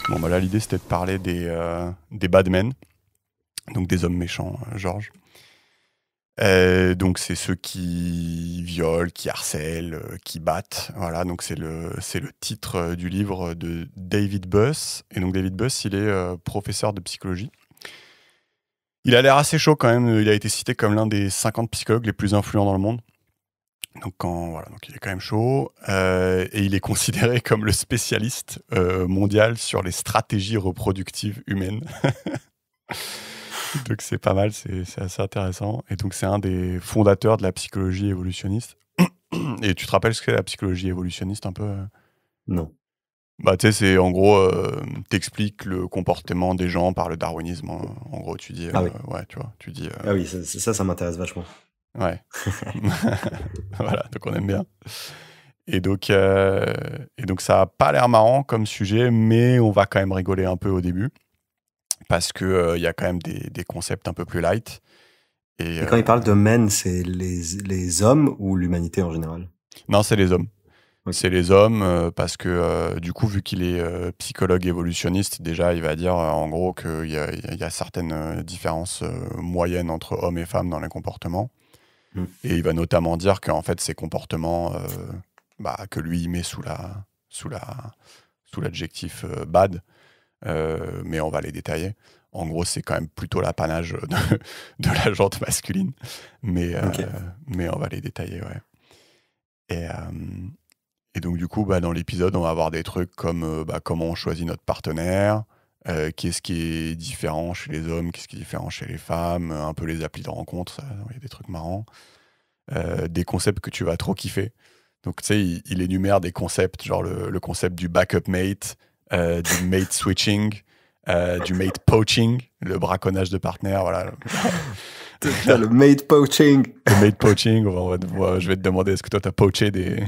Bon, bah là, l'idée, c'était de parler des bad men, donc des hommes méchants, Georges. Donc, c'est ceux qui violent, qui harcèlent, qui battent. Voilà, donc c'est le titre du livre de David Buss. Et donc, David Buss, il est professeur de psychologie. Il a l'air assez chaud quand même. Il a été cité comme l'un des 50 psychologues les plus influents dans le monde. Voilà, donc il est quand même chaud. Et il est considéré comme le spécialiste mondial sur les stratégies reproductives humaines. Donc c'est pas mal, c'est assez intéressant. Et donc c'est un des fondateurs de la psychologie évolutionniste. Et tu te rappelles ce qu'est la psychologie évolutionniste un peu Non. Bah tu sais, c'est en gros, t'expliques le comportement des gens par le darwinisme. En gros, tu dis, Ah oui. ouais, tu vois, tu dis, Ah oui, ça m'intéresse vachement. ouais. Voilà, donc on aime bien. Et donc ça a pas l'air marrant comme sujet, mais on va quand même rigoler un peu au début. Parce que il y a quand même des concepts un peu plus light. Et Et quand il parle de men, c'est les hommes ou l'humanité en général? non, c'est les hommes. Ok. C'est les hommes parce que du coup, vu qu'il est psychologue évolutionniste, déjà, il va dire en gros qu'il y a certaines différences moyennes entre hommes et femmes dans les comportements. Hmm. Et il va notamment dire qu'en fait, ces comportements que lui, il met sous la, sous l'adjectif bad, mais on va les détailler. En gros, c'est quand même plutôt l'apanage de la jante masculine, mais, euh, Ok. mais on va les détailler, ouais. Et, et donc, du coup, dans l'épisode, on va avoir des trucs comme comment on choisit notre partenaire, qu'est-ce qui est différent chez les hommes, qu'est-ce qui est différent chez les femmes, un peu les applis de rencontre, il y a des trucs marrants, des concepts que tu vas trop kiffer. Donc, tu sais, il énumère des concepts, genre le concept du backup mate, du mate switching, du mate poaching, le braconnage de partenaires, voilà. T'as le mate poaching. Le mate poaching, je vais te demander, est-ce que toi, t'as poaché des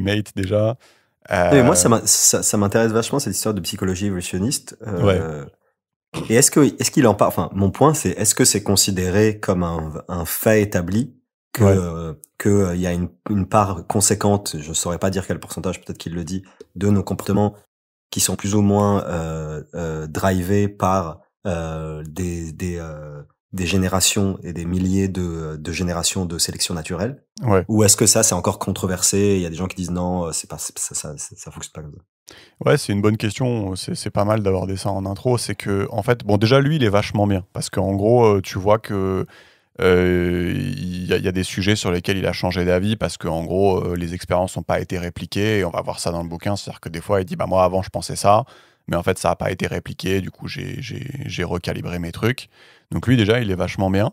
mates déjà? Mais moi, Euh, ça m'intéresse vachement cette histoire de psychologie évolutionniste. ouais, Et est-ce qu'il en parle? Enfin, mon point, c'est est-ce que c'est considéré comme un fait établi ouais, que il y a une part conséquente, je saurais pas dire quel pourcentage, peut-être qu'il le dit, de nos comportements qui sont plus ou moins drivés par des générations et des milliers de générations de sélection naturelle? ouais. Ou est-ce que ça, c'est encore controversé? Il y a des gens qui disent non, c'est pas, ça fonctionne pas comme ça. Ouais, c'est une bonne question. C'est pas mal d'aborder ça en intro. C'est que, en fait, bon, déjà, lui, il est vachement bien. Parce qu'en gros, tu vois que il y a des sujets sur lesquels il a changé d'avis parce qu'en gros, les expériences n'ont pas été répliquées. Et on va voir ça dans le bouquin. C'est-à-dire que des fois, il dit, bah, moi, avant, je pensais ça. Mais en fait, ça n'a pas été répliqué. Du coup, j'ai recalibré mes trucs. Donc, lui, déjà, il est vachement bien.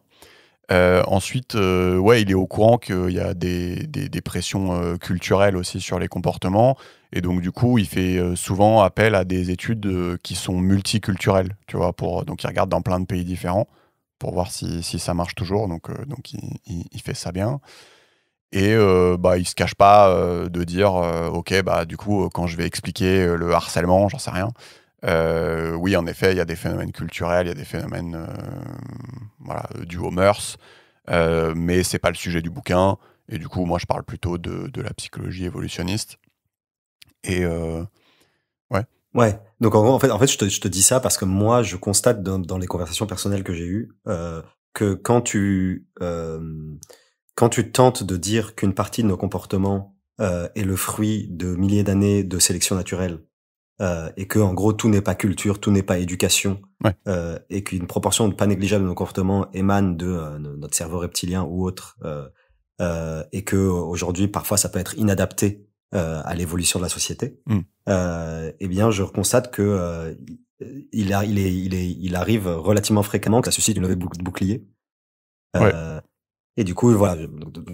Ensuite, ouais, il est au courant qu'il y a des pressions culturelles aussi sur les comportements. Et donc, du coup, il fait souvent appel à des études qui sont multiculturelles, tu vois, donc il regarde dans plein de pays différents pour voir si ça marche toujours. Donc il fait ça bien. Et il se cache pas de dire, ok, du coup, quand je vais expliquer le harcèlement, j'en sais rien, oui, en effet, il y a des phénomènes culturels, il y a des phénomènes voilà, dus aux mœurs, mais c'est pas le sujet du bouquin. Et du coup, moi, je parle plutôt de la psychologie évolutionniste. Et ouais, Ouais. Donc en gros, en fait, je te dis ça parce que moi, je constate dans les conversations personnelles que j'ai eues que quand tu tentes de dire qu'une partie de nos comportements est le fruit de milliers d'années de sélection naturelle et que en gros tout n'est pas culture, tout n'est pas éducation ouais, et qu'une proportion pas négligeable de nos comportements émane de notre cerveau reptilien ou autre et que aujourd'hui parfois ça peut être inadapté à l'évolution de la société. hmm, Eh bien, je constate que il arrive relativement fréquemment que ça suscite une levée de bouclier. ouais, Euh, et du coup, voilà,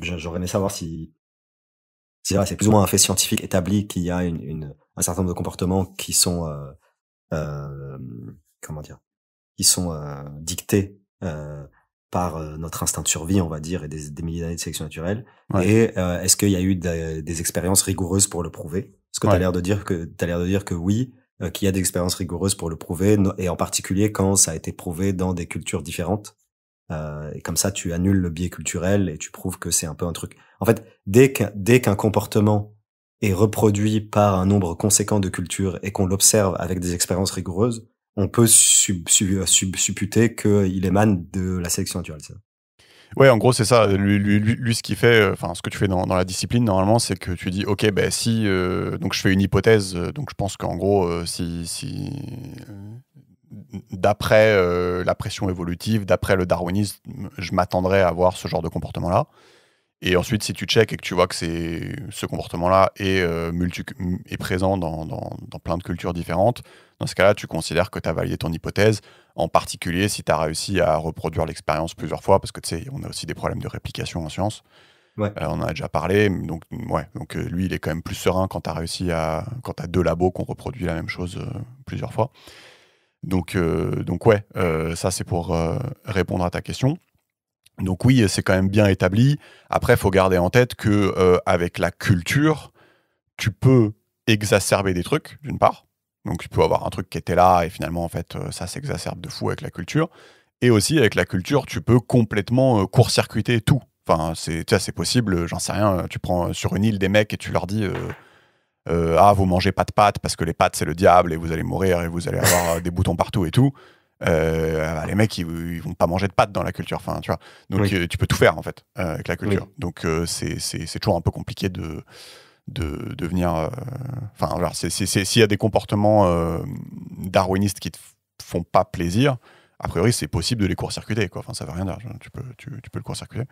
j'aurais aimé savoir si c'est plus ou moins un fait scientifique établi qu'il y a un certain nombre de comportements qui sont euh, comment dire, qui sont dictés par notre instinct de survie, on va dire, et des milliers d'années de sélection naturelle. ouais, Et est-ce qu'il y a eu des expériences rigoureuses pour le prouver? Est-ce que tu as ouais. l'air de dire que oui, qu'il y a des expériences rigoureuses pour le prouver, et en particulier quand ça a été prouvé dans des cultures différentes. Et comme ça, tu annules le biais culturel et tu prouves que c'est un peu un truc. En fait, dès qu'un comportement est reproduit par un nombre conséquent de cultures et qu'on l'observe avec des expériences rigoureuses, on peut supputer qu'il émane de la sélection naturelle. C'est ça. Ouais, en gros, c'est ça. Lui, ce qu'il fait, enfin, ce que tu fais dans la discipline, normalement, c'est que tu dis, OK, ben si, donc je fais une hypothèse, donc je pense qu'en gros, d'après la pression évolutive, d'après le darwinisme, je m'attendrais à avoir ce genre de comportement-là. Et ensuite, si tu check et que tu vois que ce comportement-là est présent dans plein de cultures différentes, dans ce cas-là, tu considères que tu as validé ton hypothèse, en particulier si tu as réussi à reproduire l'expérience plusieurs fois, parce que tu sais, on a aussi des problèmes de réplication en science. Ouais. On en a déjà parlé. Donc, ouais, donc lui, il est quand même plus serein quand tu as quand tu as 2 labos qui ont reproduit la même chose plusieurs fois. Donc ouais, ça c'est pour répondre à ta question. Donc oui, c'est quand même bien établi. Après, il faut garder en tête que avec la culture, tu peux exacerber des trucs, d'une part. Donc tu peux avoir un truc qui était là et finalement, en fait, ça s'exacerbe de fou avec la culture. Et aussi, avec la culture, tu peux complètement court-circuiter tout. Enfin, c'est possible, j'en sais rien. Tu prends sur une île des mecs et tu leur dis ah, vous mangez pas de pâtes parce que les pâtes, c'est le diable et vous allez mourir et vous allez avoir des boutons partout et tout. Les mecs, ils vont pas manger de pâtes dans la culture. Enfin, tu vois. Donc, Oui. tu peux tout faire, en fait, avec la culture. Oui. Donc, c'est toujours un peu compliqué de venir. Enfin, voilà, s'il y a des comportements darwinistes qui te font pas plaisir, a priori, c'est possible de les court-circuiter, quoi. Enfin, ça veut rien dire. Tu peux le court-circuiter.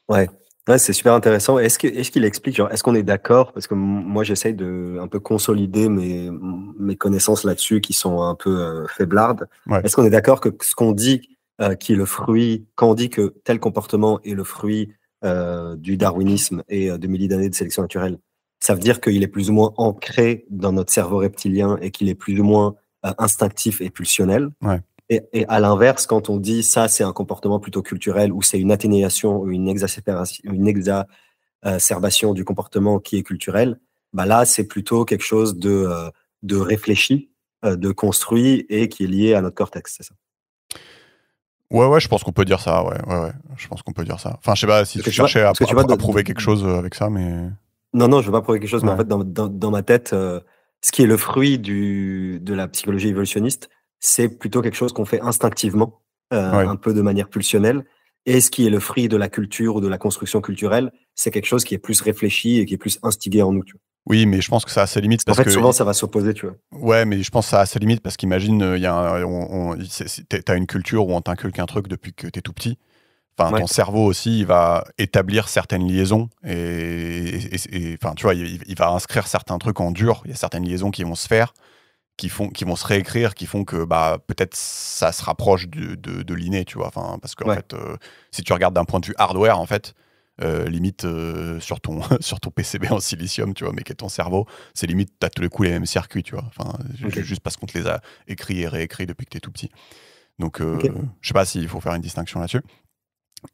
Ouais. Ouais, c'est super intéressant. Est-ce qu'il explique, genre, est-ce qu'on est d'accord? Parce que moi, j'essaye de un peu consolider mes connaissances là-dessus qui sont un peu faiblardes. Ouais. Est-ce qu'on est d'accord que ce qu'on dit qui est le fruit, quand on dit que tel comportement est le fruit du darwinisme et de milliers d'années de sélection naturelle, ça veut dire qu'il est plus ou moins ancré dans notre cerveau reptilien et qu'il est plus ou moins instinctif et pulsionnel? Ouais. Et à l'inverse, quand on dit ça, c'est un comportement plutôt culturel ou c'est une atténuation ou une exacerbation du comportement qui est culturel, bah là, c'est plutôt quelque chose de réfléchi, de construit et qui est lié à notre cortex, c'est ça? Ouais, je pense qu'on peut dire ça. Ouais. Je pense qu'on peut dire ça. Enfin, je sais pas si Parce que tu tu vois, cherchais parce que tu vois à prouver quelque chose avec ça, mais non, non, je veux pas prouver quelque chose, mais en ouais. fait, dans ma tête, ce qui est le fruit de la psychologie évolutionniste, c'est plutôt quelque chose qu'on fait instinctivement, Ouais. un peu de manière pulsionnelle. Et ce qui est le fruit de la culture ou de la construction culturelle, c'est quelque chose qui est plus réfléchi et qui est plus instigé en nous, tu vois. Oui, mais je pense que ça a ses limites En parce fait, que souvent, ça va s'opposer, tu vois. ouais, mais je pense que ça a ses limites parce qu'imagine, il y a t'as une culture où on t'inculque un truc depuis que t'es tout petit. Enfin, ton Ouais, cerveau aussi, il va établir certaines liaisons enfin, tu vois, il va inscrire certains trucs en dur. Il y a certaines liaisons qui vont se faire, qui vont se réécrire, qui font que bah peut-être ça se rapproche de l'inné, tu vois. Enfin, parce qu'en ouais, fait, si tu regardes d'un point de vue hardware, en fait, limite sur ton sur ton PCB en silicium, tu vois, mais qui est ton cerveau, c'est limite t'as tous les coups les mêmes circuits, tu vois. Enfin, ok, juste parce qu'on te les a écrits et réécrits depuis que t'es tout petit. Donc, ok. je sais pas s'il faut faire une distinction là-dessus.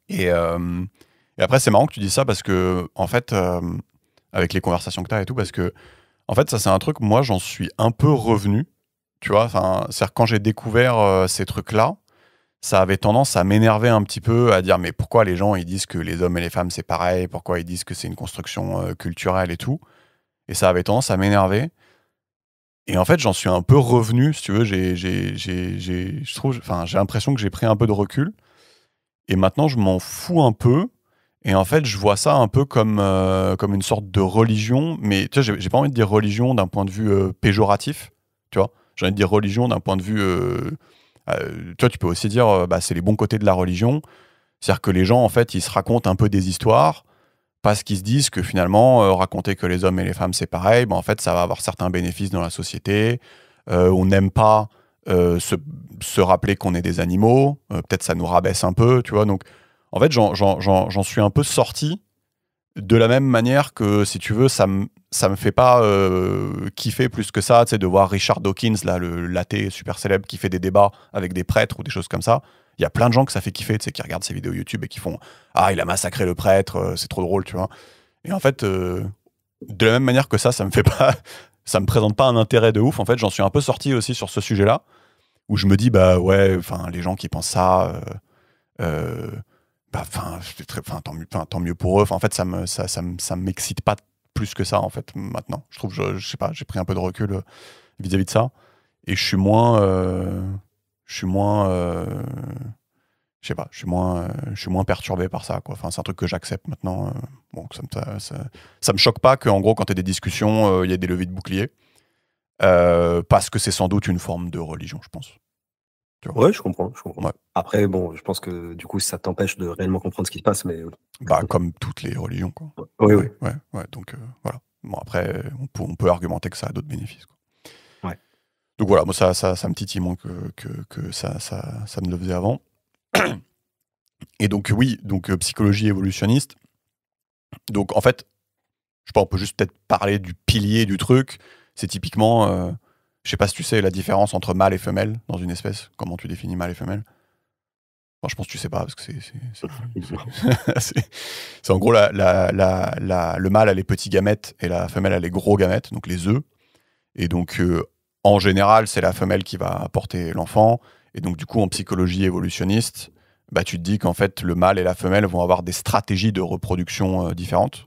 Et, et après, c'est marrant que tu dis ça parce que, en fait, avec les conversations que tu as et tout, parce que, en fait, ça, c'est un truc, moi, j'en suis un peu revenu, tu vois. Enfin, c'est-à-dire, quand j'ai découvert ces trucs-là, ça avait tendance à m'énerver un petit peu, à dire, mais pourquoi les gens, ils disent que les hommes et les femmes, c'est pareil, pourquoi ils disent que c'est une construction culturelle et tout. Et ça avait tendance à m'énerver. Et en fait, j'en suis un peu revenu, si tu veux. Je trouve, enfin, j'ai l'impression que j'ai pris un peu de recul. Et maintenant, je m'en fous un peu. Et en fait, je vois ça un peu comme une sorte de religion. Mais tu vois, j'ai pas envie de dire religion d'un point de vue péjoratif. Tu vois, j'ai envie de dire religion d'un point de vue. Tu vois, tu peux aussi dire, bah, c'est les bons côtés de la religion. C'est-à-dire que les gens, en fait, ils se racontent un peu des histoires parce qu'ils se disent que finalement, raconter que les hommes et les femmes, c'est pareil, bah, en fait, ça va avoir certains bénéfices dans la société. On n'aime pas se rappeler qu'on est des animaux. Peut-être ça nous rabaisse un peu, tu vois. Donc, en fait, j'en suis un peu sorti de la même manière que, si tu veux, ça me fait pas kiffer plus que ça, tu sais, de voir Richard Dawkins, là, le l'athée super célèbre, qui fait des débats avec des prêtres ou des choses comme ça. Il y a plein de gens que ça fait kiffer, tu sais, qui regardent ses vidéos YouTube et qui font ah, il a massacré le prêtre, c'est trop drôle, tu vois. Et en fait, de la même manière que ça me fait pas, ça me présente pas un intérêt de ouf. En fait, j'en suis un peu sorti aussi sur ce sujet-là, où je me dis bah ouais, enfin les gens qui pensent ça, bah enfin tant mieux pour eux. Enfin, en fait, ça m'excite pas plus plus que ça, en fait, maintenant. Je trouve, je sais pas, j'ai pris un peu de recul vis-à-vis de ça. Et je suis moins... je sais pas, je suis moins perturbé par ça, quoi. Enfin, c'est un truc que j'accepte maintenant. Bon, ça me choque pas qu'en gros, quand tu as des discussions, il y ait des levées de bouclier. Parce que c'est sans doute une forme de religion, je pense. Tu vois. Ouais, je comprends. Ouais. Après, bon, je pense que du coup, ça t'empêche de réellement comprendre ce qui se passe, mais Bah, comme toutes les religions, quoi. oui, Ouais, ouais. Donc, voilà. Bon, après, on peut argumenter que ça a d'autres bénéfices, quoi. Ouais. Donc voilà, moi, ça me titille moins que ça me le faisait avant. Et donc, oui, donc psychologie évolutionniste. Donc, en fait, je sais pas, on peut juste peut-être parler du pilier du truc. C'est typiquement, je sais pas si tu sais la différence entre mâle et femelle dans une espèce. Comment tu définis mâle et femelle? Enfin, je pense que tu sais pas, parce que c'est en gros le mâle a les petits gamètes et la femelle a les gros gamètes, donc les œufs. Et donc, en général, c'est la femelle qui va porter l'enfant. Et donc, du coup, en psychologie évolutionniste, bah, tu te dis qu'en fait, le mâle et la femelle vont avoir des stratégies de reproduction différentes.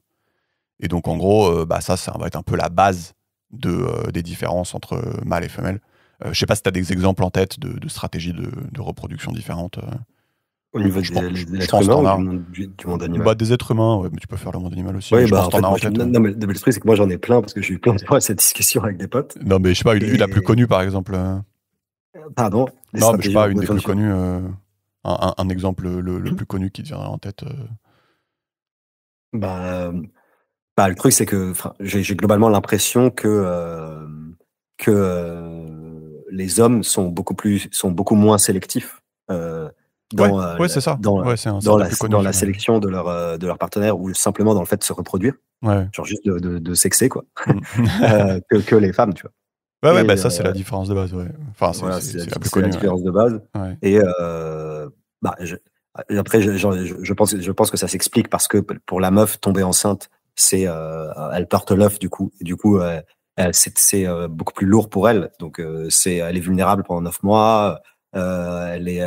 Et donc, en gros, bah, ça va être un peu la base des différences entre mâle et femelle. Je sais pas si tu as des exemples en tête de stratégies de reproduction différentes. Au niveau Je de je l'être pense que humain t'en ou as. du monde animal? Bah, des êtres humains, ouais, mais tu peux faire le monde animal aussi. Mais Oui, je bah, pense en que t'en fait, as moi, en tête. non, mais l'esprit, c'est que moi, j'en ai plein parce que j'ai eu plein de fois cette discussion avec des potes. Non, mais je sais pas, une la plus Et, connue, par exemple. pardon, les Non, mais je sais stratégies de pas, une des plus reproduction. connues. Un exemple le plus connu qui te viendrait en tête. Bah, le truc, c'est que j'ai globalement l'impression que les hommes sont beaucoup moins sélectifs Ouais, dans, ouais, c'est ça. Ouais, c'est un des plus connus, dans la celui-là. sélection de leur partenaire ou simplement dans le fait de se reproduire, Ouais. genre juste de sexer, quoi, Mm. que les femmes, tu vois. Ouais, ouais, Et bah ça, c'est la différence de base, ouais. Enfin, voilà, c'est la plus c'est la connue, ouais. différence de base. Ouais. Et bah, après, je pense que ça s'explique parce que pour la meuf, tomber enceinte, elle porte l'œuf du coup. Et du coup, c'est beaucoup plus lourd pour elle. Donc, elle est vulnérable pendant 9 mois. Elle est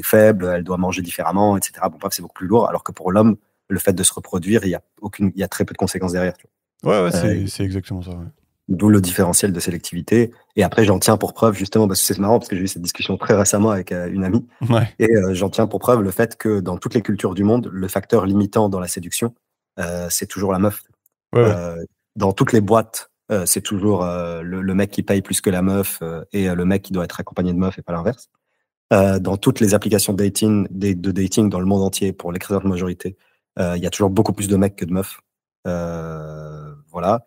faible, elle doit manger différemment, etc. Bon, bref, c'est beaucoup plus lourd. Alors que pour l'homme, le fait de se reproduire, il y a très peu de conséquences derrière. Tu Ouais, ouais, vois. c'est exactement ça, ouais. D'où le différentiel de sélectivité. Et après, j'en tiens pour preuve, justement, parce que c'est marrant, parce que j'ai eu cette discussion très récemment avec une amie. Ouais. Et j'en tiens pour preuve le fait que dans toutes les cultures du monde, le facteur limitant dans la séduction, c'est toujours la meuf. Ouais, ouais. Dans toutes les boîtes, c'est toujours le mec qui paye plus que la meuf et le mec qui doit être accompagné de meuf et pas l'inverse. Dans toutes les applications de dating dans le monde entier, pour l'écrasante majorité, il y a toujours beaucoup plus de mecs que de meufs. Voilà.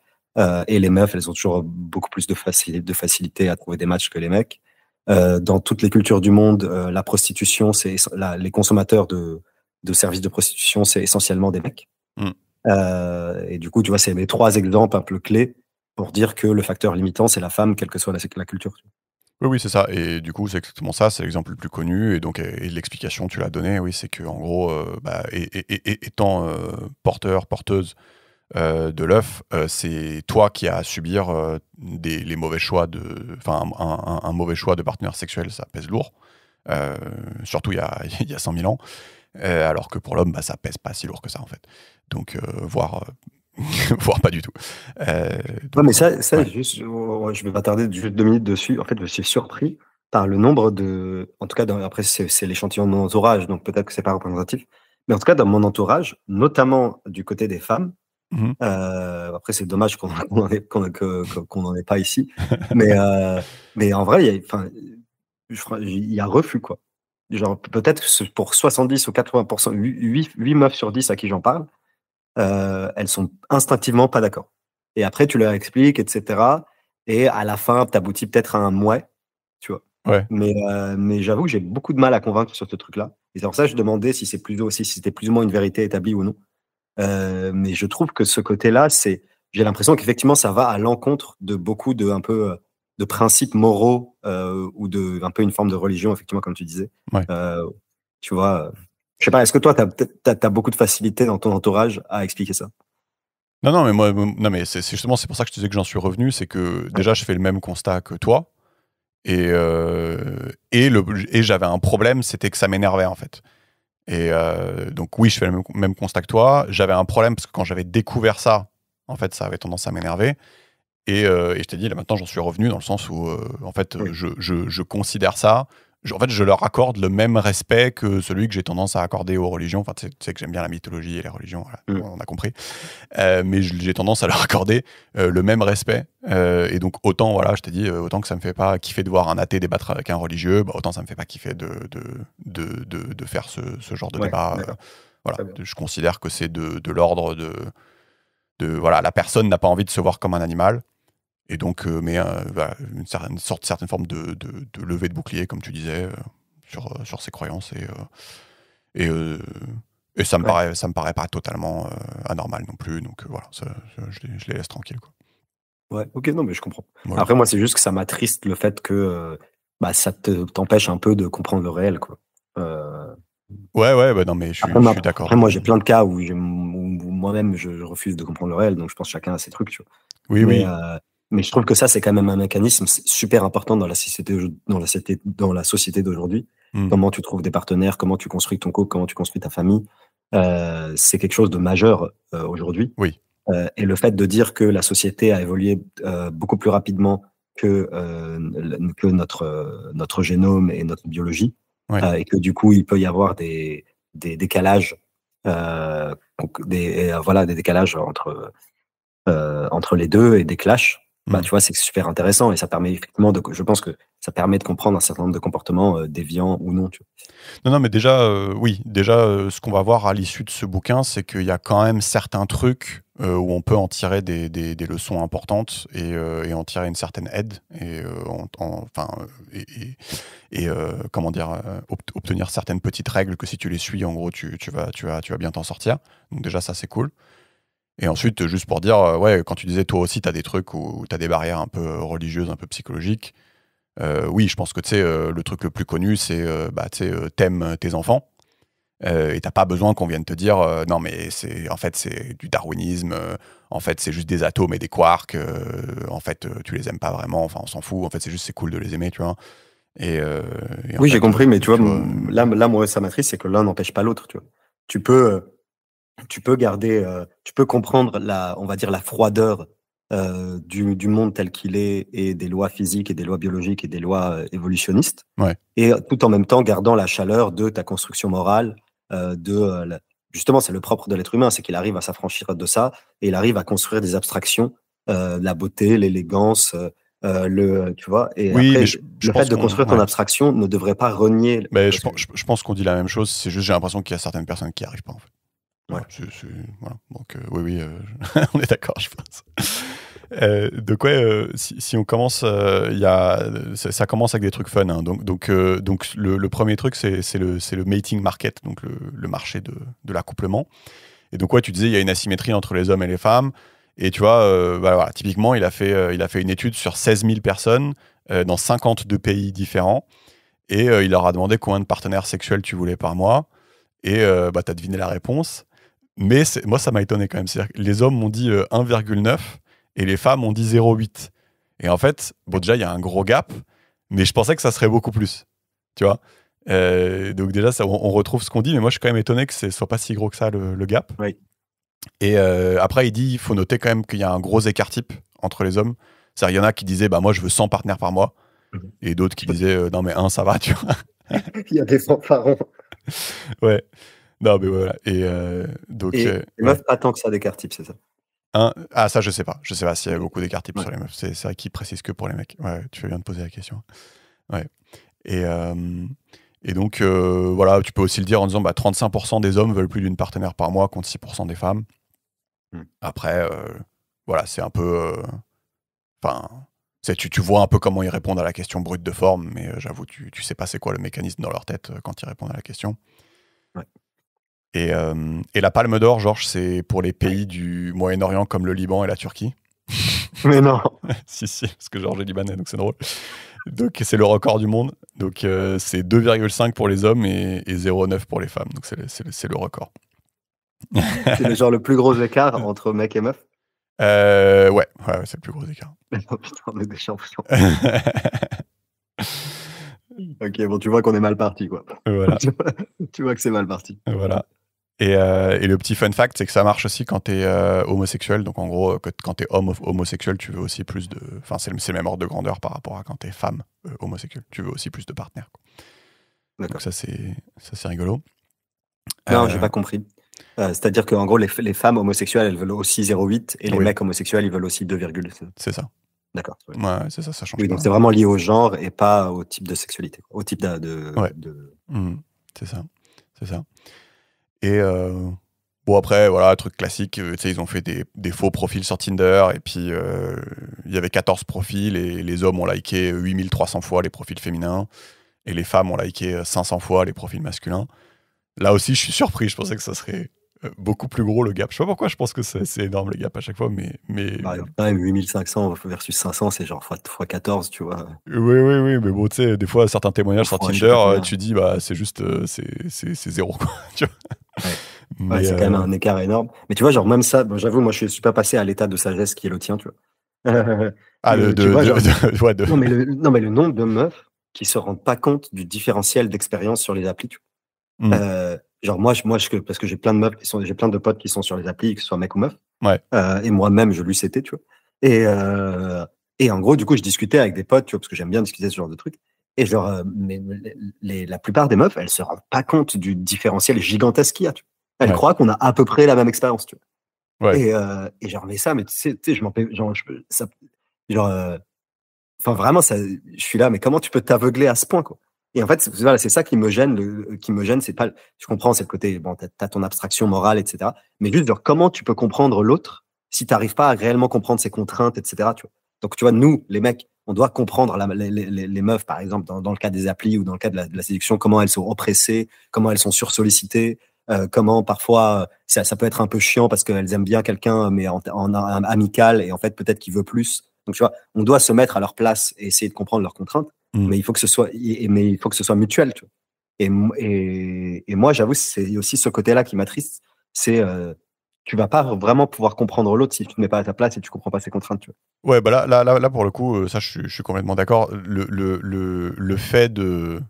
Et les meufs, elles ont toujours beaucoup plus de facilité à trouver des matchs que les mecs. Dans toutes les cultures du monde, la prostitution, les consommateurs de services de prostitution, c'est essentiellement des mecs. Mm. Et du coup, tu vois, c'est mes 3 exemples un peu clés pour dire que le facteur limitant, c'est la femme, quelle que soit la culture. Oui, oui, c'est ça. Et du coup, c'est exactement ça. C'est l'exemple le plus connu. Et donc, et l'explication, tu l'as donnée, oui, c'est que en gros, bah, étant porteuse de l'œuf, c'est toi qui as à subir les mauvais choix enfin, un mauvais choix de partenaire sexuel, ça pèse lourd. Surtout il y a 100 000 ans. Alors que pour l'homme, bah, ça pèse pas si lourd que ça, en fait. Donc, voire pas du tout. Ouais, mais Voilà. ça, Ouais. juste, je vais pas tarder juste 2 minutes dessus. En fait, je suis surpris par le nombre en tout cas, après, c'est l'échantillon de mon entourage, donc peut-être que c'est pas représentatif. Mais en tout cas, dans mon entourage, notamment du côté des femmes, Mhm. après, c'est dommage qu'on en ait pas ici. Mais en vrai, il y a refus, quoi. Genre, peut-être pour 70 ou 80%, 8 meufs sur 10 à qui j'en parle, elles sont instinctivement pas d'accord. Et après, tu leur expliques, etc. Et à la fin, tu aboutis peut-être à un mouais, tu vois. Ouais. Mais j'avoue que j'ai beaucoup de mal à convaincre sur ce truc-là. Et c'est pour ça que je demandais si c'était plus ou moins une vérité établie ou non. Mais je trouve que ce côté-là, j'ai l'impression qu'effectivement, ça va à l'encontre de beaucoup de principes moraux ou un peu une forme de religion, effectivement, comme tu disais. Ouais. Tu vois, je sais pas, est-ce que toi, t'as beaucoup de facilité dans ton entourage à expliquer ça? Non, non, non, mais c'est justement, c'est pour ça que je te disais que j'en suis revenu. C'est que Ouais. déjà, je fais le même constat que toi. Et j'avais un problème, c'était que ça m'énervait, en fait. Et donc oui, je fais le même constat que toi. J'avais un problème parce que quand j'avais découvert ça, en fait, ça avait tendance à m'énerver. Et je t'ai dit, là maintenant, j'en suis revenu dans le sens où, en fait, Oui. je considère ça. En fait, je leur accorde le même respect que celui que j'ai tendance à accorder aux religions. Enfin, tu sais que j'aime bien la mythologie et les religions, voilà, Mm. on a compris. Mais j'ai tendance à leur accorder le même respect. Et donc, autant, voilà, je t'ai dit, autant que ça me fait pas kiffer de voir un athée débattre avec un religieux, bah, autant ça me fait pas kiffer de faire ce genre de Ouais, débat. d'accord. Voilà, Très bien. je considère que c'est de l'ordre voilà, la personne n'a pas envie de se voir comme un animal. Et donc, mais voilà, certaine forme de levée de bouclier, comme tu disais, sur ses croyances. Et ça me Ouais. paraît pas totalement anormal non plus. Donc voilà, je les laisse tranquilles, quoi. Ouais, OK, non, mais je comprends. Voilà. Après, moi, c'est juste que ça m'attriste le fait que, bah, ça t'empêche un peu de comprendre le réel, quoi. Heu, Ouais, bah non, mais je suis d'accord. après moi, j'ai plein de cas où moi-même, je refuse de comprendre le réel, donc je pense que chacun a ses trucs, tu vois? Oui, Mais, oui. mais je trouve que ça, c'est quand même un mécanisme super important dans la société dans la société d'aujourd'hui. Mm. Comment tu trouves des partenaires, comment tu construis ton couple, comment tu construis ta famille, c'est quelque chose de majeur, aujourd'hui. Oui, Et le fait de dire que la société a évolué, beaucoup plus rapidement que notre génome et notre biologie, ouais. et que du coup, il peut y avoir des décalages, voilà, des décalages entre les 2 et des clashs. Bah, Mm. tu vois, c'est super intéressant et ça permet effectivement je pense que ça permet de comprendre un certain nombre de comportements, déviants ou non, tu vois? Non, non, mais déjà, oui, déjà, ce qu'on va voir à l'issue de ce bouquin, c'est qu'il y a quand même certains trucs où on peut en tirer des leçons importantes et en tirer une certaine aide et enfin, comment dire, obtenir certaines petites règles que si tu les suis, en gros, tu vas bien t'en sortir. Donc déjà, ça, c'est cool. Et ensuite, juste pour dire, ouais, quand tu disais toi aussi, tu as des trucs où tu as des barrières un peu religieuses, un peu psychologiques. Oui, je pense que tu sais, le truc le plus connu, c'est bah, tu sais, t'aimes tes enfants. Et t'as pas besoin qu'on vienne te dire non mais c'est en fait c'est du darwinisme, en fait c'est juste des atomes et des quarks, en fait tu les aimes pas vraiment, enfin on s'en fout, en fait c'est juste c'est cool de les aimer, tu vois. Et, euh, et en Oui, j'ai fait compris, mais tu vois, tu vois là, moi, ça m'attriste, c'est que l'un n'empêche pas l'autre, tu vois? Tu peux, tu peux comprendre on va dire la froideur, du monde tel qu'il est et des lois physiques et des lois biologiques et des lois, évolutionnistes ouais. et tout en même temps gardant la chaleur de ta construction morale, la justement, c'est le propre de l'être humain, c'est qu'il arrive à s'affranchir de ça et il arrive à construire des abstractions, la beauté, l'élégance, tu vois? Et Oui, mais après, je le fait pense de qu'on construire ton ouais. abstraction ne devrait pas renier Mais parce que je pense qu'on dit la même chose, c'est juste j'ai l'impression qu'il y a certaines personnes qui n'y arrivent pas en fait. ouais. Voilà, voilà. Donc oui, oui, on est d'accord, je pense. Donc ouais, si on commence, ça commence avec des trucs fun, hein. Donc le premier truc, c'est le mating market, donc le marché de l'accouplement. Et donc ouais, tu disais, il y a une asymétrie entre les hommes et les femmes. Et tu vois, bah, voilà, typiquement, il a fait une étude sur 16 000 personnes dans 52 pays différents. Et il leur a demandé combien de partenaires sexuels tu voulais par mois. Et bah, tu as deviné la réponse. Mais moi, ça m'a étonné quand même. C'est-à-dire que les hommes m'ont dit 1,9 et les femmes ont dit 0,8. Et en fait, bon, déjà, il y a un gros gap, mais je pensais que ça serait beaucoup plus. Tu vois. Donc déjà, on retrouve ce qu'on dit, mais moi, je suis quand même étonné que ce soit pas si gros que ça, le gap. Oui. Et après, il faut noter quand même qu'il y a un gros écart type entre les hommes. C'est-à-dire, il y en a qui disaient, bah, moi, je veux 100 partenaires par mois. Mmh. Et d'autres qui disaient, non, mais un, ça va, tu vois. Il y a des fanfarons Ouais. Non, mais voilà. Et donc, et les ouais. meufs, pas tant que ça d'écart type, c'est ça? Ah, ça, je sais pas. Je sais pas s'il y a OK. beaucoup d'écart types Ouais. sur les meufs. C'est vrai qu'ils précisent que pour les mecs. Ouais, tu fais bien de poser la question. Ouais. Et, donc, voilà, tu peux aussi le dire en disant bah, 35% des hommes veulent plus d'une partenaire par mois contre 6% des femmes. Mmh. Après, voilà, c'est un peu. Enfin, tu vois un peu comment ils répondent à la question brute de forme, mais j'avoue, tu sais pas c'est quoi le mécanisme dans leur tête quand ils répondent à la question. Ouais. Et la Palme d'Or, Georges, c'est pour les pays du Moyen-Orient comme le Liban et la Turquie. Mais non! Si, parce que Georges est libanais, donc c'est drôle. Donc c'est le record du monde. Donc c'est 2,5 pour les hommes et 0,9 pour les femmes. Donc c'est le record. C'est le plus gros écart entre mec et meuf? Ouais, c'est le plus gros écart. Oh putain, on est des champions. Ok, bon, tu vois qu'on est mal parti, quoi. Voilà, Tu vois que c'est mal parti. voilà. Et le petit fun fact, c'est que ça marche aussi quand t'es homosexuel. Donc en gros, quand t'es homme homosexuel, tu veux aussi plus de. Enfin, c'est le même ordre de grandeur par rapport à quand t'es femme homosexuelle. Tu veux aussi plus de partenaires, quoi. Donc D'accord. ça, c'est rigolo. Non, j'ai Euh, pas compris. C'est-à-dire qu'en gros, les femmes homosexuelles, elles veulent aussi 0,8 et les oui, mecs homosexuels, ils veulent aussi 2, c'est ça. d'accord. Ouais. Ouais, c'est ça, ça change Oui, donc pas. c'est vraiment lié au genre et pas au type de sexualité, quoi. Au type Ouais, c'est ça. C'est ça. Et bon, après, voilà, truc classique, tu sais, ils ont fait des faux profils sur Tinder, et puis il y avait 14 profils, et les hommes ont liké 8300 fois les profils féminins, et les femmes ont liké 500 fois les profils masculins. Là aussi, je suis surpris, je pensais que ça serait beaucoup plus gros le gap. Je sais pas pourquoi, je pense que c'est énorme le gap à chaque fois, mais Bah, quand même, 8500 versus 500, c'est genre fois 14, tu vois. oui, mais bon, tu sais, des fois, certains Ou témoignages sur fois je sais Tinder, pas combien. tu dis, bah, c'est juste, c'est zéro, quoi, tu vois. Ouais. Ouais, Mais, c'est quand même un écart énorme. Mais tu vois, genre même ça, bon, j'avoue, moi, je suis pas passé à l'état de sagesse qui est le tien, tu vois. Tu vois, genre, ouais, non, mais le nombre de meufs qui se rendent pas compte du différentiel d'expérience sur les applis, tu vois. Hmm, Genre parce que j'ai plein de potes qui sont sur les applis, que ce soit mec ou meuf. ouais, Et moi-même, je l'eusse tu vois. Et, euh, et en gros, du coup, je discutais avec des potes, tu vois, parce que j'aime bien discuter ce genre de trucs. Et genre, mais la plupart des meufs, elles se rendent pas compte du différentiel gigantesque qu'il y a, tu vois. Elles ouais, croient qu'on a à peu près la même expérience, tu vois. ouais. Et genre, mais ça, mais tu sais, je m'en fais, genre, genre, enfin, vraiment, ça, je suis là, mais comment tu peux t'aveugler à ce point, quoi? Et en fait, voilà, c'est ça qui me gêne. Qui me gêne, c'est pas, je comprends, c'est le côté, bon, t'as ton abstraction morale, etc. Mais juste, genre, comment tu peux comprendre l'autre si t'arrives pas à réellement comprendre ses contraintes, etc. Tu vois. Donc, tu vois, nous, les mecs, on doit comprendre les meufs, par exemple, dans le cas des applis ou dans le cas de la séduction, comment elles sont oppressées, comment elles sont sursollicitées, comment parfois ça peut être un peu chiant parce qu'elles aiment bien quelqu'un, mais en amical, et en fait, peut-être qu'il veut plus. Donc, tu vois, on doit se mettre à leur place et essayer de comprendre leurs contraintes, Hmm. mais il faut que ce soit, mais il faut que ce soit mutuel, tu vois. Et moi, j'avoue, c'est aussi ce côté-là qui m'attriste. C'est, tu vas pas vraiment pouvoir comprendre l'autre si tu te mets pas à ta place et tu comprends pas ses contraintes, tu vois. Ouais, bah là, pour le coup, ça, je suis complètement d'accord. Le fait de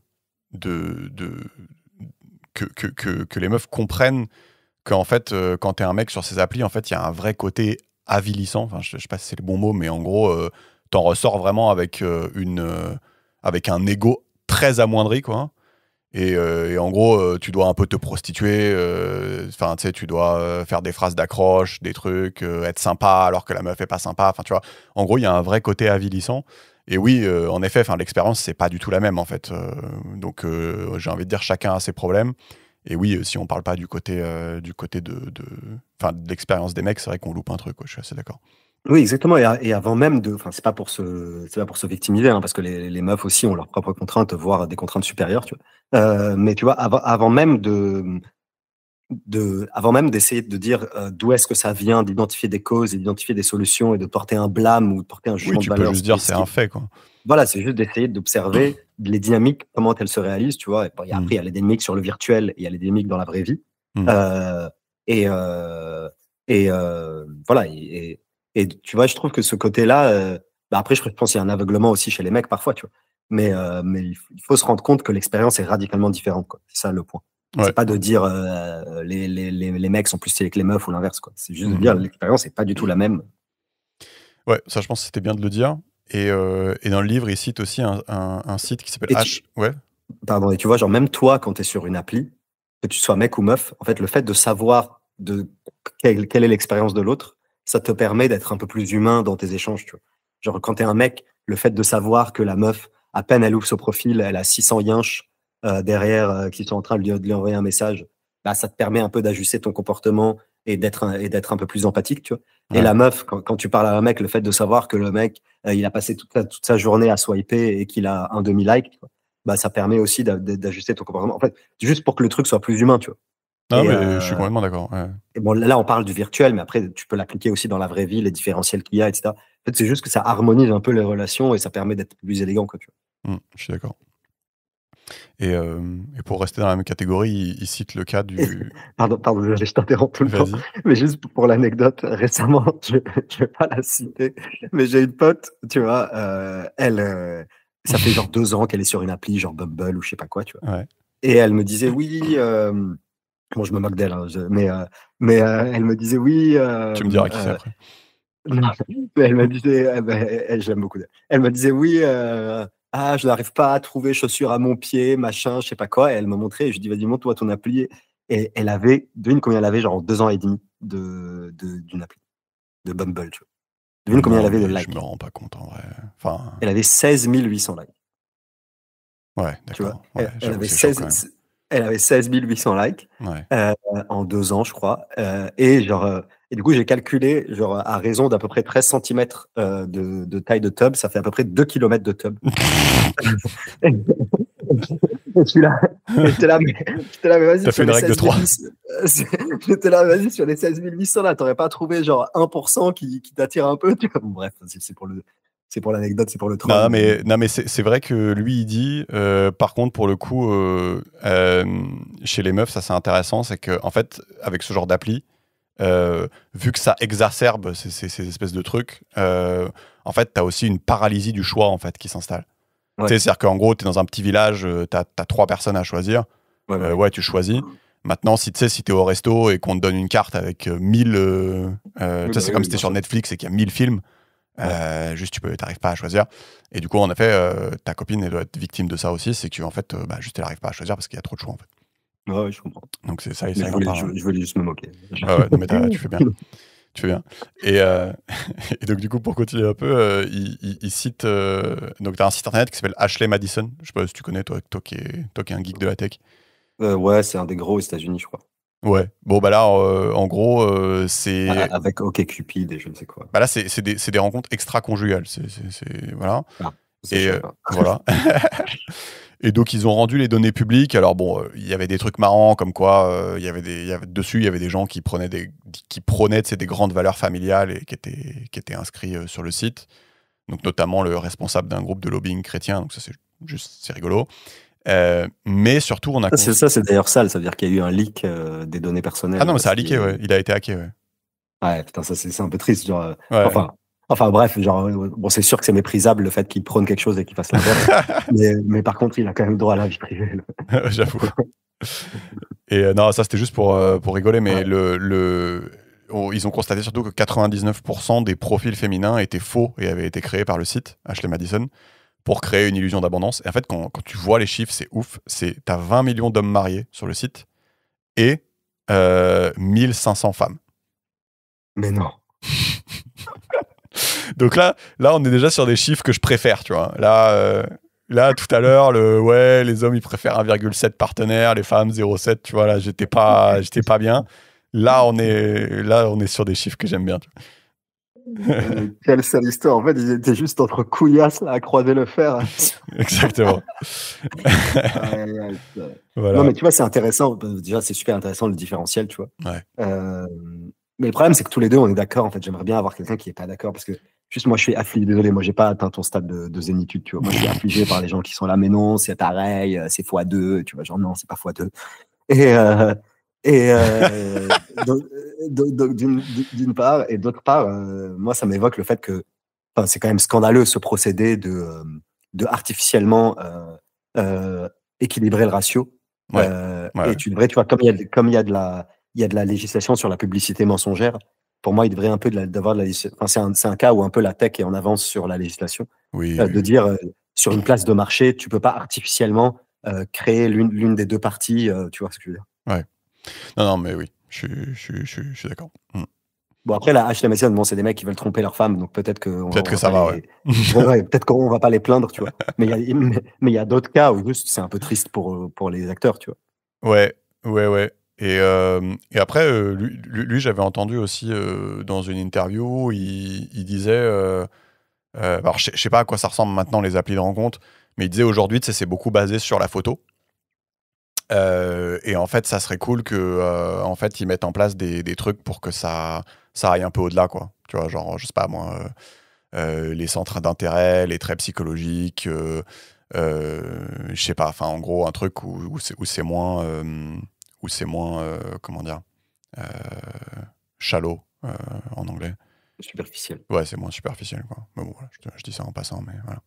que les meufs comprennent qu'en fait, quand t'es un mec sur ces applis, en fait, il y a un vrai côté avilissant. Enfin, je sais pas si c'est le bon mot, mais en gros, t'en ressors vraiment avec avec un ego très amoindri, quoi. Et en gros, tu dois un peu te prostituer. Enfin, tu sais, tu dois faire des phrases d'accroche, des trucs, être sympa alors que la meuf est pas sympa. Enfin, tu vois. En gros, il y a un vrai côté avilissant. Et oui, en effet, enfin, l'expérience, c'est pas du tout la même, en fait. Donc, j'ai envie de dire, chacun a ses problèmes. Et oui, si on parle pas du côté enfin, de l'expérience des mecs, c'est vrai qu'on loupe un truc, quoi. Je suis assez d'accord. Oui, exactement. Et avant même enfin, c'est pas pour se victimiser, hein, parce que les meufs aussi ont leurs propres contraintes, voire des contraintes supérieures, tu vois. Mais tu vois, avant même avant même d'essayer de dire d'où est-ce que ça vient, d'identifier des causes et d'identifier des solutions et de porter un blâme ou de porter un Oui, jugement de tu peux valeur, juste dire c'est un fait, quoi. voilà, c'est juste d'essayer d'observer les dynamiques, comment elles se réalisent, tu vois. Et bon, Mm. après, il y a les dynamiques sur le virtuel et il y a les dynamiques dans la vraie vie. Mm. Euh, et voilà. Et tu vois, je trouve que ce côté-là, bah après, je pense qu'il y a un aveuglement aussi chez les mecs parfois, tu vois. Mais il faut se rendre compte que l'expérience est radicalement différente, quoi. C'est ça le point. C'est Ouais. pas de dire les mecs sont plus stylés que les meufs ou l'inverse, quoi. C'est juste de dire Mm. l'expérience n'est pas du tout la même. Ouais, ça, je pense que c'était bien de le dire. Et dans le livre, il cite aussi un site qui s'appelle Et H. Ouais. pardon, et tu vois, genre même toi, quand tu es sur une appli, que tu sois mec ou meuf, en fait, le fait de savoir quelle est l'expérience de l'autre, ça te permet d'être un peu plus humain dans tes échanges, tu vois. Genre, quand tu es un mec, le fait de savoir que la meuf, à peine elle ouvre son profil, elle a 600 yinches derrière qui sont en train de lui envoyer un message, bah, ça te permet un peu d'ajuster ton comportement et d'être un peu plus empathique, tu vois. Et Ouais. la meuf, quand tu parles à un mec, le fait de savoir que le mec, il a passé toute sa journée à swiper et qu'il a un demi-like, bah, ça permet aussi d'ajuster ton comportement. En fait, juste pour que le truc soit plus humain, tu vois. Non, Et, mais je suis complètement d'accord. Ouais. et bon, là, on parle du virtuel, mais après, tu peux l'appliquer aussi dans la vraie vie, les différentiels qu'il y a, etc. En fait, c'est juste que ça harmonise un peu les relations et ça permet d'être plus élégant, quoi, tu Je suis d'accord. Et pour rester dans la même catégorie, il cite le cas vois. du. Pardon, désolé, je t'interromps tout le temps. Vas-y. Mais juste pour l'anecdote, récemment, je vais pas la citer, mais j'ai une pote, tu vois, elle, Ça fait genre 2 ans qu'elle est sur une appli, genre Bumble ou je sais pas quoi, tu vois. Ouais. Et elle me disait oui, bon, je me moque d'elle, hein, elle me disait oui, Tu me diras qui c'est après. non, mais elle me disait, je l'aime beaucoup. Elle me disait oui, ah, je n'arrive pas à trouver chaussures à mon pied, machin, je sais pas quoi. Et elle m'a montré, et je lui dis, vas-y, montre-toi ton appli. Et elle avait, devine combien elle avait, genre 2 ans et demi d'une appli, de Bumble, tu vois. Devine combien elle Non, avait de mais je me likes. rends pas compte en vrai. Enfin, Elle avait 16 800 likes, ouais, tu vois. d'accord. Ouais, Elle j'avoue, avait c'est chaud quand même. 16, elle avait 16 800 likes Ouais. en 2 ans, je crois. Et genre, et du coup, j'ai calculé, genre, à raison d'à peu près 13 centimètres de taille de tub, ça fait à peu près 2 kilomètres de tub. Et je suis là, et j'étais là, mais vas-y, T'as fait sur une les règle de 16 3. 800, j'étais là, vas-y, sur les 16 800, là, t'aurais pas trouvé genre 1% qui t'attire un peu, tu vois. Bon, bref, c'est pour l'anecdote, c'est pour le troll, Non, mais c'est vrai que lui, il dit, par contre, pour le coup, chez les meufs, ça c'est intéressant, c'est que en fait, avec ce genre d'appli, vu que ça exacerbe ces espèces de trucs, en fait, tu as aussi une paralysie du choix en fait qui s'installe. ouais, Tu sais, c'est-à-dire qu'en gros, tu es dans un petit village, tu as 3 personnes à choisir. ouais, ouais, Ouais, tu choisis. Maintenant, si tu sais, si tu es au resto et qu'on te donne une carte avec 1000. Tu oui, sais, bah c'est oui, comme oui, si tu es bien sur sûr. Netflix et qu'il y a 1000 films. Ouais, Juste, t'arrives pas à choisir. Et du coup, en effet, ta copine, elle doit être victime de ça aussi. C'est que, en fait, juste, elle arrive pas à choisir parce qu'il y a trop de choix, en fait. ouais, ouais, je comprends. Donc, c'est ça, et c'est Mais vrai qu'en parle. je voulais juste me moquer. Ouais, ouais, non, mais tu fais bien. Tu fais bien. Et, et donc, du coup, pour continuer un peu, il cite. Donc, tu as un site internet qui s'appelle Ashley Madison. Je sais pas si tu connais, toi qui es un geek de la tech. Ouais, c'est un des gros aux États-Unis, je crois. Ouais. Bon, bah là, en gros, c'est. Avec OkCupid et je ne sais quoi. Bah là, c'est des rencontres extra-conjugales. Voilà. Ah, ça, je Et savais pas. voilà. Et donc, ils ont rendu les données publiques. Alors, bon, il y avait des trucs marrants, comme quoi, dessus, il y avait des gens qui prenaient, tu sais, des grandes valeurs familiales et qui étaient inscrits sur le site. Donc, notamment le responsable d'un groupe de lobbying chrétien. Donc, ça, c'est rigolo. Mais surtout, on a. Ça, c'est d'ailleurs sale, ça veut dire qu'il y a eu un leak des données Ah personnelles. non, mais ça a leaké, ouais. Il a été hacké, ouais. Ouais, putain, ça, c'est un peu triste. Genre, Ouais. enfin, bref, genre, bon, c'est sûr que c'est méprisable le fait qu'il prône quelque chose et qu'il fasse l'inverse. mais par contre, il a quand même droit à la vie privée. J'avoue. Et non, ça c'était juste pour rigoler, mais Ouais. ils ont constaté surtout que 99% des profils féminins étaient faux et avaient été créés par le site Ashley Madison pour créer une illusion d'abondance. Et en fait, quand tu vois les chiffres, c'est ouf. T'as 20 millions d'hommes mariés sur le site et 1500 femmes. Mais non. Donc là, on est déjà sur des chiffres que je préfère, tu vois. Là, tout à l'heure, ouais, les hommes, ils préfèrent 1,7 partenaires, les femmes 0,7, tu vois, là, j'étais pas bien. Là, on est sur des chiffres que j'aime bien. Tu Quelle sale histoire. En fait, ils étaient juste entre couillasses là, à croiser le fer. vois. Exactement. Aïe, aïe, putain. Non, Voilà. mais tu vois, c'est intéressant. Déjà, c'est super intéressant le différentiel, tu vois. Ouais. Mais le problème, c'est que tous les deux, on est d'accord. En fait, j'aimerais bien avoir quelqu'un qui est pas d'accord parce que juste moi, je suis affligé. Désolé, moi, j'ai pas atteint ton stade de zénitude, tu vois. Moi, je suis affligé par les gens qui sont là, mais non, c'est pareil, c'est x2, tu vois. Genre, non, c'est pas x2. Et, donc, d'une part, et d'autre part, moi, ça m'évoque le fait que enfin, c'est quand même scandaleux ce procédé de artificiellement équilibrer le ratio. Ouais. Ouais. Tu vois, comme il y a de la législation sur la publicité mensongère, pour moi, il devrait un peu d'avoir de la législation. Enfin, c'est un cas où un peu la tech est en avance sur la législation, Oui, de dire sur une place de marché, tu peux pas artificiellement créer l'une des deux parties, tu vois ce que je veux dire. ouais. Non, non, mais oui, je suis d'accord. Bon, après, la Ashley Madison, bon, c'est des mecs qui veulent tromper leur femme, donc peut-être Peut-être qu'on que va ça pas va, ouais. les. Ouais, peut-être qu'on va pas les plaindre, tu vois. Mais il y a d'autres cas où juste c'est un peu triste pour les acteurs, tu vois. Ouais, ouais, ouais. Et après, lui, j'avais entendu aussi dans une interview, il disait, alors je sais pas à quoi ça ressemble maintenant les applis de rencontre, mais il disait aujourd'hui, tu sais, c'est beaucoup basé sur la photo. Et en fait, ça serait cool que, en fait, ils mettent en place des trucs pour que ça aille un peu au-delà, quoi. Tu vois, genre, je sais pas moi, les centres d'intérêt, les traits psychologiques, je sais pas, enfin, en gros, un truc où c'est moins, comment dire, euh, shallow en anglais. Superficiel. Ouais, c'est moins superficiel, quoi. Mais bon, voilà, je dis ça en passant, mais voilà.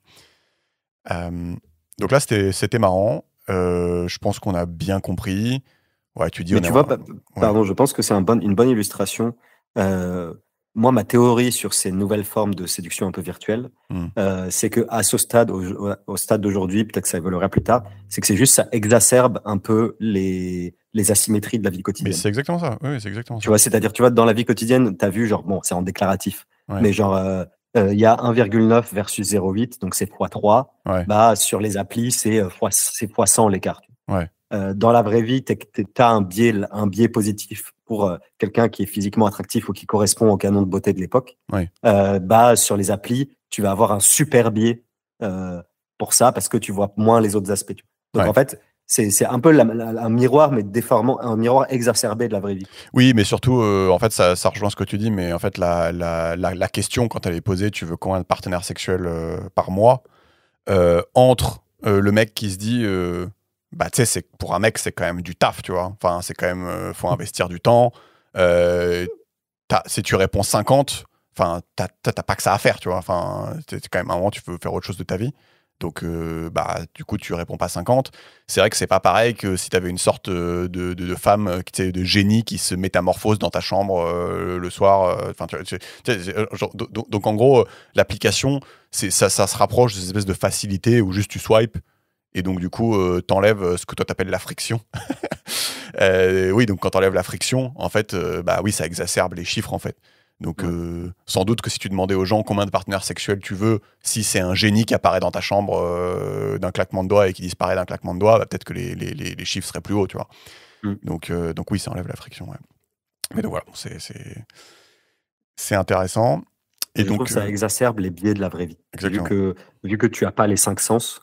Euh, donc là, c'était marrant. Je pense qu'on a bien compris. Ouais, tu dis Mais on est... tu vois, Ouais. pardon, je pense que c'est une bonne illustration. Moi, ma théorie sur ces nouvelles formes de séduction un peu virtuelle, Hmm. c'est que à ce stade, au stade d'aujourd'hui, peut-être que ça évoluera plus tard, c'est que c'est juste ça exacerbe un peu les asymétries de la vie Mais quotidienne. c'est exactement ça. Oui, c'est exactement Tu ça. vois, c'est-à-dire, tu vois, dans la vie quotidienne, tu as vu, genre, bon, c'est en déclaratif, Ouais. mais genre, il y a 1,9 versus 0,8, donc c'est fois 3. Ouais. Bah, sur les applis, c'est fois 100 l'écart. Ouais. Dans la vraie vie, tu as un biais positif pour quelqu'un qui est physiquement attractif ou qui correspond au canon de beauté de l'époque. Ouais. Bah, sur les applis, tu vas avoir un super biais euh, pour ça parce que tu vois moins les autres aspects. Donc, Ouais. en fait, c'est un peu un miroir, mais déformant, un miroir exacerbé de la vraie vie. Oui, mais surtout, en fait, ça rejoint ce que tu dis, mais en fait, la question, quand elle est posée, tu veux combien de partenaires sexuels par mois, entre le mec qui se dit, bah, tu sais, pour un mec, c'est quand même du taf, tu vois. Enfin, c'est quand même, faut investir du temps. Euh, si tu réponds 50, enfin, t'as pas que ça à faire, tu vois. Enfin, c'est quand même un moment, tu veux faire autre chose de ta vie. Donc, bah, du coup, tu réponds pas 50. C'est vrai que c'est pas pareil que si tu avais une sorte de femme, tu sais, de génie qui se métamorphose dans ta chambre le soir. Enfin, donc, en gros, l'application, ça se rapproche de cette espèce de facilité où juste tu swipes et donc, du coup, t'enlèves ce que toi t'appelles la friction. Oui, donc quand t'enlèves la friction, en fait, bah oui, ça exacerbe les chiffres, en fait. Donc, Ouais. sans doute que si tu demandais aux gens combien de partenaires sexuels tu veux, si c'est un génie qui apparaît dans ta chambre d'un claquement de doigts et qui disparaît d'un claquement de doigts, bah, peut-être que les chiffres seraient plus hauts, tu vois. Mm. Donc oui, ça enlève la friction, ouais. Mais donc voilà, c'est intéressant. Et Et je trouve que donc, ça exacerbe les biais de la vraie vie. exactement. Vu que tu as pas les cinq sens,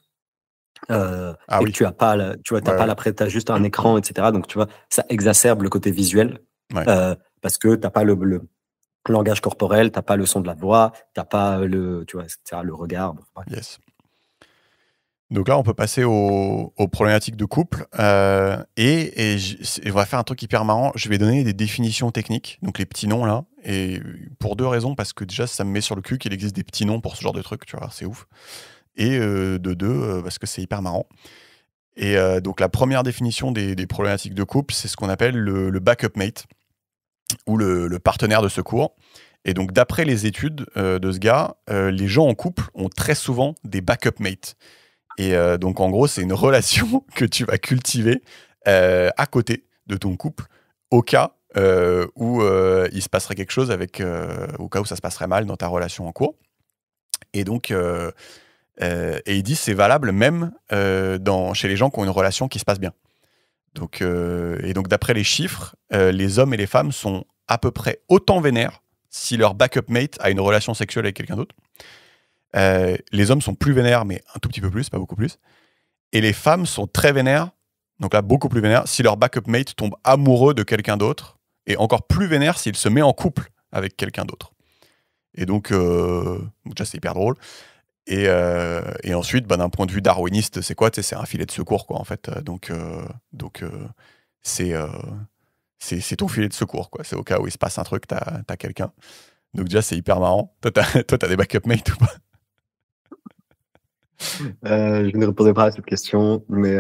Ah et que oui, tu as pas, tu vois, ouais, ouais. t'as juste un écran, etc. Donc, tu vois, ça exacerbe le côté visuel, Ouais, parce que t'as pas le langage corporel, t'as pas le son de la voix, t'as pas tu vois, etc., le regard. Bon, bref. yes. Donc là, on peut passer aux problématiques de couple. Et on va faire un truc hyper marrant. Je vais donner des définitions techniques, donc les petits noms là. Et pour deux raisons, parce que déjà, ça me met sur le cul qu'il existe des petits noms pour ce genre de truc, tu vois, c'est ouf. Et de deux, parce que c'est hyper marrant. Et donc la première définition des problématiques de couple, c'est ce qu'on appelle le backup mate, ou le partenaire de secours. Et donc d'après les études de ce gars, les gens en couple ont très souvent des backup mates. Et donc, en gros, c'est une relation que tu vas cultiver à côté de ton couple au cas où il se passerait quelque chose au cas où ça se passerait mal dans ta relation en cours. Et donc, et il dit c'est valable même chez les gens qui ont une relation qui se passe bien. Donc, et donc, d'après les chiffres, les hommes et les femmes sont à peu près autant vénères si leur backup mate a une relation sexuelle avec quelqu'un d'autre. Les hommes sont plus vénères, mais un tout petit peu plus, pas beaucoup plus. Et les femmes sont très vénères, donc là beaucoup plus vénères, si leur backup mate tombe amoureux de quelqu'un d'autre, et encore plus vénère s'il se met en couple avec quelqu'un d'autre. Et donc, déjà c'est hyper drôle. Et ensuite, bah, d'un point de vue darwiniste, c'est quoi? C'est un filet de secours, quoi, en fait. C'est euh, c'est ton filet de secours, quoi. C'est au cas où il se passe un truc, t'as quelqu'un. Donc déjà, c'est hyper marrant. Toi, t'as des backup mates ou pas? Je ne répondrai pas à cette question, mais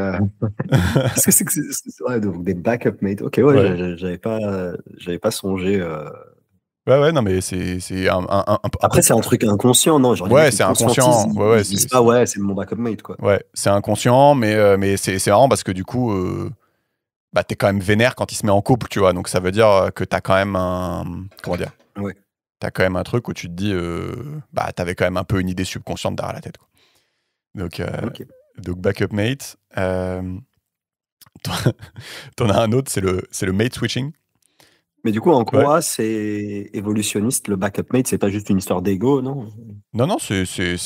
qu'est-ce que c'est que ouais, donc des backup mates? Ok, ouais, Ouais. j'avais pas songé. Ouais, ouais, non, mais c'est un peu. Après, c'est un truc inconscient, non? Genre, les mecs, Ouais, ils c'est conscientisent, inconscient. Ouais, ouais, ils se disent pas, ouais, c'est mon backup mate, quoi. ouais, c'est inconscient, mais c'est marrant parce que du coup, bah, t'es quand même vénère quand il se met en couple, tu vois. Donc ça veut dire que t'as quand même un. Comment dire? Ouais. T'as quand même un truc où tu te dis, bah, t'avais quand même un peu une idée subconsciente derrière la tête, quoi. Donc, Ok. backup mate. T'en t'en as un autre, c'est le mate switching. Mais du coup, en Ouais. quoi c'est évolutionniste, le backup mate? C'est pas juste une histoire d'ego, non? Non, non, c'est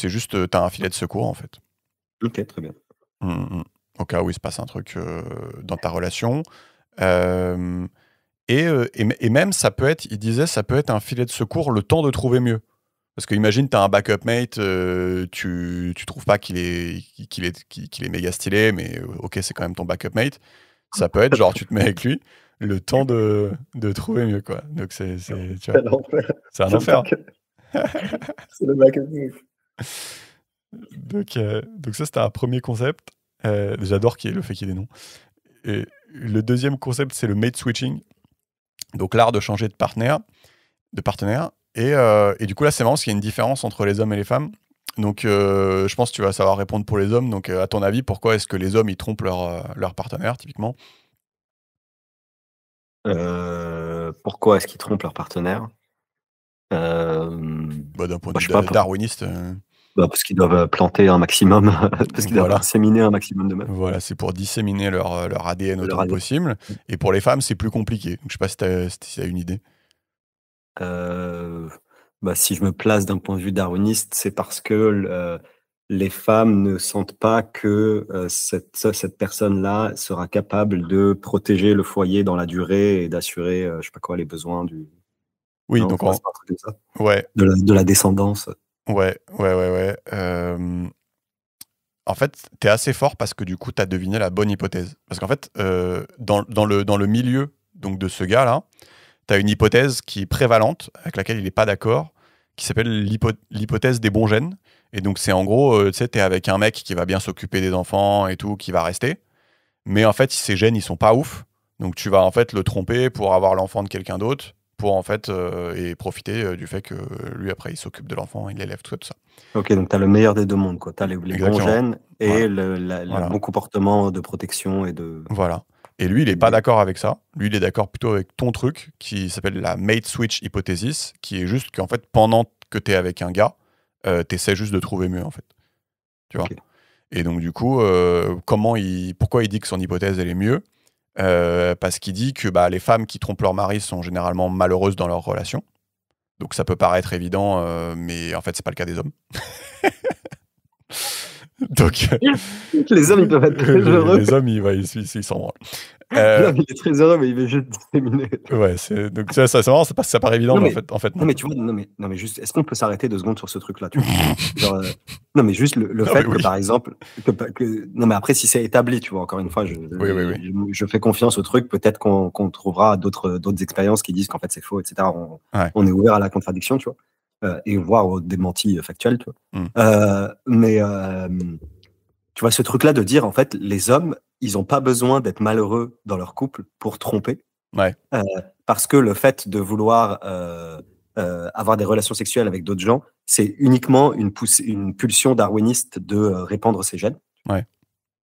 juste, t'as un filet de secours, en fait. Ok, très bien. Au cas où il se passe un truc dans ta relation. Euh, et même, ça peut être, il disait, ça peut être un filet de secours le temps de trouver mieux. Parce que imagine, tu as un backup mate, tu trouves pas qu'il est méga stylé, mais ok, c'est quand même ton backup mate. Ça peut être genre, tu te mets avec lui, le temps de trouver mieux, quoi. Donc, tu vois, Quel enfer. c'est un C'est le enfer. backup, c'est le backup mate. Donc ça, c'était un premier concept. J'adore le fait qu'il y ait des noms. Et le deuxième concept, c'est le mate switching. Donc l'art de changer de partenaire. Et du coup, là, c'est marrant parce qu'il y a une différence entre les hommes et les femmes. Donc, je pense que tu vas savoir répondre pour les hommes. Donc, à ton avis, pourquoi est-ce que les hommes, ils trompent leur partenaire, typiquement? Pourquoi est-ce qu'ils trompent leur partenaire? Bah, d'un point Bah, de je vue sais pas, darwiniste, bah, parce qu'ils doivent planter un maximum, parce qu'ils doivent voilà. inséminer un maximum de meufs. Voilà, c'est pour disséminer leur ADN Leur autant que ADN. possible. Et pour les femmes, c'est plus compliqué. Donc, je sais pas si tu as une idée. Heu, Bah, si je me place d'un point de vue darwiniste, c'est parce que les femmes ne sentent pas que, cette personne-là sera capable de protéger le foyer dans la durée et d'assurer, je sais pas quoi, les besoins du Oui, non, donc c'est pas un truc comme ça? ouais, De la descendance. ouais. En fait, tu es assez fort parce que du coup, tu as deviné la bonne hypothèse. Parce qu'en fait, dans le milieu donc, de ce gars-là, tu as une hypothèse qui est prévalente, avec laquelle il n'est pas d'accord, qui s'appelle l'hypothèse des bons gènes. Et donc, c'est en gros, tu sais, tu es avec un mec qui va bien s'occuper des enfants et tout, qui va rester. Mais en fait, ces gènes, ils sont pas ouf. Donc, tu vas en fait le tromper pour avoir l'enfant de quelqu'un d'autre, pour en fait, et profiter du fait que lui, après, il s'occupe de l'enfant, il l'élève, tout ça. OK, donc tu as le meilleur des 2 mondes, quoi. Tu as les bons Exactement. gènes Voilà. et le Voilà. bon comportement de protection et de Voilà. Et lui, il n'est et pas des d'accord avec ça. Lui, il est d'accord plutôt avec ton truc qui s'appelle la mate switch hypothesis, qui est juste qu'en fait, pendant que tu es avec un gars, tu essaies juste de trouver mieux, en fait. Tu vois? OK. Et donc, du coup, pourquoi il dit que son hypothèse, elle est mieux? Parce qu'il dit que bah, les femmes qui trompent leur mari sont généralement malheureuses dans leur relation. Donc, ça peut paraître évident, mais en fait, c'est pas le cas des hommes. Donc, Les hommes, ils peuvent être très heureux. les hommes, ils s'en branlent. L'homme, il est très heureux, mais il veut juste disséminer. Ouais, donc ça, c'est marrant, ça paraît évident, Non mais mais en fait non non. mais tu vois, non mais juste, est-ce qu'on peut s'arrêter 2 secondes sur ce truc-là, tu vois? Genre, non mais juste le Non, mais fait que oui. par exemple, non mais après si c'est établi, tu vois? Encore une fois, Oui. je fais confiance au truc, peut-être qu'on trouvera d'autres expériences qui disent qu'en fait c'est faux et cetera. Ouais. On est ouvert à la contradiction, tu vois? Et voire aux démentis, factuels, tu vois? Mmh. Mais tu vois ce truc-là de dire en fait les hommes, ils ont pas besoin d'être malheureux dans leur couple pour tromper. Ouais. Heu, Parce que le fait de vouloir, avoir des relations sexuelles avec d'autres gens, c'est uniquement une pulsion darwiniste de, répandre ses gènes. Ouais.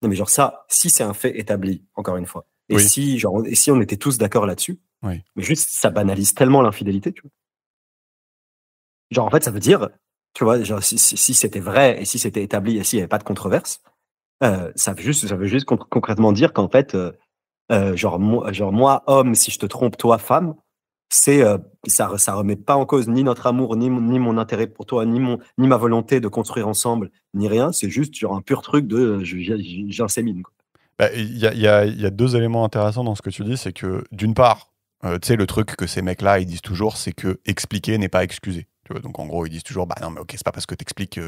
Non, mais genre ça, si c'est un fait établi, encore une fois, Oui. et si on était tous d'accord là-dessus, Oui. mais juste ça banalise tellement l'infidélité, tu vois? Genre en fait, ça veut dire, tu vois, genre si c'était vrai et si c'était établi et s'il y avait pas de controverse, ça veut juste concrètement dire qu'en fait, moi homme, si je te trompe toi femme, c'est, ça remet pas en cause ni notre amour, ni mon intérêt pour toi, ni ma volonté de construire ensemble, ni rien. C'est juste genre un pur truc de, j'insémine, quoi. Bah, il y a 2 éléments intéressants dans ce que tu dis, c'est que d'une part, tu sais, le truc que ces mecs-là, ils disent toujours, c'est que expliquer n'est pas excuser. Tu vois? Donc en gros, ils disent toujours: «Bah non, mais OK, c'est pas parce que tu expliques,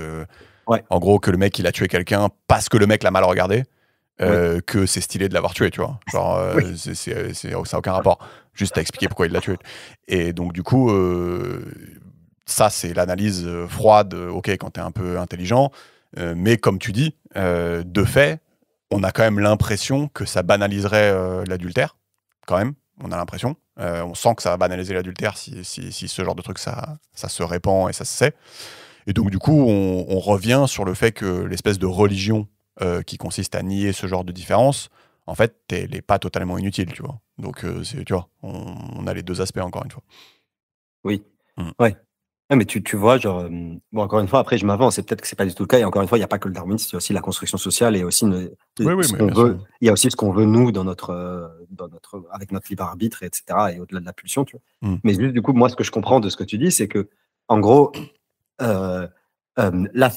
Ouais, en gros, que le mec, il a tué quelqu'un parce que le mec l'a mal regardé, oui, que c'est stylé de l'avoir tué», tu vois? Genre, oui, ça a aucun rapport. Juste, tu expliqué pourquoi il l'a tué. Et donc du coup, ça, c'est l'analyse, froide, OK, quand tu es un peu intelligent, mais comme tu dis, de fait, on a quand même l'impression que ça banaliserait, l'adultère, quand même. On a l'impression. On sent que ça va banaliser l'adultère si ce genre de truc, ça se répand et ça se sait. Et donc, du coup, on revient sur le fait que l'espèce de religion qui consiste à nier ce genre de différence, en fait, elle n'est pas totalement inutile, tu vois. Donc, tu vois, on a les 2 aspects, encore une fois. oui, Mmh. ouais. Ouais, mais tu vois, genre, bon, encore une fois, après je m'avance, c'est peut-être que c'est pas du tout le cas et encore une fois, il y a pas que le darwinisme, il y a aussi la construction sociale et aussi Oui, oui, ce mais qu'on bien sûr. veut. Il y a aussi ce qu'on veut nous dans notre avec notre libre arbitre et cetera et au-delà de la pulsion, tu vois? Mmh. Mais juste du coup, moi, ce que je comprends de ce que tu dis, c'est que en gros, heu, la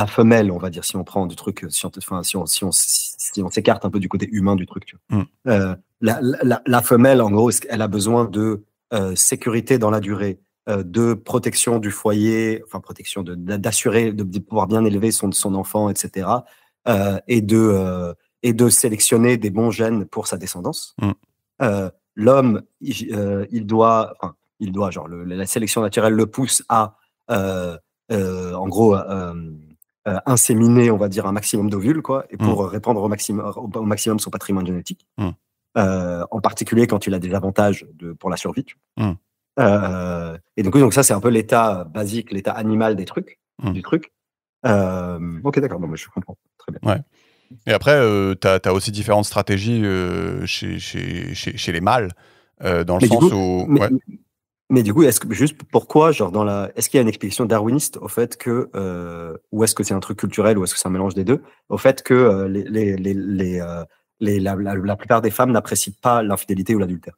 femelle, on va dire, si on prend du truc, enfin, si on s'écarte un peu du côté humain du truc, tu Mmh. vois? La femelle, en gros, elle a besoin de, sécurité dans la durée, de protection du foyer, enfin protection d'assurer de pouvoir bien élever son enfant et cetera, et de sélectionner des bons gènes pour sa descendance. Mmh. L'homme, il doit, genre la sélection naturelle le pousse à, en gros, inséminer, on va dire, un maximum d'ovules, quoi, et Mmh. pour répandre au maximum son patrimoine génétique. Mmh. En particulier quand il a des avantages pour la survie. Mmh. Et donc ça, c'est un peu l'état basique, l'état animal Mmh. du truc. Ok, d'accord, non, mais je comprends. Très bien. Ouais. Et après, tu as aussi différentes stratégies chez les mâles, dans le Mais du sens coup, où. mais, Ouais. mais du coup, juste pourquoi, genre est-ce qu'il y a une explication darwiniste au fait que, ou est-ce que c'est un truc culturel, ou est-ce que c'est un mélange des deux, au fait que la plupart des femmes n'apprécient pas l'infidélité ou l'adultère?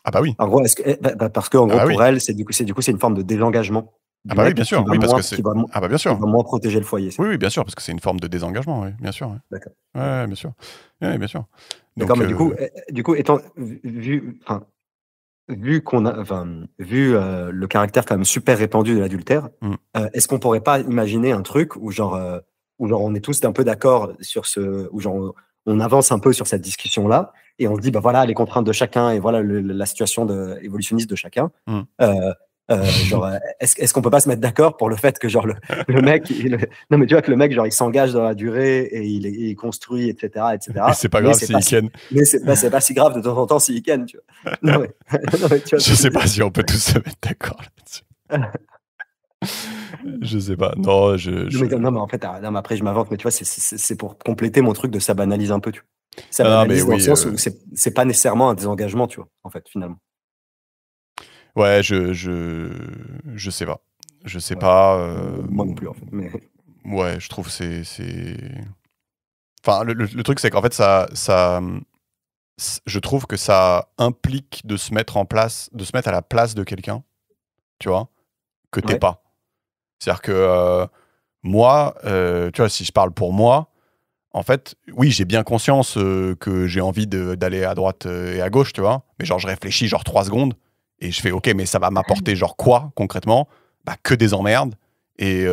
Ah bah oui. En gros, parce que en Ah gros bah pour oui. elle, c'est une forme de désengagement Ah du bah oui, mec bien sûr. Oui, parce que c'est. Ah bah bien qui sûr. va moins protéger le foyer, c'est Oui, tout. oui, bien sûr, parce que c'est une forme de désengagement, oui, bien sûr, ouais. D'accord. Ouais, Ok. ouais, bien sûr. Ouais, bien sûr. D'accord, Donc, mais du coup, étant enfin, vu qu'on a, enfin, vu le caractère quand même super répandu de l'adultère, mmh. est-ce qu'on pourrait pas imaginer un truc où genre on est tous un peu d'accord sur où genre on avance un peu sur cette discussion-là, et on se dit, bah voilà les contraintes de chacun, et voilà la situation évolutionniste de chacun. Mmh. Euh, genre, est-ce qu'on peut pas se mettre d'accord pour le fait que genre le mec, non mais tu vois que le mec, genre il s'engage dans la durée, et il construit, etc., Et etc. c'est pas Mais grave c'est pas s'ils si, ken. mais c'est pas si grave de temps en temps s'il ken, tu vois. Non mais, non mais tu vois ce Je que je veux sais dire. pas si on peut tous se mettre d'accord là-dessus. Je sais pas. Non, Non, mais en fait, non, mais après je m'invente, mais tu vois, c'est pour compléter mon truc de ça banalise un peu, tu vois. Ça Non, non, mais banalise dans le oui, sens où c'est pas nécessairement un désengagement, tu vois, en fait, finalement. ouais, je sais pas. Je sais Ouais. pas, Moi non plus, en fait. Mais ouais, je trouve c'est enfin, le truc, c'est qu'en fait, je trouve que ça implique de se mettre à la place de quelqu'un, tu vois, que t'es ouais, pas. C'est-à-dire que, moi, tu vois, si je parle pour moi, en fait, oui, j'ai bien conscience, que j'ai envie d'aller à droite, et à gauche, tu vois? Mais genre, je réfléchis genre 3 secondes et je fais: «OK, mais ça va m'apporter genre quoi concrètement?» Bah, que des emmerdes. Et tu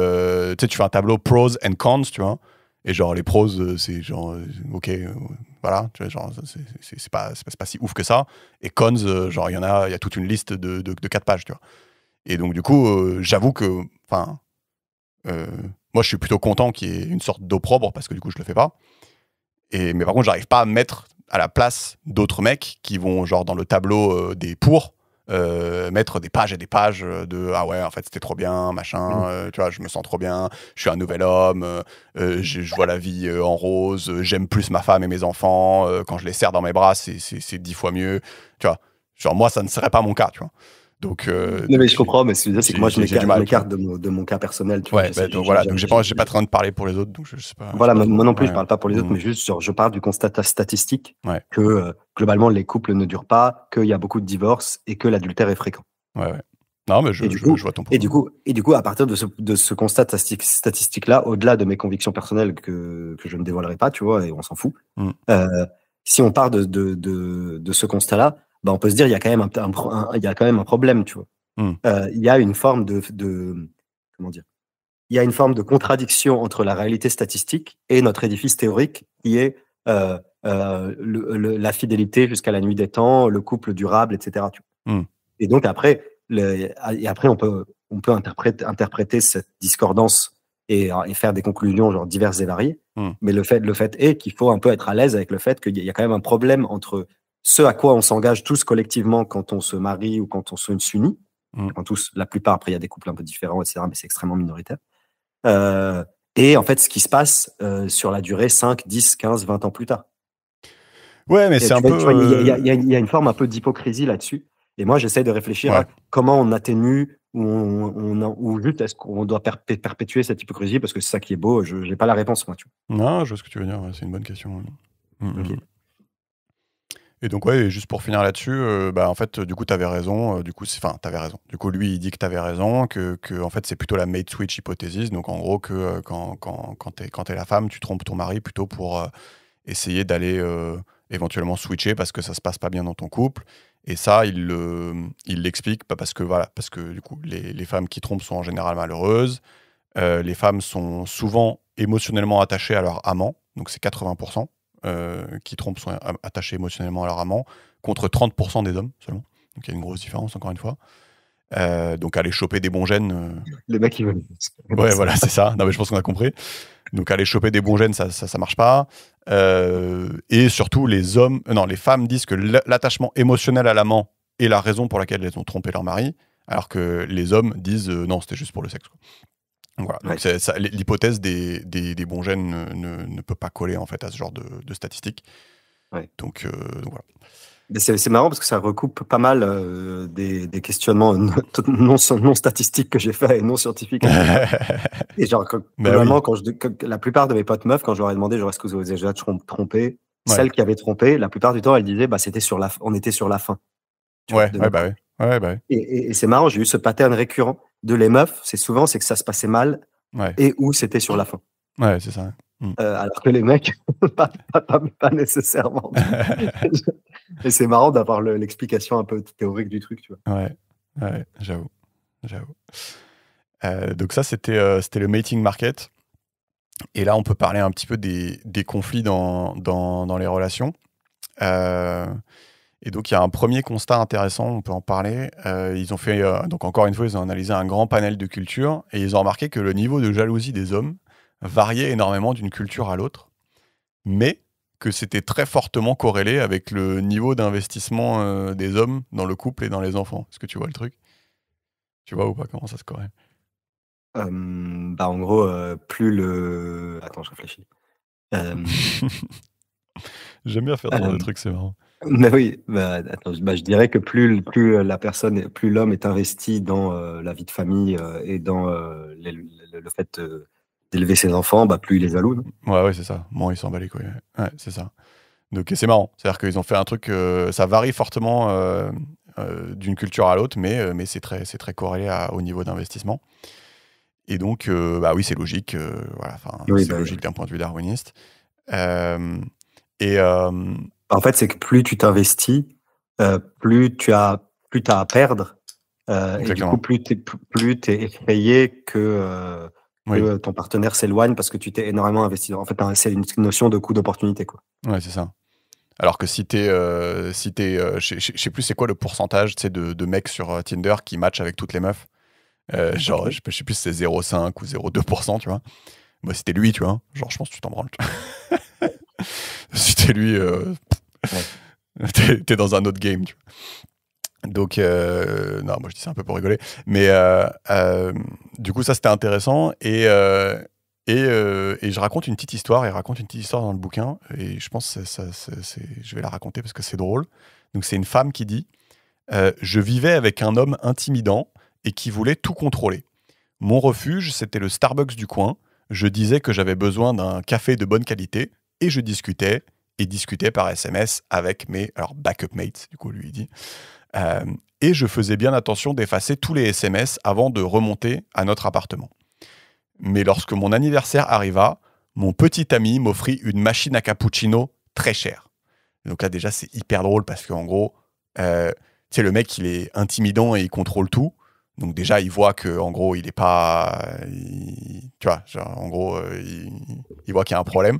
sais, tu fais un tableau pros and cons, tu vois? Et genre les pros, c'est genre, OK, voilà, tu vois? Genre c'est pas si ouf que ça. Et cons, genre il y a toute une liste de 4 pages, tu vois? Et donc du coup, j'avoue que, enfin, heu, moi je suis plutôt content qu'il y ait une sorte d'opprobre parce que du coup je le fais pas. Mais par contre, j'arrive pas à me mettre à la place d'autres mecs qui vont, genre, dans le tableau, des pour, mettre des pages et des pages, de «Ah ouais, en fait, c'était trop bien, machin, tu vois? Je me sens trop bien, je suis un nouvel homme, je vois la vie, en rose, j'aime plus ma femme et mes enfants, quand je les serre dans mes bras, c'est 10 fois mieux», tu vois? Genre, moi, ça ne serait pas mon cas, tu vois? Donc, non, mais je comprends, mais ce que je veux dire, c'est que moi, j'ai du je mal, tu vois? m'écarte de mon cas personnel, tu vois. Ouais, bah, donc voilà, donc j'ai pas train de parler pour les autres, donc je sais pas Voilà, trop, moi non plus, je ouais. parle pas pour les autres, Mmh. mais juste, genre, je pars du constat statistique Ouais, que, globalement, les couples ne durent pas, qu'il y a beaucoup de divorces et que l'adultère est fréquent. ouais, ouais. Non, mais Et du coup, je vois ton point. à partir de ce constat statistique-là, au-delà de mes convictions personnelles que je ne dévoilerai pas, tu vois, et on s'en fout. Mmh. Si on part de ce constat-là, bah, on peut se dire, il y a quand même il y a quand même un problème, tu vois. Mmh. Il y a une forme comment dire? Il y a une forme de contradiction entre la réalité statistique et notre édifice théorique qui est, la fidélité jusqu'à la nuit des temps, le couple durable, et cetera, tu vois? Mmh. Et donc après, on peut interpréter cette discordance, et faire des conclusions genre diverses et variées. Mmh. Mais le fait est qu'il faut un peu être à l'aise avec le fait qu'il y a quand même un problème entre ce à quoi on s'engage tous collectivement quand on se marie ou quand on s'unit. Mmh. Enfin tous, la plupart, après il y a des couples un peu différents, et cetera, mais c'est extrêmement minoritaire. Heu et en fait, ce qui se passe, sur la durée 5, 10, 15, 20 ans plus tard. Ouais, mais Et c'est un peu, tu vois, il y a une forme un peu d'hypocrisie là-dessus, et moi, j'essaie de réfléchir ouais. à comment on atténue, ou juste est-ce qu'on doit perpétuer cette hypocrisie parce que c'est ça qui est beau? Je j'ai pas la réponse, moi, tu Non, je vois ce que tu veux dire, ouais, c'est une bonne question, ouais. Mmh, vois? mmh, OK. mmh. Et donc ouais, et juste pour finir là-dessus, bah, en fait, du coup, tu avais raison, du coup, tu avais raison. Du coup, lui, il dit que tu avais raison, que en fait, c'est plutôt la mate switch hypothesis. Donc en gros que, quand tu es la femme, tu trompes ton mari plutôt pour, essayer d'aller, éventuellement switcher parce que ça se passe pas bien dans ton couple. Et ça, il l'explique, bah, parce que voilà, parce que du coup, les femmes qui trompent sont en général malheureuses. Les femmes sont souvent émotionnellement attachées à leur amant, donc c'est 80 qui trompent sont attachés émotionnellement à leur amant, contre 30 des hommes seulement. Donc il y a une grosse différence, encore une fois. Donc aller choper des bons gènes. Les mecs, ils veulent. Ouais, voilà, c'est ça. Non, mais je pense qu'on a compris. Donc aller choper des bons gènes, ça marche pas. Et surtout, les femmes disent que l'attachement émotionnel à l'amant est la raison pour laquelle elles ont trompé leur mari, alors que les hommes disent non, c'était juste pour le sexe, quoi. Voilà. Donc l'hypothèse des bons gènes ne peut pas coller en fait à ce genre de statistiques. Ouais. Donc voilà. Mais c'est marrant parce que ça recoupe pas mal des questionnements non statistiques que j'ai fait et non scientifiques. Et genre, globalement, la plupart de mes potes meufs, quand je leur ai demandé genre, est-ce que vous avez déjà trompé, celles qui avaient trompé, la plupart du temps, elles disaient bah, on était sur la fin. Ouais, Et c'est marrant, j'ai eu ce pattern récurrent de les meufs, c'est que ça se passait mal et où c'était sur la fin. Ouais, c'est ça. Alors que les mecs, pas nécessairement. Et c'est marrant d'avoir l'explication un peu théorique du truc, tu vois. Ouais, j'avoue. Donc ça, c'était le mating market. Et là, on peut parler un petit peu des conflits dans les relations. Et donc, il y a un premier constat intéressant, on peut en parler. Ils ont fait, donc encore une fois, ils ont analysé un grand panel de cultures et ils ont remarqué que le niveau de jalousie des hommes variait énormément d'une culture à l'autre, mais que c'était très fortement corrélé avec le niveau d'investissement des hommes dans le couple et dans les enfants. Est-ce que tu vois le truc? Tu vois ou pas comment ça se corrèle? Bah, en gros, plus le... Attends, je réfléchis. J'aime bien faire ce genre de trucs, c'est marrant. Mais oui, attends, je dirais que plus l'homme est investi dans la vie de famille et dans le fait d'élever ses enfants, bah, plus il est jaloux. Ouais, c'est ça. Moins il s'en bat les couilles. Ouais, c'est ça. Donc c'est marrant. C'est-à-dire qu'ils ont fait un truc, ça varie fortement d'une culture à l'autre, mais c'est très corrélé au niveau d'investissement. Et donc, bah oui, c'est logique. Voilà, c'est logique d'un point de vue darwiniste. En fait, c'est que plus tu t'investis, plus tu as à perdre. Et du coup, plus tu es effrayé que ton partenaire s'éloigne parce que tu t'es énormément investi. En fait, c'est une notion de coût d'opportunité, quoi. Ouais, c'est ça. Alors que si t'es, je sais plus c'est quoi le pourcentage de mecs sur Tinder qui matchent avec toutes les meufs. Genre, je sais plus si c'est 0,5 ou 0,2%, tu vois. Moi, c'était lui, tu vois. Genre, je pense que tu t'en branles. Si t'es lui, t'es dans un autre game, tu vois. Donc, non, moi je dis ça un peu pour rigoler. Mais du coup, ça c'était intéressant. Et je raconte une petite histoire. Il raconte une petite histoire dans le bouquin. Et je pense que je vais la raconter parce que c'est drôle. Donc, c'est une femme qui dit je vivais avec un homme intimidant et qui voulait tout contrôler. Mon refuge, c'était le Starbucks du coin. Je disais que j'avais besoin d'un café de bonne qualité et je discutais par SMS avec mes backup mates, du coup, lui il dit. Et je faisais bien attention d'effacer tous les SMS avant de remonter à notre appartement. Mais lorsque mon anniversaire arriva, mon petit ami m'offrit une machine à cappuccino très chère. Donc là, déjà, c'est hyper drôle parce qu'en gros, tu sais, le mec, il est intimidant et il contrôle tout. Donc déjà, il voit que en gros, il est pas... tu vois, genre, en gros, il voit qu'il y a un problème.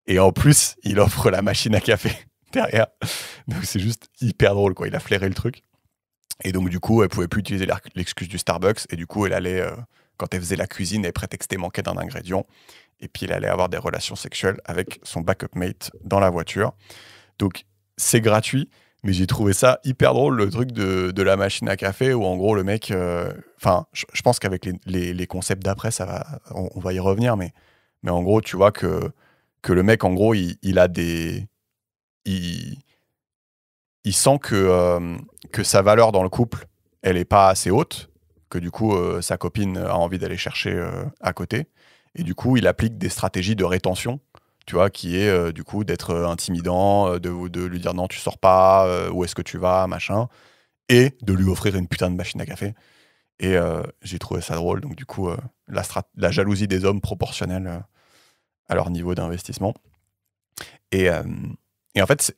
Et en plus, il offre la machine à café derrière. Donc c'est juste hyper drôle, quoi. Il a flairé le truc. Et donc du coup, elle pouvait plus utiliser l'excuse du Starbucks. Et du coup, elle allait, quand elle faisait la cuisine, elle prétextait manquer d'un ingrédient. Et puis, elle allait avoir des relations sexuelles avec son backup mate dans la voiture. Donc, c'est gratuit. Mais j'ai trouvé ça hyper drôle, le truc de la machine à café, où en gros, le mec... Enfin, je pense qu'avec les concepts d'après, on va y revenir. Mais en gros, tu vois que le mec, en gros, il a des... Il sent que sa valeur dans le couple, elle n'est pas assez haute, que du coup, sa copine a envie d'aller chercher à côté. Et du coup, il applique des stratégies de rétention, tu vois, qui est du coup d'être intimidant, de lui dire non, tu sors pas, où est-ce que tu vas, machin, et de lui offrir une putain de machine à café. Et j'ai trouvé ça drôle. Donc du coup, la jalousie des hommes proportionnelle à leur niveau d'investissement. Et en fait,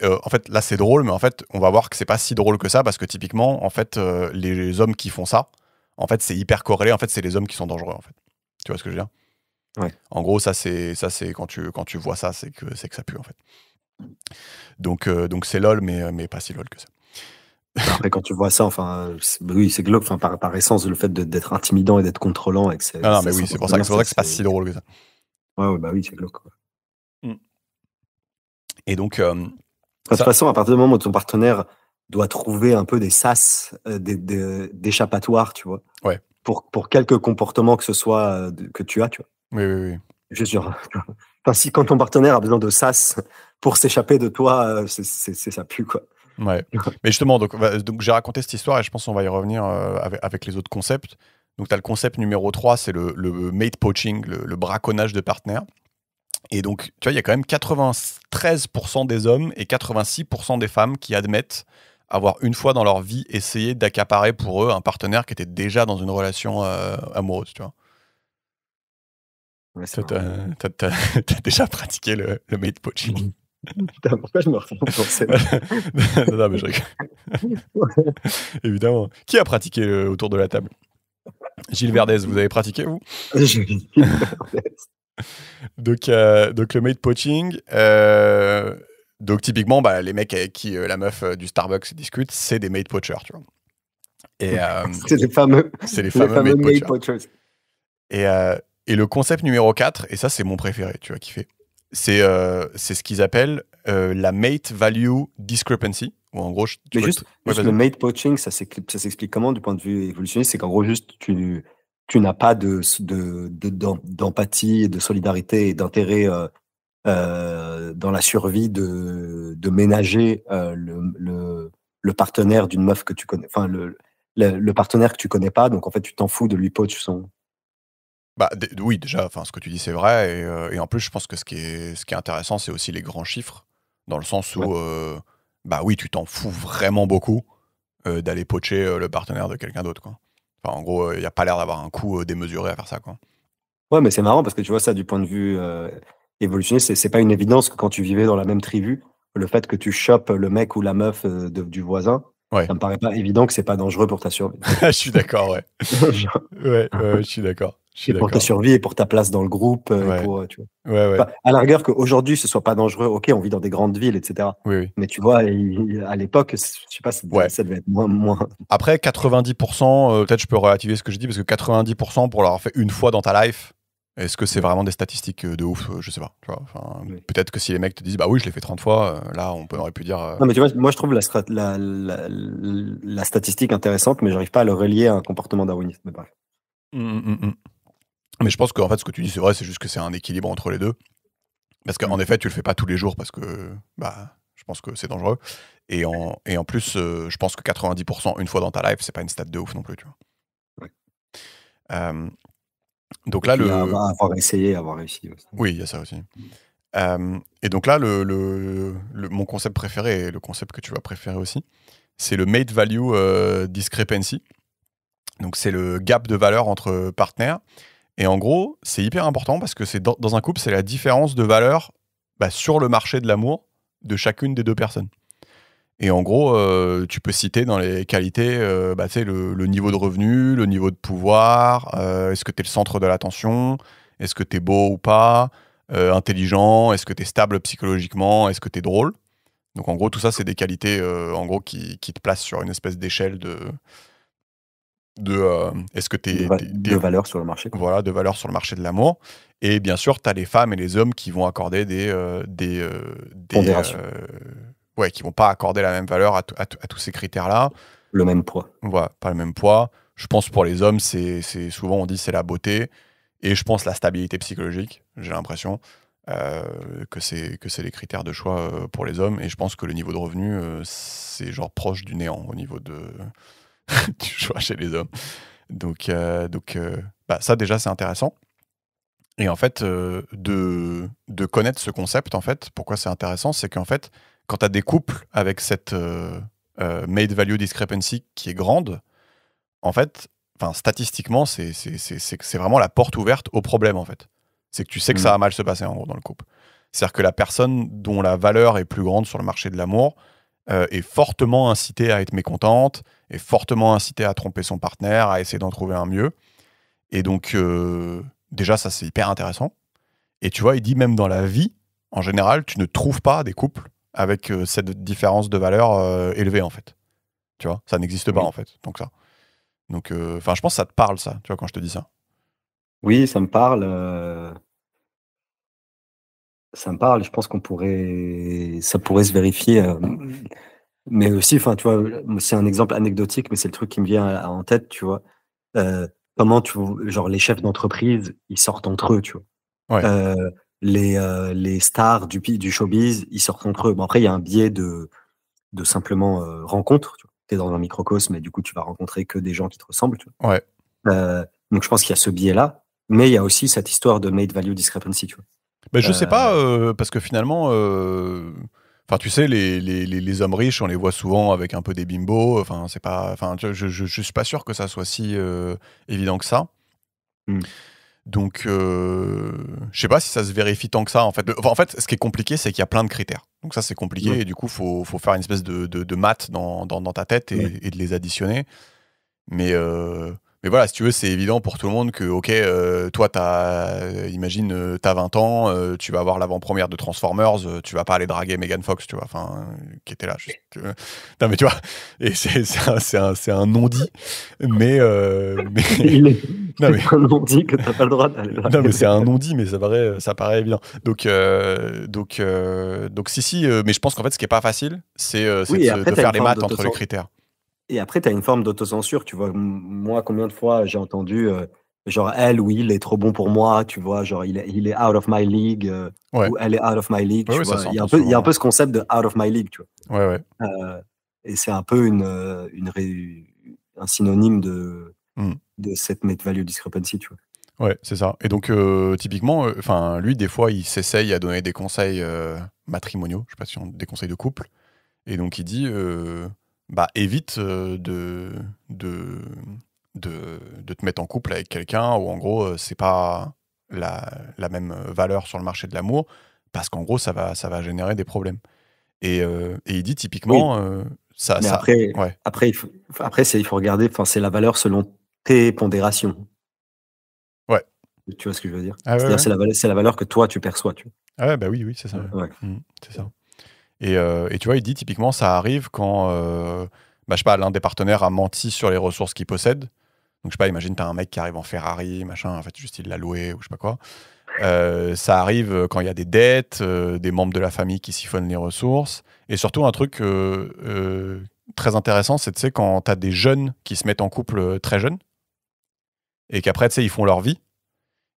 là, c'est drôle, mais en fait, on va voir que c'est pas si drôle que ça, parce que typiquement, en fait, les hommes qui font ça, en fait, c'est hyper corrélé. En fait, c'est les hommes qui sont dangereux, en fait. Tu vois ce que je veux dire? Ouais. En gros, ça, c'est quand tu vois ça, c'est que ça pue, en fait. Donc c'est lol, mais pas si lol que ça. Après, quand tu vois ça, enfin, oui, c'est glauque. Enfin, par essence, le fait d'être intimidant et d'être contrôlant et que Non, mais ça oui, son c'est pour partenaire, ça que c'est pas si drôle que ça. ouais, bah oui, c'est glauque, quoi. Mm. Et donc, De toute ça, façon, à partir du moment où ton partenaire doit trouver un peu des sas, d'échappatoire, tu vois, ouais, pour quelques comportements que ce soit que tu as, tu vois. oui, oui, oui. Juste genre, enfin, si quand ton partenaire a besoin de sas pour s'échapper de toi, ça pue, quoi. Ouais. Mais justement, donc j'ai raconté cette histoire et je pense qu'on va y revenir avec les autres concepts. Donc, tu as le concept numéro 3, c'est le mate poaching, le braconnage de partenaires. Et donc, tu vois, il y a quand même 93% des hommes et 86% des femmes qui admettent avoir une fois dans leur vie essayé d'accaparer pour eux un partenaire qui était déjà dans une relation amoureuse, tu vois. Ouais, c'est Toi, marrant. t'as déjà pratiqué le mate poaching. Putain, pourquoi je me retrouve dans cette... Non, non, mais je rigole. Évidemment. Qui a pratiqué autour de la table? Gilles Verdez, vous avez pratiqué, vous? Donc le mate poaching, donc typiquement, bah, les mecs avec qui la meuf du Starbucks discute, c'est des mate poachers, tu vois. Et C'est c'est les les fameux fameux mate male poachers. poachers. Et le concept numéro 4, et ça c'est mon préféré, tu vois, kiffer, c'est ce qu'ils appellent la mate value discrepancy, ou en gros, Mais ouais, juste le vas-y. mate poaching, ça s'explique comment du point de vue évolutionniste? C'est qu'en gros, juste, tu n'as pas d'empathie, et de solidarité et d'intérêt dans la survie de ménager le partenaire d'une meuf que tu connais, enfin, le partenaire que tu connais pas. Donc, en fait, tu t'en fous de lui poach son. Bah, oui, déjà, enfin, ce que tu dis, c'est vrai. Et en plus, je pense que ce qui est intéressant, c'est aussi les grands chiffres, dans le sens Ouais. où, bah oui, tu t'en fous vraiment beaucoup d'aller poacher le partenaire de quelqu'un d'autre, quoi. Enfin, en gros, il n'y a pas l'air d'avoir un coût démesuré à faire ça, quoi. Ouais, mais c'est marrant parce que tu vois ça du point de vue évolutionniste, c'est pas une évidence que quand tu vivais dans la même tribu, le fait que tu chopes le mec ou la meuf du voisin, Ouais, ça me paraît pas évident que c'est pas dangereux pour ta survie. je suis d'accord, ouais. Genre, Ouais, ouais, je suis d'accord. Je suis et pour ta d'accord. survie et pour ta place dans le groupe et Ouais, pour tu vois. ouais, ouais. Enfin, à la rigueur qu'aujourd'hui ce soit pas dangereux, ok, on vit dans des grandes villes, etc. Oui, oui. Mais tu vois, à l'époque, je sais pas, Ouais. ça devait être moins. Après, 90%, peut-être je peux relativiser ce que je dis, parce que 90% pour l'avoir fait une fois dans ta life, est-ce que c'est Ouais, vraiment des statistiques de ouf? Je sais pas. Tu vois, enfin, ouais. peut-être que si les mecs te disent, bah oui, je l'ai fait 30 fois, là, on aurait pu dire. Non, mais tu vois, moi je trouve la statistique intéressante, mais j'arrive pas à le relier à un comportement darwiniste. Mais bref. Hum, hum, hum. Mais je pense qu'en fait, ce que tu dis, c'est vrai, c'est juste que c'est un équilibre entre les deux. Parce qu'en Mm. effet, tu le fais pas tous les jours parce que bah, je pense que c'est dangereux. Et en plus, je pense que 90% une fois dans ta life, c'est pas une stat de ouf non plus, tu vois. Ouais. Euh, donc Et là, puis avoir essayé, avoir réussi aussi. oui, il y a ça aussi. Et donc là, mon concept préféré, et le concept que tu vas préférer aussi, c'est le mate value discrepancy. Donc c'est le gap de valeur entre partenaires. Et en gros, c'est hyper important parce que c'est dans un couple, c'est la différence de valeur sur le marché de l'amour de chacune des deux personnes. Et en gros, tu peux citer dans les qualités tu sais, le niveau de revenu, le niveau de pouvoir, est-ce que tu es le centre de l'attention, est-ce que tu es beau ou pas, intelligent, est-ce que tu es stable psychologiquement, est-ce que tu es drôle. Donc en gros, tout ça, c'est des qualités en gros, qui te placent sur une espèce d'échelle de est-ce que tu De valeur sur le marché, quoi. voilà, de valeur sur le marché de l'amour. Et bien sûr, tu as les femmes et les hommes qui vont accorder Pondération. ouais, qui vont pas accorder la même valeur à tous ces critères-là. Le même poids. Voilà, pas le même poids. Je pense pour les hommes, c'est souvent on dit c'est la beauté et je pense la stabilité psychologique. J'ai l'impression que c'est les critères de choix pour les hommes et je pense que le niveau de revenu c'est genre proche du néant au niveau du choix chez les hommes. Donc ça déjà c'est intéressant. Et en fait, de connaître ce concept, en fait, pourquoi c'est intéressant, c'est qu'en fait, quand tu as des couples avec cette made value discrepancy qui est grande, en fait, statistiquement, c'est vraiment la porte ouverte au problème, en fait. C'est que tu sais que ça va mal se passer, en gros, dans le couple. C'est-à-dire que la personne dont la valeur est plus grande sur le marché de l'amour est fortement incitée à être mécontente, est fortement incitée à tromper son partenaire, à essayer d'en trouver un mieux. Et donc, déjà, ça, c'est hyper intéressant. Et tu vois, il dit même dans la vie, en général, tu ne trouves pas des couples avec cette différence de valeur élevée, en fait. tu vois. Ça n'existe pas, Oui. en fait, donc ça. Donc, enfin, je pense que ça te parle, ça, tu vois, quand je te dis ça. Oui, ça me parle. Je pense ça pourrait se vérifier, mais aussi, enfin, tu vois, c'est un exemple anecdotique, mais c'est le truc qui me vient en tête, tu vois? Heu, comment genre les chefs d'entreprise, ils sortent entre eux, tu vois? Ouais, Les stars du showbiz, ils sortent entre eux. Bon après, il y a un biais de simplement, rencontre, tu vois? Tu es dans un microcosme et du coup, tu vas rencontrer que des gens qui te ressemblent, tu ouais. vois? Donc je pense qu'il y a ce biais-là, mais il y a aussi cette histoire de made value discrepancy, tu vois? Beh, je sais Heu, pas, parce que finalement, enfin, tu sais, les hommes riches, on les voit souvent avec un peu des bimbos, enfin, c'est pas enfin, tu vois, je suis pas sûr que ça soit si, évident que ça. mmh, Donc, je sais pas si ça se vérifie tant que ça, en fait. Enfin, en fait, ce qui est compliqué, c'est qu'il y a plein de critères. Donc ça, c'est ouais, compliqué et du coup, faut faire une espèce de maths dans ta tête ouais, et de les additionner. Mais, mais voilà, si tu veux, c'est évident pour tout le monde que, OK, toi, imagine, tu 20 ans, tu vas voir l'avant-première de Transformers, tu vas pas aller draguer Megan Fox, tu vois? Enfin, qui était là juste, non, mais tu vois? Et c'est un non-dit, mais il est non, mais c'est un non-dit que tu as pas le droit d'aller non, draguer mais c'est des un meufs. non-dit, mais ça paraît évident. Donc si, mais je pense qu'en fait, ce qui est pas facile, c'est Oui et après de tu as faire une les forme maths entre les d'autocen critères. et après tu as une forme d'autocensure, tu vois? Moi, combien de fois j'ai entendu, genre: «Elle ou il est trop bon pour moi», tu vois? Genre: «Il est out of my league», Ouais. ou «Elle est out of my league», Ouais, tu ouais, ça vois? s'entend Il y a un souvent, peu ouais. ce concept de out of my league, tu vois? Ouais, ouais. Et c'est un peu un synonyme Mmh. de cette net value discrepancy, tu vois? Ouais, c'est ça et donc typiquement, enfin, lui, des fois, il s'essaye à donner des conseils, matrimoniaux, je sais pas si on des conseils de couple et donc il dit, bah, évite, de de te mettre en couple avec quelqu'un où en gros, c'est pas la même, valeur sur le marché de l'amour parce qu'en gros, ça va générer des problèmes et il dit Oui, typiquement, ça mais ça après ouais, après il faut regarder, enfin, c'est la valeur selon tes pondérations. ouais. Tu vois ce que je veux dire? Ah ouais, C'est-à-dire ouais. c'est la valeur que toi tu perçois, tu Ah ouais, bah, oui, oui, c'est ça, vois? ouais. Ouais. C'est ça. Et tu vois, il dit typiquement, ça arrive quand, bah, je sais pas, l'un des partenaires a menti sur les ressources qu'il possède. Donc, je sais pas, imagine, tu as un mec qui arrive en Ferrari, machin, en fait, juste il l'a loué ou je sais pas quoi. Ça arrive quand il y a des dettes, des membres de la famille qui siphonnent les ressources. Et surtout, un truc très intéressant, c'est, tu sais, quand tu as des jeunes qui se mettent en couple très jeunes et qu'après, tu sais, ils font leur vie.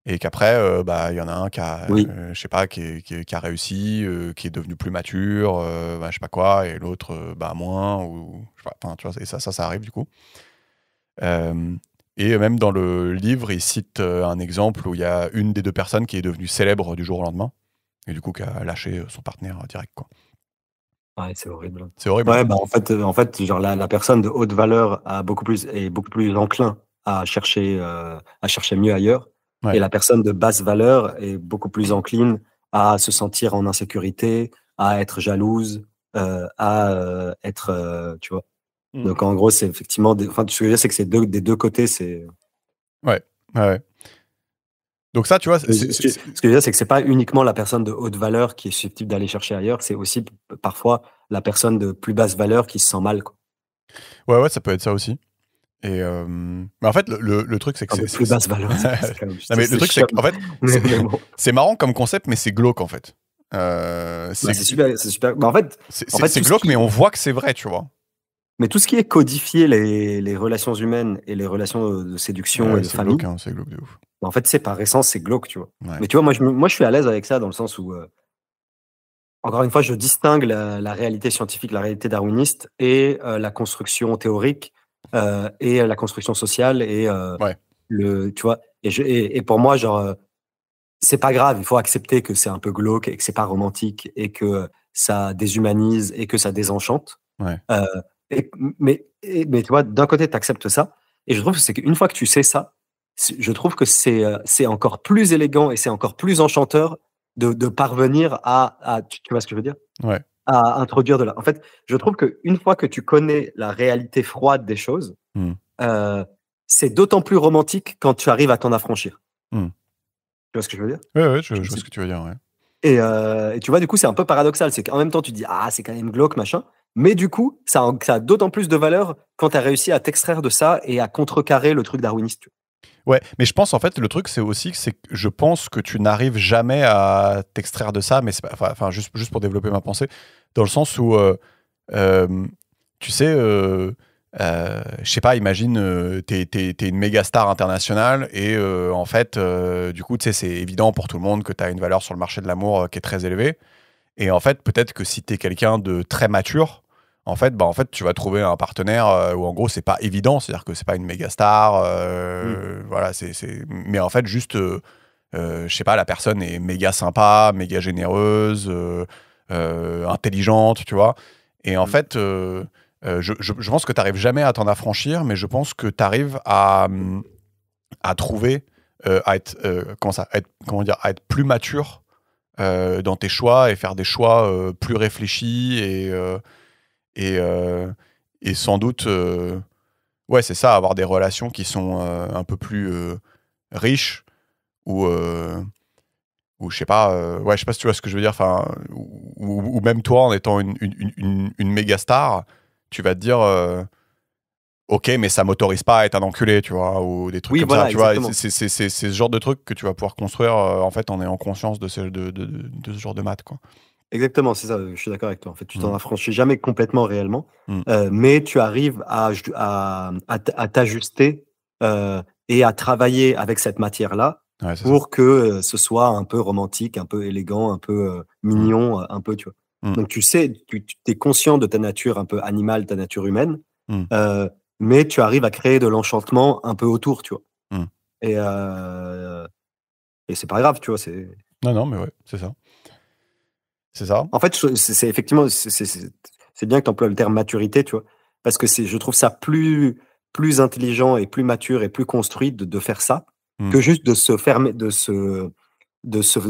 Et qu'après, bah, il y en a un qui a, Oui. je sais pas, qui a réussi, qui est devenu plus mature, bah, je sais pas quoi et l'autre, bah, moins ou je sais pas, enfin, tu vois? Et ça arrive du coup. Hem et même dans le livre, il cite, un exemple où il y a une des 2 personnes qui est devenue célèbre du jour au lendemain et du coup qui a lâché, son partenaire, direct, quoi. Ouais, c'est horrible, hein. C'est horrible, hein? Ouais, bah, en fait, genre la personne de haute valeur est beaucoup plus enclin à chercher mieux ailleurs et Ouais. la personne de basse valeur est beaucoup plus encline à se sentir en insécurité, à être jalouse, être, tu vois? Mmh. Donc en gros, c'est effectivement ce que je veux dire, c'est que c'est des 2 côtés, c'est Ouais. Ouais, ouais. Donc ça, tu vois, ce que je veux dire, c'est que c'est pas uniquement la personne de haute valeur qui est susceptible d'aller chercher ailleurs, c'est aussi parfois la personne de plus basse valeur qui se sent mal, quoi. ouais, ouais, ça peut être ça aussi et mais en fait, le truc, c'est que Enfin, de plus basse valeur, c'est quand même non, mais le c'est truc, c'est chiant, qu'en fait, c'est mais bon. c'est marrant comme concept, mais c'est glauque, en fait. Bah, C'est c'est super. Bah, en fait, c'est glauque, mais on voit que c'est vrai, tu vois? tout ce qui est codifier les relations humaines et les relations, de séduction et Ouais, de c'est glauque, famille, hein, c'est glauque de ouf. bah, en fait, c'est par essence, c'est glauque, tu vois? Ouais. Mais tu vois, moi, je suis à l'aise avec ça dans le sens où, encore une fois, je distingue la réalité scientifique, la réalité darwiniste et la construction théorique, et la construction sociale et Ouais. tu vois? Et pour moi, genre, c'est pas grave, il faut accepter que c'est un peu glauque et que c'est pas romantique et que ça déshumanise et que ça désenchante. Ouais. Heu mais tu vois, d'un côté, tu acceptes ça et je trouve que c'est qu'une fois que tu sais ça, je trouve que c'est encore plus élégant et c'est encore plus enchanteur de parvenir tu vois ce que je veux dire? Ouais. À introduire de la en fait, je trouve qu'une fois que tu connais la réalité froide des choses, Mmh. heu, c'est d'autant plus romantique quand tu arrives à t'en affranchir. Mmh. Tu vois ce que je veux dire? Ouais, ouais, Je je vois sais ce que tu veux dire, ouais. et tu vois, du coup, c'est un peu paradoxal. C'est qu'en même temps, tu dis: «Ah, c'est quand même glauque, machin», Mais du coup, ça a d'autant plus de valeur quand tu as réussi à t'extraire de ça et à contrecarrer le truc darwiniste. Ouais, mais je pense en fait le truc c'est aussi que je pense que tu n'arrives jamais à t'extraire de ça, mais c'est pas, enfin juste pour développer ma pensée, dans le sens où euh, tu sais, je sais pas, imagine t'es une méga star internationale et en fait du coup tu sais c'est évident pour tout le monde que tu as une valeur sur le marché de l'amour qui est très élevée. Et en fait, peut-être que si tu es quelqu'un de très mature, en fait, tu vas trouver un partenaire où en gros, c'est pas évident, c'est-à-dire que c'est pas une méga star, Mm. voilà, mais en fait, juste, je sais pas, la personne est méga sympa, méga généreuse, intelligente, tu vois. Et en Mm. fait, je pense que tu n'arrives jamais à t'en affranchir, mais je pense que tu arrives à trouver, à être, comment ça, comment dire, à être plus mature dans tes choix et faire des choix plus réfléchis et, euh, et sans doute, ouais, c'est ça, avoir des relations qui sont un peu plus riches ou, ou je sais pas, ouais, je sais pas si tu vois ce que je veux dire, enfin, ou même toi en étant une méga star, tu vas te dire. Ok, mais ça m'autorise pas à être un enculé, tu vois, ou des trucs Oui, comme ça, voilà, tu vois. exactement. C'est ce genre de truc que tu vas pouvoir construire en fait en ayant conscience de ce genre de maths, quoi. Exactement, c'est ça, je suis d'accord avec toi. En fait, tu t'en Mm. affranchis jamais complètement réellement, Mm. mais tu arrives à t'ajuster, et à travailler avec cette matière-là Ouais, c'est ça. pour que, ce soit un peu romantique, un peu élégant, un peu, Mm. mignon, un peu, tu vois? Mm. Donc tu sais, tu es conscient de ta nature un peu animale, ta nature humaine, Mm. heu, mais tu arrives à créer de l'enchantement un peu autour, tu vois? Mm. Et heu et c'est pas grave, tu vois? Non, non, mais ouais, c'est ça. C'est ça. En fait, c'est effectivement, c'est bien que tu emploies le terme maturité, tu vois? Parce que je trouve ça plus intelligent et plus mature et plus construit de faire ça, Mm. que juste de se fermer de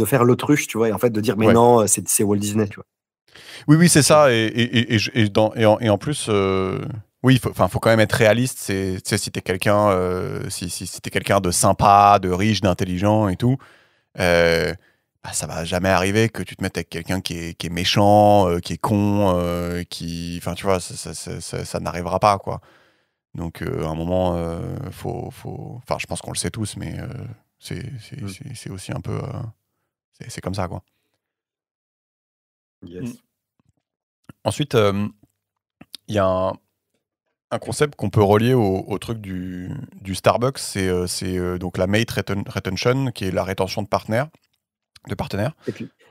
faire l'autruche, tu vois? Et en fait de dire: «Mais Ouais. non, c'est Walt Disney», tu vois? Oui, oui, c'est Et ça. Et en plus, oui, faut quand même être réaliste. Tu sais, si t'es quelqu'un si t'es quelqu'un de sympa, de riche, d'intelligent et tout, euh, bah, ça va jamais arriver que tu te mettes avec quelqu'un qui est méchant, qui est con, enfin, tu vois, ça n'arrivera pas, quoi. Donc, à un moment, enfin, je pense qu'on le sait tous, mais mmh, c'est aussi un peu, c'est comme ça, quoi. Mm. yes. Ensuite, il y a un concept qu'on peut relier au truc du Starbucks, c'est donc la mate retention, qui est la rétention de partenaires.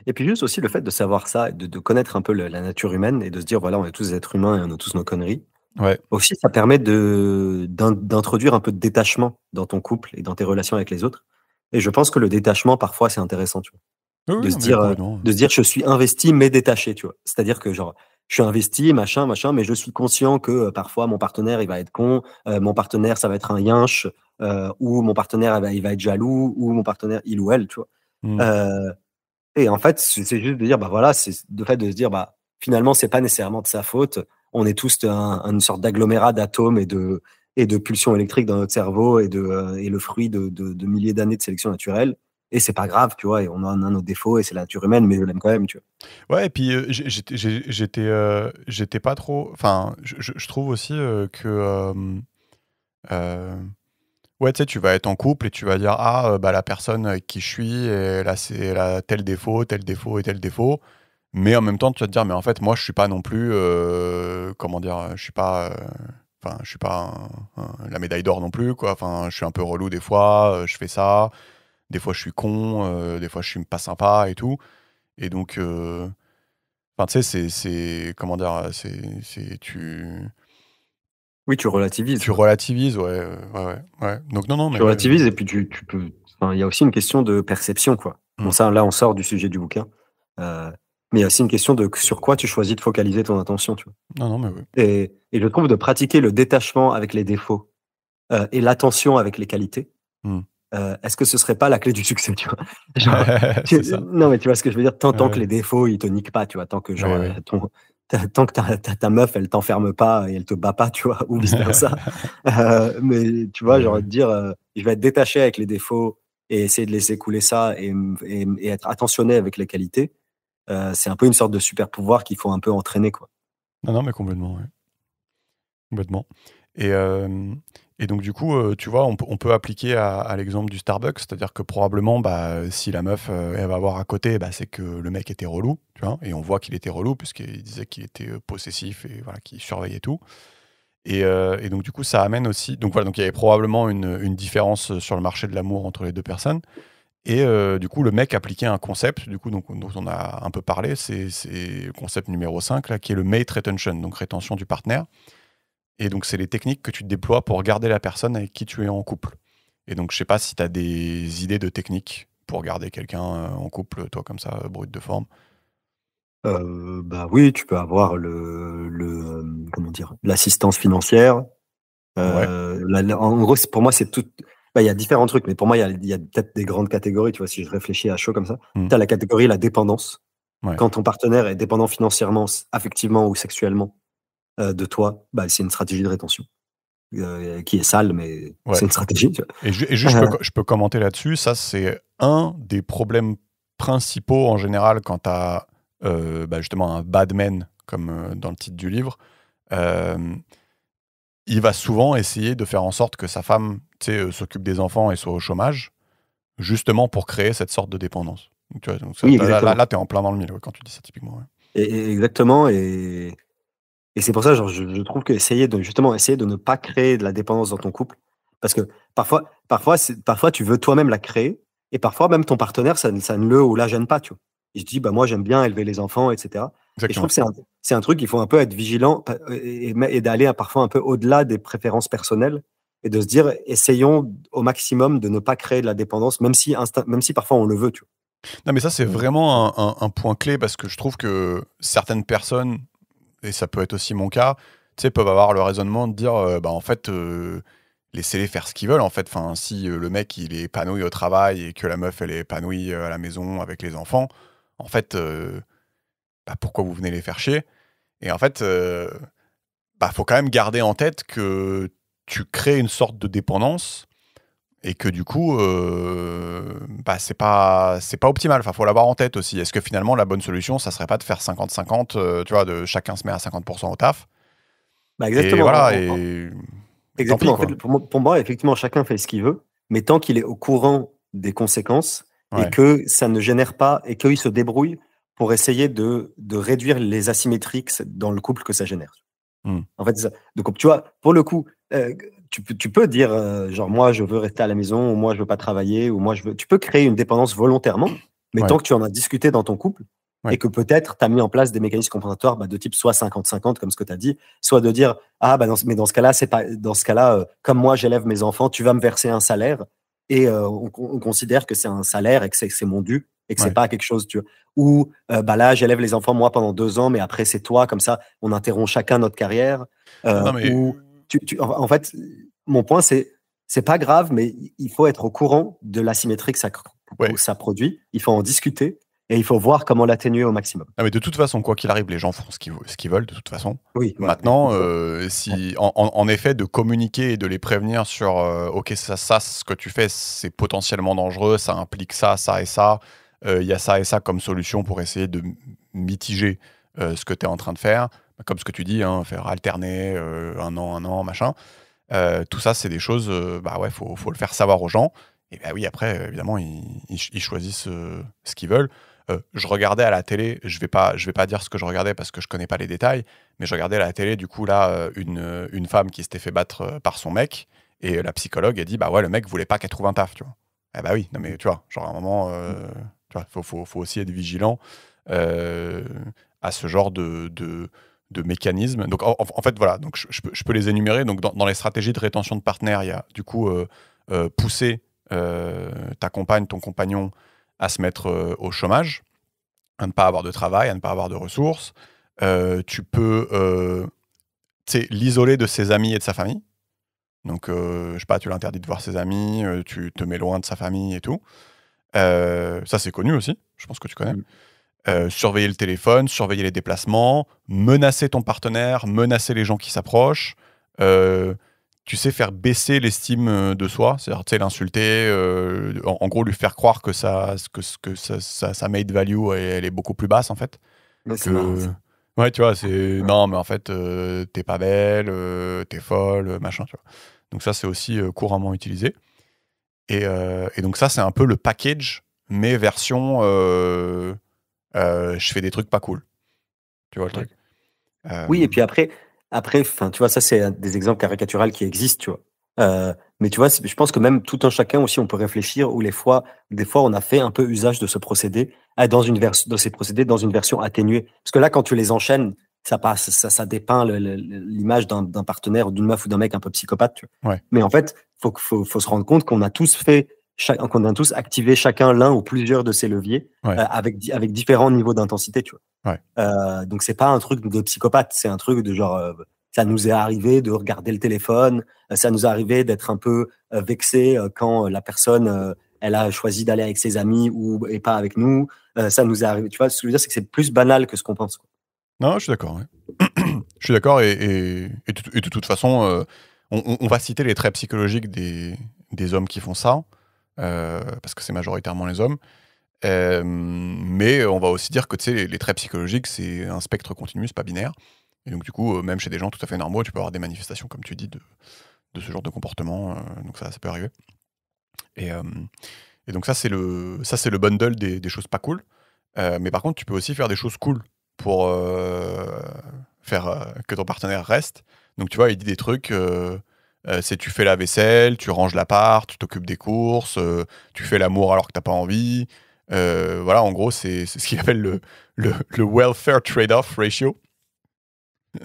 Et puis juste aussi le fait de savoir ça, de connaître un peu la nature humaine et de se dire: «Voilà, on est tous des êtres humains et on a tous nos conneries». Ouais. Aussi, ça permet d'introduire un peu de détachement dans ton couple et dans tes relations avec les autres. Et je pense que le détachement, parfois, c'est intéressant, tu vois? Oui, oui, De se non, mais dire, complètement. «Je suis investi mais détaché», tu vois? C'est-à-dire que genre, je suis investi, machin, machin, mais je suis conscient que, parfois mon partenaire, il va être con, mon partenaire, ça va être un yinche, ou mon partenaire, il va être jaloux, ou mon partenaire, il ou elle, tu vois? Mm. Heu et en fait, c'est juste de dire, bah, voilà, c'est le fait de se dire, bah, finalement, c'est pas nécessairement de sa faute. On est tous une sorte d'agglomérat d'atomes et de pulsions électriques dans notre cerveau et le fruit de milliers d'années de sélection naturelle. Et c'est pas grave, tu vois? Et on en a nos défauts et c'est la nature humaine, mais je l'aime quand même, tu vois? Ouais, et puis j'étais pas trop. Enfin, je trouve aussi que. Euh, ouais, tu sais, tu vas être en couple et tu vas dire, ah, bah, la personne avec qui je suis, elle a tel défaut et tel défaut. Mais en même temps, tu vas te dire, mais en fait, moi, je suis pas non plus, comment dire, je suis pas, enfin, je suis pas la médaille d'or non plus, quoi. Enfin, je suis un peu relou des fois, je fais ça. Des fois, je suis con, des fois, je suis pas sympa et tout. Et donc, enfin, tu sais, comment dire, Oui, tu relativises, tu quoi. relativises, ouais, ouais, ouais, ouais. Donc, non, non, mais Tu ouais. relativises et puis tu peux, enfin, il y a aussi une question de perception, quoi. Bon, Hmm. ça, là, on sort du sujet du bouquin, heu, mais il y a aussi une question de sur quoi tu choisis de focaliser ton attention, tu vois? Non, non, mais oui. Et je trouve de pratiquer le détachement avec les défauts, et l'attention avec les qualités, Hmm. est-ce que ce serait pas la clé du succès, tu vois? Genre, C'est ça. non, mais tu vois ce que je veux dire? Tant que Ouais, les défauts, ils te niquent pas, tu vois? Tant que genre, ouais, ouais. tant que ta meuf, elle t'enferme pas et elle te bat pas, tu vois? Ou vice versa. Mais tu vois, Ouais, genre ouais. de dire, je vais être détaché avec les défauts et essayer de laisser couler ça et être attentionné avec les qualités, c'est un peu une sorte de super pouvoir qu'il faut un peu entraîner, quoi. Non, non, mais complètement, ouais. Complètement. Et, et donc, du coup, tu vois, on peut appliquer à l'exemple du Starbucks, c'est-à-dire que probablement, bah, si la meuf, elle va voir à côté, bah, c'est que le mec était relou, tu vois, et on voit qu'il était relou, puisqu'il disait qu'il était possessif et voilà, qu'il surveillait tout. Et donc, du coup, ça amène aussi. Donc, voilà, donc il y avait probablement une différence sur le marché de l'amour entre les deux personnes. Et du coup, le mec appliquait un concept, du coup, donc, dont on a un peu parlé, c'est le concept numéro 5 là, qui est le mate retention, donc rétention du partenaire. Et donc, c'est les techniques que tu déploies pour garder la personne avec qui tu es en couple. Et donc, je sais pas si tu as des idées de techniques pour garder quelqu'un en couple, toi, comme ça, brut de forme. Bah, oui, tu peux avoir comment dire? L'assistance financière. Ouais. En gros, pour moi, c'est tout. Bah, il y a différents trucs, mais pour moi, il y a peut-être des grandes catégories, tu vois, si je réfléchis à chaud comme ça. Mm. Tu as la catégorie la dépendance. Ouais. Quand ton partenaire est dépendant financièrement, affectivement ou sexuellement de toi, bah, c'est une stratégie de rétention qui est sale, mais Ouais. c'est une stratégie. Tu Et juste, vois. je peux commenter là-dessus. Ça, c'est un des problèmes principaux en général quand tu as bah, justement un bad man, comme dans le titre du livre. Euh, il va souvent essayer de faire en sorte que sa femme, tu sais, s'occupe des enfants et soit au chômage, justement pour créer cette sorte de dépendance. Donc, tu vois, donc Oui, exactement. là, tu es en plein dans le mille ouais, quand tu dis ça typiquement. Ouais. Exactement. Et c'est pour ça, genre, je trouve que essayer de ne pas créer de la dépendance dans ton couple, parce que parfois tu veux toi-même la créer, et parfois même ton partenaire, ça ne le ou la gêne pas, tu vois. Il se dit, bah moi j'aime bien élever les enfants, etc. Et je trouve Exactement. que c'est un truc, il faut un peu être vigilant et d'aller parfois un peu au-delà des préférences personnelles et de se dire, essayons au maximum de ne pas créer de la dépendance, même si parfois on le veut, tu Non, mais ça, c'est vois. vraiment un point clé parce que je trouve que certaines personnes, et ça peut être aussi mon cas, tu sais, peuvent avoir le raisonnement de dire, bah, en fait, laissez-les faire ce qu'ils veulent. En fait, enfin, si le mec il est épanoui au travail et que la meuf elle est épanouie à la maison avec les enfants, en fait, bah, pourquoi vous venez les faire chier? Et en fait, bah, faut quand même garder en tête que tu crées une sorte de dépendance et que du coup, bah, c'est pas optimal. Enfin, faut l'avoir en tête aussi. Est-ce que finalement la bonne solution, ça serait pas de faire 50-50, tu vois, de chacun se met à 50% au taf Bah et exactement. voilà, et tant pis Exactement. En fait, quoi. pour moi, effectivement, chacun fait ce qu'il veut, mais tant qu'il est au courant des conséquences et Ouais. que ça ne génère pas et qu'il se débrouille pour essayer de réduire les asymétries dans le couple que ça génère. Mmh. En fait, c'est ça. Donc, tu vois, pour le coup, tu peux dire, genre, moi, je veux rester à la maison, ou moi, je veux pas travailler, ou moi, je veux. Tu peux créer une dépendance volontairement, mais Ouais. tant que tu en as discuté dans ton couple et Ouais. que peut-être tu as mis en place des mécanismes compensatoires de type soit 50-50, comme ce que tu as dit, soit de dire, ah, bah, mais dans ce cas-là, c'est pas, dans ce cas-là, comme moi, j'élève mes enfants, tu vas me verser un salaire et on considère que c'est un salaire et que c'est mon dû et que c'est Ouais. pas quelque chose, tu vois. Ou, bah là, j'élève les enfants, moi, pendant 2 ans, mais après, c'est toi, comme ça, on interrompt chacun notre carrière. Non, non, mais Ou en fait, mon point, c'est pas grave, mais il faut être au courant de l'asymétrie que ouais. ça produit. Il faut en discuter et il faut voir comment l'atténuer au maximum. Non, mais de toute façon, quoi qu'il arrive, les gens font ce qu'ils veulent, de toute façon. Oui, voilà, Maintenant, exactement. Ouais. si, en effet, de communiquer et de les prévenir sur OK, ça, ce que tu fais, c'est potentiellement dangereux, ça implique ça, ça et ça. Il y a ça et ça comme solution pour essayer de mitiger ce que tu es en train de faire. Comme ce que tu dis, hein, faire alterner un an, machin. Tout ça, c'est des choses, bah ouais, faut le faire savoir aux gens. Et bah oui, après, évidemment, ils choisissent ce qu'ils veulent. Je regardais à la télé, je vais pas dire ce que je regardais parce que je connais pas les détails, mais je regardais à la télé, du coup, là, une femme qui s'était fait battre par son mec, et la psychologue a dit, bah ouais, le mec voulait pas qu'elle trouve un taf, tu vois. Eh bah oui, non mais tu vois, genre à un moment, tu vois, faut aussi être vigilant euh, à ce genre de mécanismes. Donc en fait, voilà, donc je peux les énumérer. Donc dans les stratégies de rétention de partenaires, il y a du coup pousser ta compagne, ton compagnon à se mettre au chômage, à ne pas avoir de travail, à ne pas avoir de ressources. Tu peux l'isoler de ses amis et de sa famille. Donc, je sais pas, tu l'interdis de voir ses amis, tu te mets loin de sa famille et tout. Ça, c'est connu aussi, je pense que tu connais. Mm. Surveiller le téléphone, surveiller les déplacements, menacer ton partenaire, menacer les gens qui s'approchent. Euh, tu sais, faire baisser l'estime de soi, c'est-à-dire tu sais, l'insulter, en gros lui faire croire que sa made value elle est beaucoup plus basse en fait. Mais c'est marrant, Que ça. Ouais, tu vois, c'est non, mais en fait, t'es pas belle, t'es folle, machin, tu vois. Donc ça, c'est aussi couramment utilisé. Et donc ça, c'est un peu le package, mais version je fais des trucs pas cool. Tu vois le Ouais. truc. Euh, Oui, et puis après, enfin, tu vois, ça, c'est des exemples caricaturales qui existent, tu vois. Mais tu vois, je pense que même tout un chacun aussi, on peut réfléchir où des fois, on a fait un peu usage de ce procédé, de ces procédés dans une version atténuée. Parce que là, quand tu les enchaînes, ça passe, ça dépeint l'image d'un partenaire ou d'une meuf ou d'un mec un peu psychopathe, tu vois. ouais, Mais en fait, faut se rendre compte qu'on a tous qu'on a tous activé chacun l'un ou plusieurs de ces leviers, ouais, avec différents niveaux d'intensité, tu vois. ouais. Donc c'est pas un truc de psychopathe, c'est un truc de genre, ça nous est arrivé de regarder le téléphone, ça nous est arrivé d'être un peu vexé quand la personne elle a choisi d'aller avec ses amis ou et pas avec nous. Ça nous est arrivé, tu vois. Ce que je veux dire, c'est que c'est plus banal que ce qu'on pense, quoi. Non, je suis d'accord. Ouais. Je suis d'accord. Et de toute façon, on va citer les traits psychologiques des hommes qui font ça, parce que c'est majoritairement les hommes. Mais on va aussi dire que tu sais, les traits psychologiques, c'est un spectre continu, c'est pas binaire. Et donc, du coup, même chez des gens tout à fait normaux, tu peux avoir des manifestations, comme tu dis, de ce genre de comportement. Donc, ça peut arriver. Et, euh, et donc, ça, c'est le bundle des choses pas cool. Mais par contre, tu peux aussi faire des choses cool pour faire que ton partenaire reste. Donc, tu vois, il dit des trucs. C'est tu fais la vaisselle, tu ranges l'appart, tu t'occupes des courses, tu fais l'amour alors que t'as pas envie. Voilà, en gros, c'est ce qu'il appelle le Welfare Trade-off Ratio,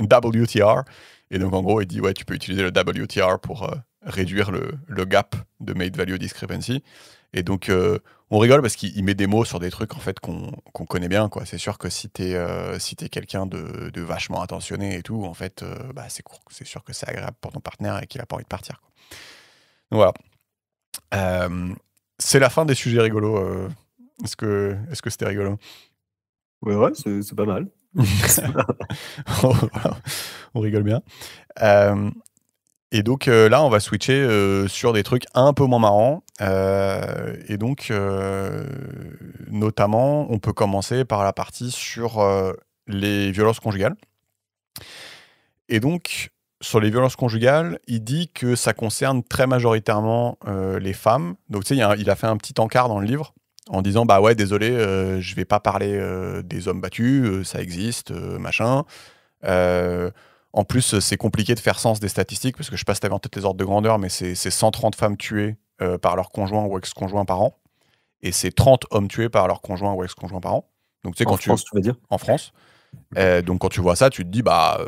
WTR. Et donc, en gros, il dit, ouais, tu peux utiliser le WTR pour réduire le gap de Mate Value Discrepancy. Et donc, on rigole parce qu'il met des mots sur des trucs en fait qu'on connaît bien, quoi. C'est sûr que si t'es quelqu'un de vachement attentionné et tout, en fait, bah, c'est sûr que c'est agréable pour ton partenaire et qu'il a pas envie de partir, quoi. Donc, voilà. C'est la fin des sujets rigolos. Est-ce que c'était rigolo? Ouais, ouais, c'est pas mal. Voilà, on rigole bien. Euh, et donc là, on va switcher sur des trucs un peu moins marrants. Et donc, notamment, on peut commencer par la partie sur les violences conjugales. Et donc, sur les violences conjugales, il dit que ça concerne très majoritairement les femmes. Donc, tu sais, il a fait un petit encart dans le livre en disant, bah ouais, désolé, je vais pas parler des hommes battus, ça existe, machin. Euh, En plus, c'est compliqué de faire sens des statistiques, parce que je sais pas si tu avais en tête les ordres de grandeur, mais c'est 130 femmes tuées par leur conjoint ou ex-conjoint par an, et c'est 30 hommes tués par leur conjoint ou ex-conjoint par an. Donc, tu sais, En France, tu veux dire? en France, donc quand tu vois ça, tu te dis, bah,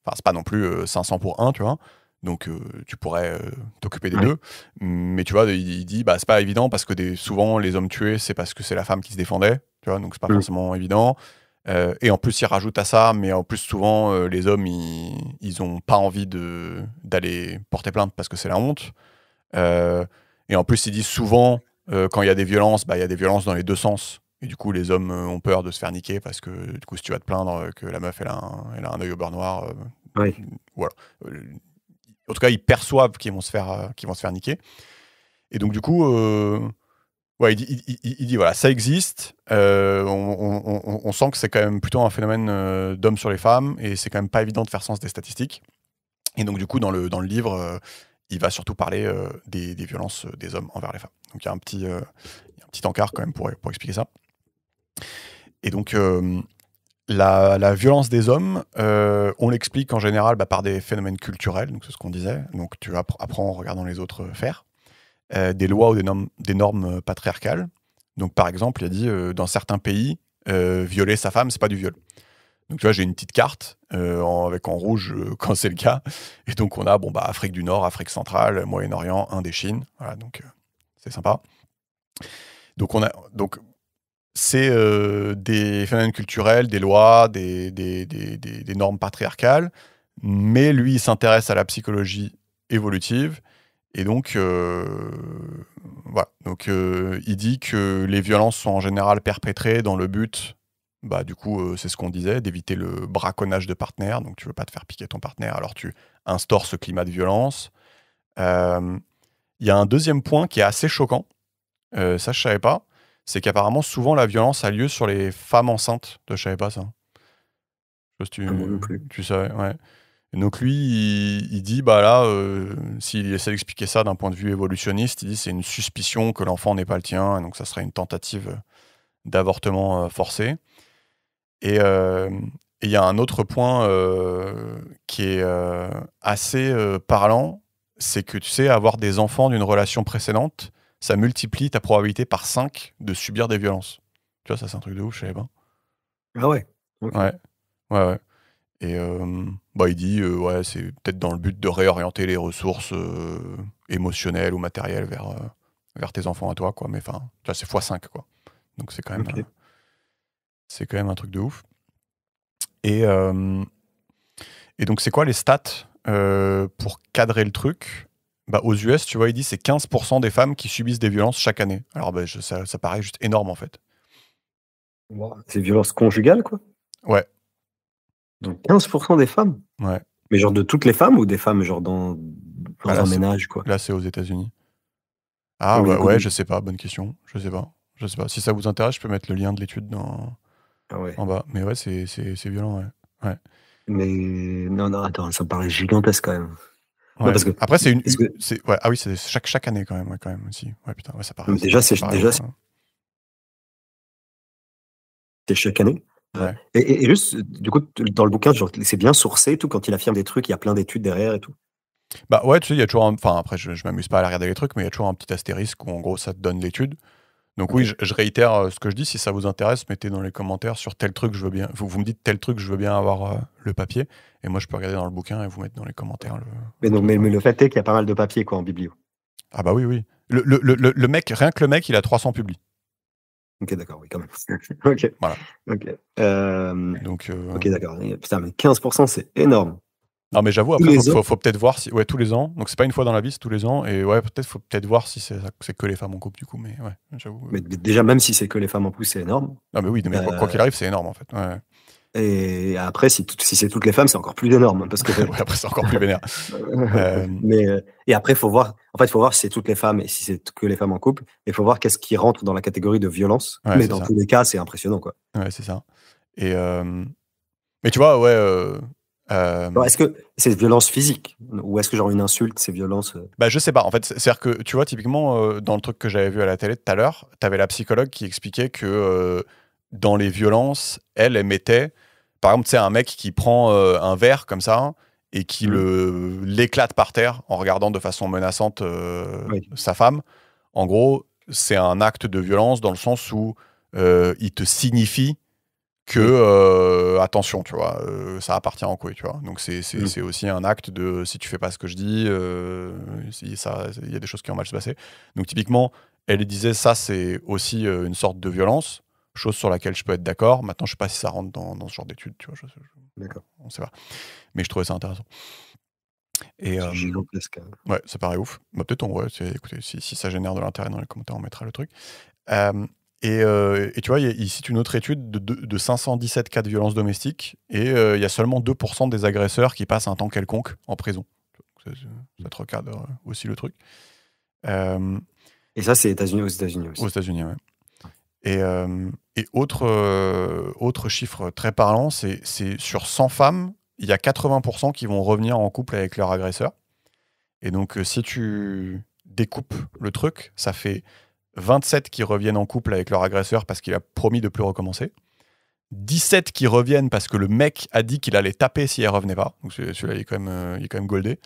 enfin, c'est pas non plus 500 pour un, tu vois. Donc, tu pourrais t'occuper des Ouais. deux. Mais tu vois, il dit, bah, c'est pas évident parce que souvent, les hommes tués, c'est parce que c'est la femme qui se défendait, tu vois, donc c'est pas Mm. forcément évident. Et en plus, il rajoute à ça, mais en plus, souvent, les hommes, ils ont pas envie d'aller porter plainte parce que c'est la honte. Euh, et en plus, ils disent souvent, quand il y a des violences, bah, il y a des violences dans les deux sens. Et du coup, les hommes ont peur de se faire niquer parce que, du coup, si tu vas te plaindre que la meuf, elle a un œil au beurre noir, Ouais. voilà. Euh, En tout cas, ils perçoivent qu'ils vont se faire niquer. Et donc, du coup, ouais, il dit, voilà, ça existe. On sent que c'est quand même plutôt un phénomène d'hommes sur les femmes et c'est quand même pas évident de faire sens des statistiques. Et donc, du coup, dans le livre, il va surtout parler des violences des hommes envers les femmes. Donc, il y a un petit encart quand même pour expliquer ça. Et donc, la violence des hommes, on l'explique en général par des phénomènes culturels, donc c'est ce qu'on disait. Donc, tu apprends en regardant les autres faire. Des lois ou des normes patriarcales. Donc, par exemple, il a dit dans certains pays, violer sa femme, c'est pas du viol. Donc, tu vois, j'ai une petite carte avec en rouge quand c'est le cas. Et donc, on a Afrique du Nord, Afrique centrale, Moyen-Orient, Indochine. Voilà, donc c'est sympa. Donc, c'est des phénomènes culturels, des lois, des normes patriarcales. Mais lui, il s'intéresse à la psychologie évolutive. Et donc, voilà. Donc, il dit que les violences sont en général perpétrées dans le but, du coup, c'est ce qu'on disait, d'éviter le braconnage de partenaires. Donc, tu veux pas te faire piquer ton partenaire, alors tu instaures ce climat de violence. Euh, Il y a un deuxième point qui est assez choquant. Ça, je savais pas. C'est qu'apparemment, souvent, la violence a lieu sur les femmes enceintes. Je savais pas ça. Je sais pas Ah, moi non plus. tu savais, ouais. Et donc lui, il dit, bah là, s'il essaie d'expliquer ça d'un point de vue évolutionniste, il dit c'est une suspicion que l'enfant n'est pas le tien, et donc ça serait une tentative d'avortement forcé. Et il y a un autre point qui est assez parlant, c'est que tu sais, avoir des enfants d'une relation précédente, ça multiplie ta probabilité par 5 de subir des violences. Tu vois, ça c'est un truc de ouf, je savais pas. Ah ouais? OK. Ouais, ouais, ouais. Et bah, il dit, ouais, c'est peut-être dans le but de réorienter les ressources émotionnelles ou matérielles vers tes enfants à toi, quoi. Mais enfin, tu vois, c'est x5, quoi. Donc OK. c'est quand même un truc de ouf. Et, et donc, c'est quoi les stats pour cadrer le truc? Bah, aux US, tu vois, il dit c'est 15% des femmes qui subissent des violences chaque année. Alors, bah, ça paraît juste énorme, en fait. Waouh, c'est violence conjugale, quoi? Ouais, Donc 15 des femmes? ouais. Mais genre de toutes les femmes ou des femmes genre dans Bah, un ménage, quoi? là, c'est aux États-Unis. Ah, Oui, ouais, du coup, ouais, je sais pas, bonne question. Je sais pas. Je sais pas. Si ça vous intéresse, je peux mettre le lien de l'étude ah ouais. en bas. Mais ouais, c'est violent, ouais. Ouais. Mais non, non, attends, ça me paraît gigantesque quand même. Non, Ouais. parce que Après, c'est une. est-ce que Ouais, ah oui, c'est chaque année quand même aussi. Ouais, putain, ouais, mais déjà ça c'est paraît déjà ouf. Hein. c'est chaque année. Ouais. Et juste, du coup, dans le bouquin, genre, c'est bien sourcé et tout quand il affirme des trucs, il y a plein d'études derrière et tout? Bah ouais, tu sais, il y a toujours enfin, après, je m'amuse pas à aller regarder les trucs, mais il y a toujours un petit astérisque où, en gros, ça te donne l'étude. Donc oui, OK. je réitère ce que je dis. Si ça vous intéresse, mettez dans les commentaires sur tel truc, je veux bien. Vous me dites tel truc, je veux bien avoir le papier. Et moi, je peux regarder dans le bouquin et vous mettre dans les commentaires Mais le donc truc, quoi. mais le fait est qu'il y a pas mal de papiers, quoi, en biblio? Ah bah oui, oui. Le mec, rien que le mec, il a 300 publis. OK, d'accord, oui, quand même. OK, Voilà. OK. Donc, OK, d'accord. Et putain, mais 15 c'est énorme. non, mais j'avoue, Tous après, les ans? faut peut-être voir si. Ouais, tous les ans. Donc, c'est pas une fois dans la vie, c'est tous les ans. Et ouais, faut peut-être voir si c'est que les femmes en couple, du coup. Mais ouais, j'avoue. Mais déjà, même si c'est que les femmes en plus, c'est énorme. Non, mais oui, non, mais quoi qu'il Heu arrive, c'est énorme, en fait. Ouais. et après si c'est toutes les femmes, c'est encore plus énorme, hein, parce que Ouais, après, c'est encore plus vénère. mais et après, il faut voir si c'est toutes les femmes et si c'est que les femmes en couple, et il faut voir qu'est-ce qui rentre dans la catégorie de violence. Ouais, Mais c'est dans ça. tous les cas, c'est impressionnant, quoi. Ouais, c'est ça. Et, mais tu vois, ouais. Alors est-ce que c'est violence physique? Ou est-ce que genre une insulte, c'est violence, Bah, je sais pas. En fait, c'est-à-dire que, tu vois, typiquement, dans le truc que j'avais vu à la télé tout à l'heure, t'avais la psychologue qui expliquait que dans les violences, elle mettait, par exemple, tu sais, un mec qui prend un verre comme ça et qui Mmh. l'éclate par terre en regardant de façon menaçante Oui. sa femme. En gros, c'est un acte de violence dans le sens où il te signifie que Oui. attention, tu vois, ça appartient en couille, tu vois. Donc Mmh. c'est aussi un acte de si tu fais pas ce que je dis, si ça, il y a des choses qui ont mal se passer. Donc typiquement, elle disait ça, c'est aussi une sorte de violence, chose sur laquelle je peux être d'accord. Maintenant, je sais pas si ça rentre dans ce genre d'études, tu vois. Voilà, D'accord. on sait pas. Mais je trouvais ça intéressant. Et C'est gigantesque, hein. ouais, ça paraît ouf. Bah, peut-être écoutez, si ça génère de l'intérêt dans les commentaires, on mettra le truc. Euh, et tu vois, il cite une autre étude de 517 cas de violence domestique, et il y a seulement 2% des agresseurs qui passent un temps quelconque en prison. Ça te recadre aussi le truc. Euh, Et ça, c'est aux États-Unis aux aussi. États-Unis, ouais. Et autre chiffre très parlant, c'est sur 100 femmes, il y a 80% qui vont revenir en couple avec leur agresseur. Et donc, si tu découpes le truc, ça fait 27 qui reviennent en couple avec leur agresseur parce qu'il a promis de plus recommencer. 17 qui reviennent parce que le mec a dit qu'il allait taper si elle revenait pas. Donc celui-là, il est quand même goldé.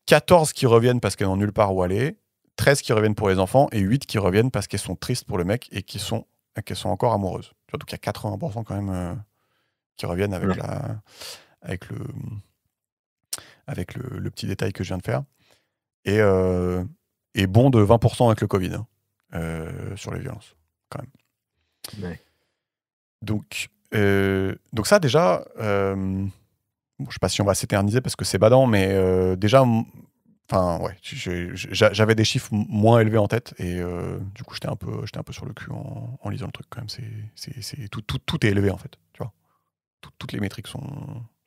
14 qui reviennent parce qu'elles n'ont nulle part où aller. 13 qui reviennent pour les enfants. Et 8 qui reviennent parce qu'elles sont tristes pour le mec et qu'elles sont encore amoureuses. Donc il y a 80% quand même qui reviennent avec, Ouais. avec, le, avec le petit détail que je viens de faire. Et bon de 20% avec le Covid sur les violences, quand même. Ouais. Donc ça, déjà, bon, je ne sais pas si on va s'éterniser parce que c'est badant, mais déjà, enfin, ouais, j'avais des chiffres moins élevés en tête, et du coup, j'étais un peu sur le cul en lisant le truc, quand même. Tout est élevé, en fait, tu vois. Toutes les métriques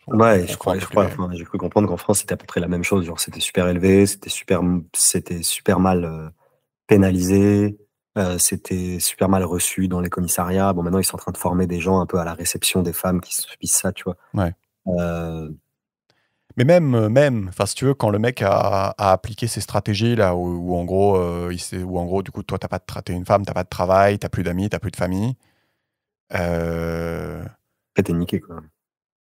Ouais, font un peu plus. enfin, j'ai cru comprendre qu'en France, c'était à peu près la même chose. Genre, c'était super élevé, c'était super mal pénalisé. c'était super mal reçu dans les commissariats. Bon, maintenant, ils sont en train de former des gens un peu à la réception des femmes qui subissent ça, tu vois? Ouais. Heu, Mais même, enfin, si tu veux, quand le mec a appliqué ces stratégies là, où en gros, où en gros, du coup, toi, t'es une femme, t'as pas de travail, t'as plus d'amis, t'as plus de famille, euh, après, tu niqué, quoi.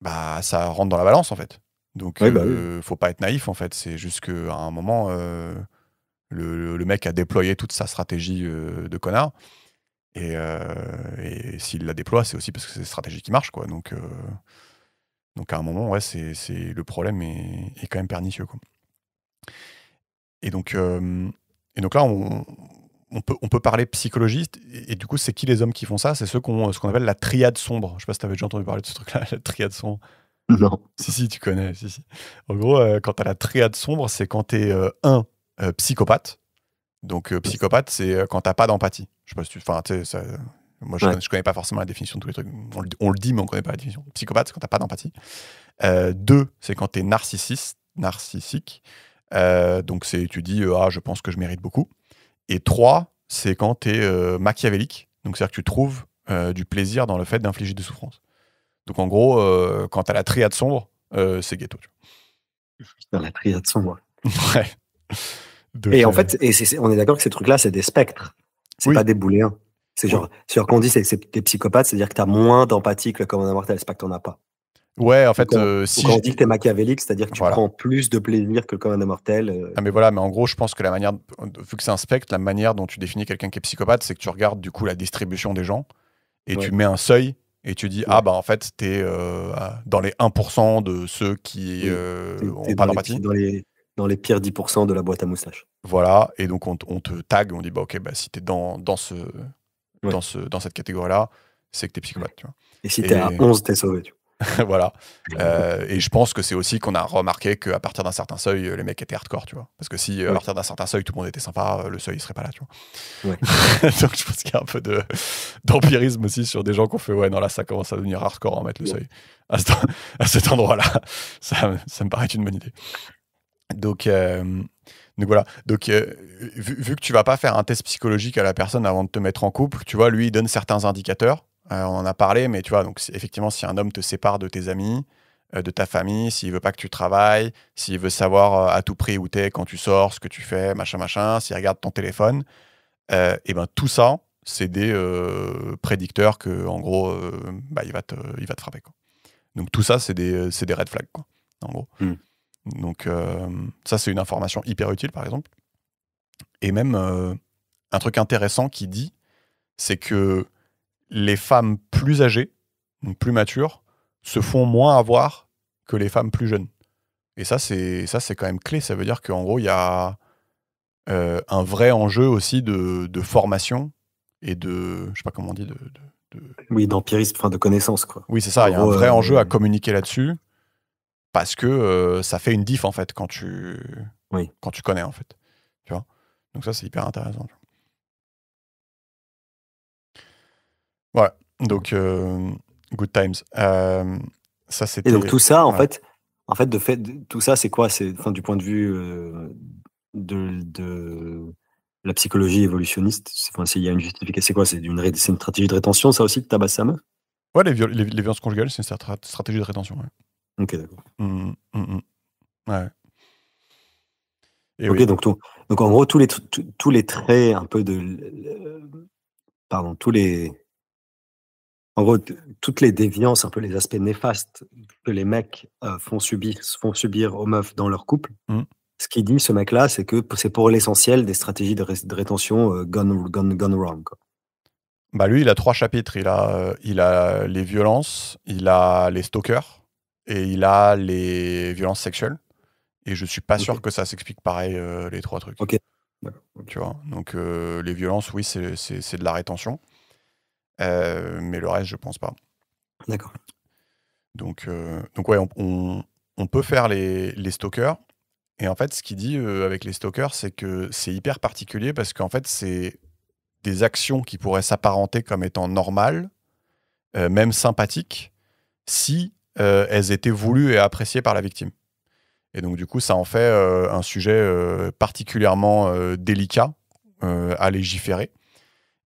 bah, ça rentre dans la balance en fait. Donc, Oui, bah, oui. faut pas être naïf en fait. C'est juste qu'à un moment, le mec a déployé toute sa stratégie de connard. Et s'il la déploie, c'est aussi parce que c'est une stratégie qui marche, quoi. Donc à un moment, ouais, le problème est quand même pernicieux, quoi. Et donc, là, on peut parler psychologiste. Et du coup, c'est qui les hommes qui font ça? C'est ceux qui ont ce qu'on appelle la triade sombre. Je sais pas si tu avais déjà entendu parler de ce truc-là, la triade sombre. Non. Si, tu connais. Si. En gros, quand tu as la triade sombre, c'est quand tu es psychopathe. Donc, psychopathe, c'est quand t'as pas d'empathie. Je sais pas si tu. Enfin, tu sais, moi, Ouais. je connais pas forcément la définition de tous les trucs. On le dit, mais on connaît pas la définition. Psychopathe, c'est quand t'as pas d'empathie. 2, c'est quand t'es narcissique. Donc, tu dis, ah, je pense que je mérite beaucoup. Et 3, c'est quand t'es machiavélique. Donc, c'est-à-dire que tu trouves du plaisir dans le fait d'infliger des souffrances. Donc, en gros, quand t'as la triade sombre, c'est ghetto. Tu Dans la triade sombre. vois. Ouais. Donc, Et en fait, on est d'accord que ces trucs-là, c'est des spectres. C'est oui. pas des booléens. C'est Oui. genre quand on dit c'est t'es psychopathe, c'est-à-dire que tu as moins d'empathie que le commun des mortels, c'est pas que tu en as pas. Ouais, en Ou fait, ou quand on dit que tu es machiavélique, c'est-à-dire que tu Voilà. prends plus de plaisir que le commun des mortels, Ah mais voilà, mais en gros, je pense que vu que c'est un spectre, la manière dont tu définis quelqu'un qui est psychopathe, c'est que tu regardes du coup la distribution des gens et tu ouais, mets un seuil et tu dis, ah ouais, bah en fait, t'es dans les 1% de ceux qui oui. Tu ont es pas dans d'empathie. dans les pires 10 de la boîte à moustaches. Voilà, et donc on te tag, on dit, bah ok, bah si t'es Ouais, dans cette catégorie-là, c'est que t'es ouais. psychopathe, tu vois. Et si tu es à Et 11, tu es sauvé, tu vois? voilà. Et je pense que c'est aussi qu'on a remarqué qu'à partir d'un certain seuil, les mecs étaient hardcore, tu vois. Parce que si à Oui, partir d'un certain seuil, tout le monde était sympa, le seuil, il serait pas là, tu vois. ouais. Donc je pense qu'il y a un peu d'empirisme aussi sur des gens qui ont fait ouais non là ça commence à devenir hardcore en mettre le Ouais. seuil à cet endroit-là. Ça me paraît une bonne idée. Donc, voilà. Donc vu que tu vas pas faire un test psychologique à la personne avant de te mettre en couple, tu vois, lui il donne certains indicateurs. On en a parlé, mais tu vois, donc effectivement, si un homme te sépare de tes amis, de ta famille, s'il veut pas que tu travailles, s'il veut savoir à tout prix où t'es quand tu sors, ce que tu fais, machin, s'il regarde ton téléphone, et ben tout ça, c'est des prédicteurs que, en gros, bah, il va te frapper, quoi. Donc tout ça, c'est des red flags, quoi, en gros. Mmh. Donc ça, c'est une information hyper utile, par exemple. Et même un truc intéressant qui dit, c'est que les femmes plus âgées, donc plus matures, se font moins avoir que les femmes plus jeunes. Et ça c'est quand même clé. Ça veut dire qu'en gros, il y a un vrai enjeu aussi de formation et je sais pas comment on dit, Oui, d'empirisme, enfin de connaissance, quoi. oui, c'est En ça, il y a un gros, vrai enjeu à communiquer là-dessus parce que ça fait une diff en fait oui. quand tu connais en fait. Tu vois. Donc ça, c'est hyper intéressant. Voilà. Donc, good times. Ça, Et donc c'était. tout ça, Ouais. tout ça, c'est quoi? C'est enfin du point de vue, de la psychologie évolutionniste, enfin s'il y a une justification, c'est quoi? C'est une stratégie de rétention, ça aussi, de tabasser sa meuf? Ouais, les violences conjugales, c'est une stratégie de rétention. Ouais. OK, d'accord. Ouais. Et OK, oui. donc en gros, tous les traits un peu de pardon, en gros, toutes les déviances, un peu les aspects néfastes que les mecs, font subir aux meufs dans leur couple, Mm. ce qu'il dit ce mec-là, c'est que c'est pour l'essentiel des stratégies de rétention, gone wrong, quoi. Bah lui, il a 3 chapitres. Il a les violences, il a les stalkers et il a les violences sexuelles. Et je suis pas sûr OK. que ça s'explique pareil, les 3 trucs. OK. D'accord, OK. Tu vois. Donc les violences, oui, c'est de la rétention. Mais le reste, je pense pas. D'accord. Donc ouais, on peut faire les stalkers. Et en fait, ce qu'il dit avec les stalkers, c'est que c'est hyper particulier parce qu'en fait, c'est des actions qui pourraient s'apparenter comme étant normales, même sympathiques, si elles étaient voulues et appréciées par la victime. Et donc, du coup, ça en fait un sujet particulièrement délicat à légiférer.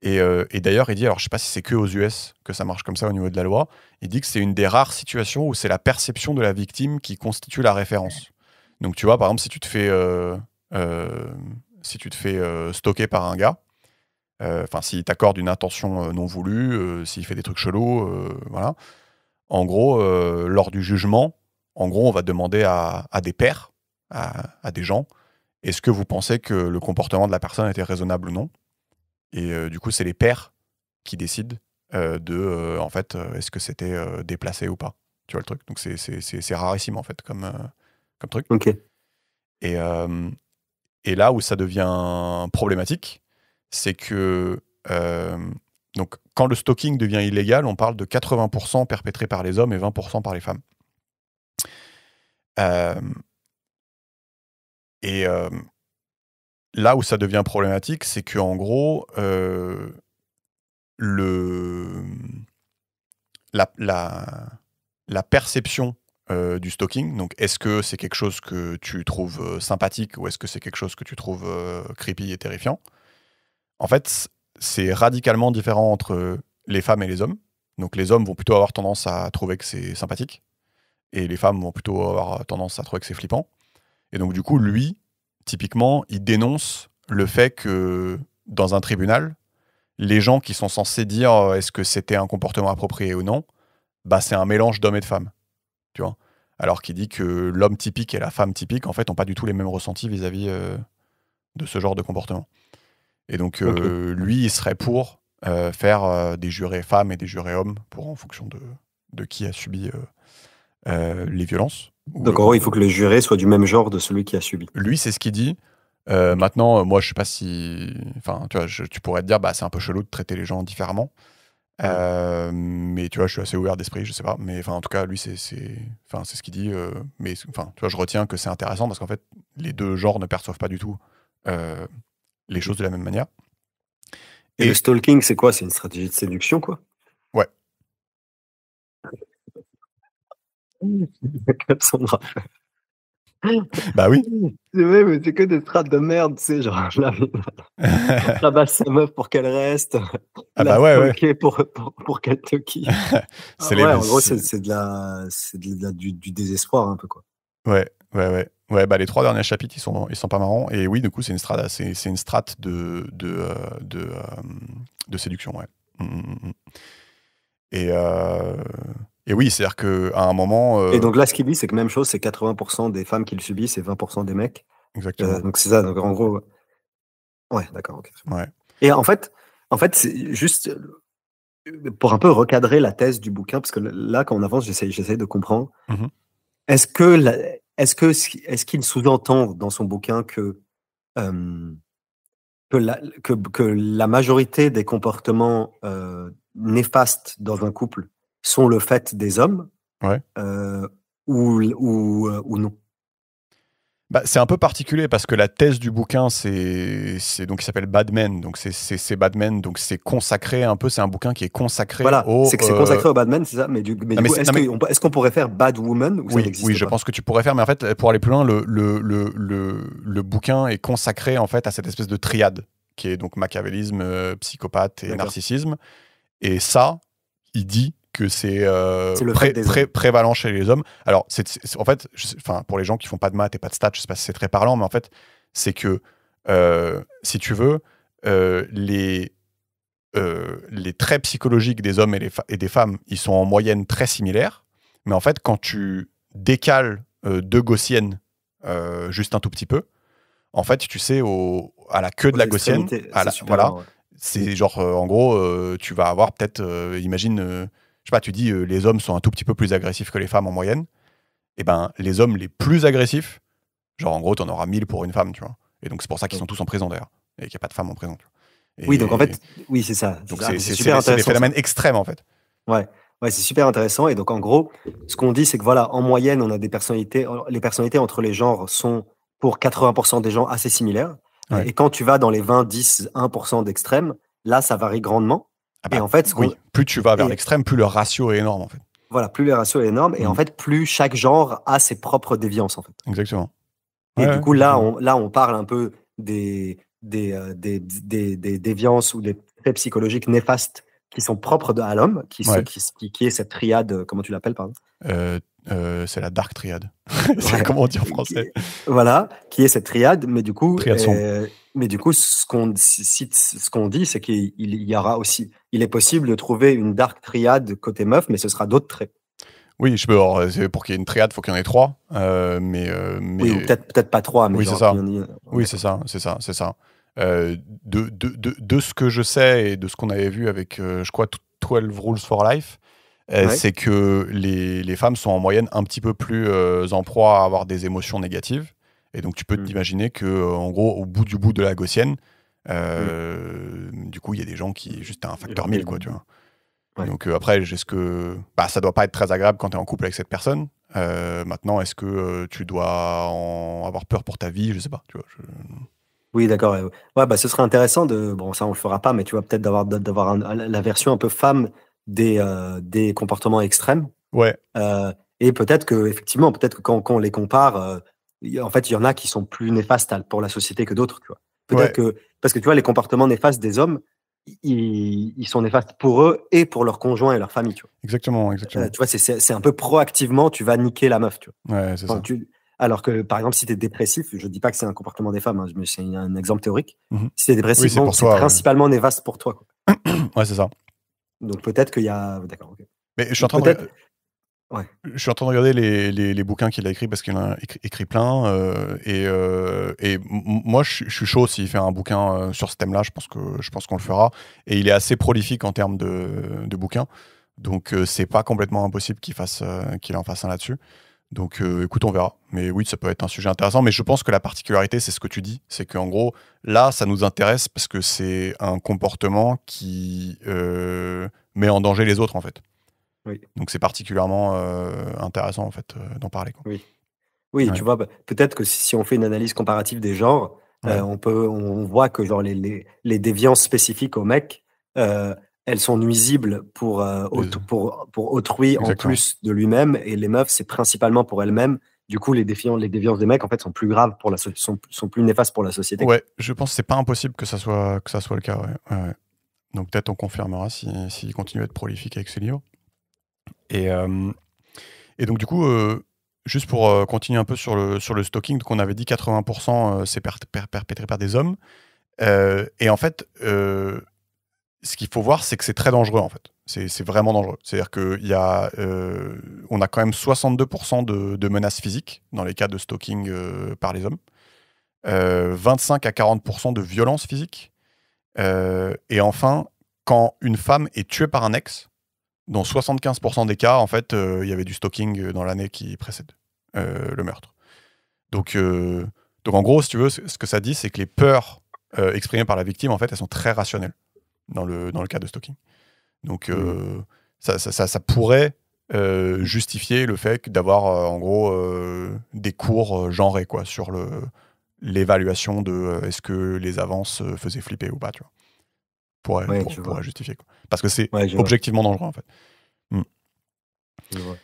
Et d'ailleurs, il dit, alors je sais pas si c'est que aux US que ça marche comme ça au niveau de la loi, il dit que c'est une des rares situations où c'est la perception de la victime qui constitue la référence. Donc tu vois, par exemple, si tu te fais stalker par un gars, enfin s'il t'accorde une intention non voulue, s'il fait des trucs chelous, voilà. En gros, lors du jugement, en gros, on va demander à des pairs, à des gens, est-ce que vous pensez que le comportement de la personne était raisonnable ou non? Et du coup, c'est les pairs qui décident en fait, est-ce que c'était déplacé ou pas. Tu vois le truc? Donc c'est rarissime en fait comme truc. Ok. Et, et là où ça devient problématique, c'est que donc, quand le stalking devient illégal, on parle de 80% perpétrés par les hommes et 20% par les femmes. Euh, et là où ça devient problématique, c'est qu'en gros, le, la perception du stalking, donc est-ce que c'est quelque chose que tu trouves sympathique ou est-ce que c'est quelque chose que tu trouves creepy et terrifiant? En fait, c'est radicalement différent entre les femmes et les hommes. Donc les hommes vont plutôt avoir tendance à trouver que c'est sympathique et les femmes vont plutôt avoir tendance à trouver que c'est flippant. Et donc du coup, lui, typiquement, il dénonce le fait que dans un tribunal, les gens qui sont censés dire est-ce que c'était un comportement approprié ou non, bah c'est un mélange d'hommes et de femmes, tu vois. Alors qu'il dit que l'homme typique et la femme typique, en fait, n'ont pas du tout les mêmes ressentis vis-à-vis de ce genre de comportement. Et donc, lui, il serait pour faire des jurés femmes et des jurés hommes, en fonction de qui a subi les violences. Donc en gros, il faut que le juré soit du même genre de celui qui a subi. Lui, c'est ce qu'il dit. Maintenant, moi, je sais pas si... Enfin, tu vois, tu pourrais te dire, bah, c'est un peu chelou de traiter les gens différemment. Mais tu vois, je suis assez ouvert d'esprit, je sais pas. Mais enfin, en tout cas, lui, c'est ce qu'il dit. Mais enfin, tu vois, je retiens que c'est intéressant parce qu'en fait, les deux genres ne perçoivent pas du tout les choses de la même manière. Et le stalking, c'est quoi? C'est une stratégie de séduction, quoi? Ouais. Cassandra. Bah oui. C'est vrai, mais c'est que des strates de merde, tu sais, genre, on tabasse sa meuf pour qu'elle reste, Ah la bah ouais, ouais. stalker pour qu'elle te kiffe. C'est Ouais, en gros, c'est du désespoir, un peu, quoi. Ouais. Ouais, bah les 3 derniers chapitres, ils sont pas marrants. Et oui, du coup, c'est une strate de séduction, ouais. Et oui, c'est-à-dire qu'à un moment. Et donc là, ce qu'il dit, c'est que même chose, c'est 80% des femmes qui le subissent et 20% des mecs. Exactement. Donc c'est ça, donc en gros. Ouais, d'accord, ok. Ouais. Et en fait, c'est juste pour un peu recadrer la thèse du bouquin, parce que là, quand on avance, j'essaie de comprendre. Mmh. Est-ce qu'il sous-entend dans son bouquin que la majorité des comportements néfastes dans un couple sont le fait des hommes, Ouais. ou non? Bah, c'est un peu particulier parce que la thèse du bouquin, donc il s'appelle Bad Men, donc c'est Bad Men, donc c'est consacré un peu, c'est un bouquin qui est consacré Voilà, au. c'est Consacré au Bad Men, c'est ça. Mais du coup, est-ce qu'on pourrait faire Bad Woman ou ça n'existe Oui, je pas? pense que tu pourrais faire, mais en fait, pour aller plus loin, le bouquin est consacré en fait à cette espèce de triade qui est donc machiavélisme, psychopathe et D'accord. narcissisme. Et ça, il dit que c'est le fait des hommes. prévalent chez les hommes. Alors, en fait, pour les gens qui font pas de maths et pas de stats, je sais pas si c'est très parlant, mais en fait, c'est que, si tu veux, les traits psychologiques des hommes et des femmes, ils sont en moyenne très similaires. Mais en fait, quand tu décales deux gaussiennes juste un tout petit peu, en fait, tu sais, à la queue de la gaussienne, voilà, ouais. c'est genre, en gros, tu vas avoir peut-être, imagine, je sais pas, tu dis les hommes sont un tout petit peu plus agressifs que les femmes en moyenne. Et ben, les hommes les plus agressifs, genre en gros, t'en auras 1000 pour une femme, tu vois. Et donc, c'est pour ça qu'ils sont tous en prison d'ailleurs. Et qu'il n'y a pas de femmes en prison, tu vois. Oui, donc en fait, oui, c'est ça. Donc, C'est c'est super intéressant. des phénomènes extrêmes en fait. Ouais, c'est super intéressant. Et donc, en gros, ce qu'on dit, c'est que voilà, en moyenne, on a des personnalités. Les personnalités entre les genres sont, pour 80% des gens, assez similaires. Ouais. Et quand tu vas dans les 20, 10, 1% d'extrêmes, là, ça varie grandement. Ah bah, et en fait, plus tu vas vers l'extrême, plus le ratio est énorme en fait. Voilà, plus le ratio est énorme. Et en fait, plus chaque genre a ses propres déviances en fait. Exactement. Et du coup, là, on parle un peu des déviances ou traits psychologiques néfastes qui sont propres à l'homme, Ouais. qui est cette triade, comment tu l'appelles, pardon? C'est la Dark Triad. C'est Ouais, comment on dit en qui français? voilà, qui est cette triade, Triade sombre. mais du coup, ce qu'on dit, c'est qu'il y aura aussi il est possible de trouver une dark triade côté meuf, mais ce sera d'autres traits. Oui, je peux alors, pour qu'il y ait une triade, faut qu'il y en ait 3, Oui, ou mais peut-être pas 3, mais oui, c'est genre qu'il ça. y en ait Oui, c'est d'accord. ça, c'est ça, c'est ça. De ce que je sais et de ce qu'on avait vu avec, je crois, 12 Rules for Life, Ouais. c'est que les femmes sont en moyenne un petit peu plus en proie à avoir des émotions négatives. Et donc, tu peux Mmh. t'imaginer que, en gros, au bout du bout de la gaussienne, Mmh. du coup, il y a des gens qui juste à un Il facteur 1000, quoi, tu y vois. ouais. Donc, après, est-ce que bah, ça doit pas être très agréable quand tu es en couple avec cette personne. Maintenant, est-ce que tu dois en avoir peur pour ta vie? Je sais pas, tu vois. Oui, d'accord, ouais, bah, ce serait intéressant de bon, ça, on le fera pas, mais tu vois, peut-être d'avoir la version un peu femme des comportements extrêmes. Ouais, Et peut-être que quand on les compare, en fait, il y en a qui sont plus néfastes pour la société que d'autres, tu vois? Peut-être ouais, que parce que tu vois, les comportements néfastes des hommes, ils sont néfastes pour eux et pour leurs conjoints et leur famille, tu exactement, exactement. vois? Tu vois, c'est un peu proactivement, tu vas niquer la meuf, tu vois? Ouais, c'est Enfin, ça. alors que, par exemple, si tu es dépressif, je dis pas que c'est un comportement des femmes, hein, mais c'est un exemple théorique. Mhm. Si tu es Oui, dépressif, c'est bon, pour c'est toi, ouais. principalement néfaste pour toi, quoi. Ouais, c'est ça. Donc peut-être qu'il y a d'accord, OK. Mais je suis en Donc train peut-être ouais. je suis en train de regarder les bouquins qu'il a écrits parce qu'il en a écrit plein. Moi, je suis chaud s'il fait un bouquin sur ce thème-là. Je pense qu'on le fera. Et il est assez prolifique en termes de bouquins. Donc, c'est pas complètement impossible qu'il en fasse un là-dessus. Donc, écoute, on verra. Mais oui, ça peut être un sujet intéressant. Mais je pense que la particularité, c'est ce que tu dis. C'est qu'en gros, là, ça nous intéresse parce que c'est un comportement qui met en danger les autres, en fait. Oui, Donc c'est particulièrement intéressant en fait d'en parler, quoi. oui. Oui, Ouais, tu vois, bah, peut-être que si on fait une analyse comparative des genres, ouais, on voit que genre les déviances spécifiques aux mecs, elles sont nuisibles les- pour autrui en exactement. plus de lui-même, et les meufs, c'est principalement pour elles-mêmes. Du coup, les déviances des mecs, en fait, sont plus graves pour sont plus néfastes pour la société, quoi. Ouais, je pense que c'est pas impossible que ça soit le cas. Ouais. Ouais, ouais. Donc peut-être on confirmera s'il continue à être prolifique avec ses livres. Et, euh, et donc du coup, juste pour continuer un peu sur le stalking, donc on avait dit 80% c'est perpétré par des hommes. Et en fait, ce qu'il faut voir, c'est que c'est très dangereux en fait. C'est vraiment dangereux. C'est-à-dire on a quand même 62% de menaces physiques dans les cas de stalking par les hommes. 25 à 40% de violence physique. Et enfin, quand une femme est tuée par un ex, dans 75% des cas, en fait, il y avait du stalking dans l'année qui précède le meurtre. Donc, euh, donc, en gros, si tu veux, ce que ça dit, c'est que les peurs exprimées par la victime, en fait, elles sont très rationnelles dans le cas de stalking. Donc, Mmh. ça pourrait justifier le fait d'avoir, en gros, des cours genrés quoi, sur l'évaluation de est-ce que les avances faisaient flipper ou pas, tu vois. Ouais, je vois. Pourrait justifier. Quoi. Parce que c'est Ouais, je vois, objectivement dangereux, en fait. Mm. je vois.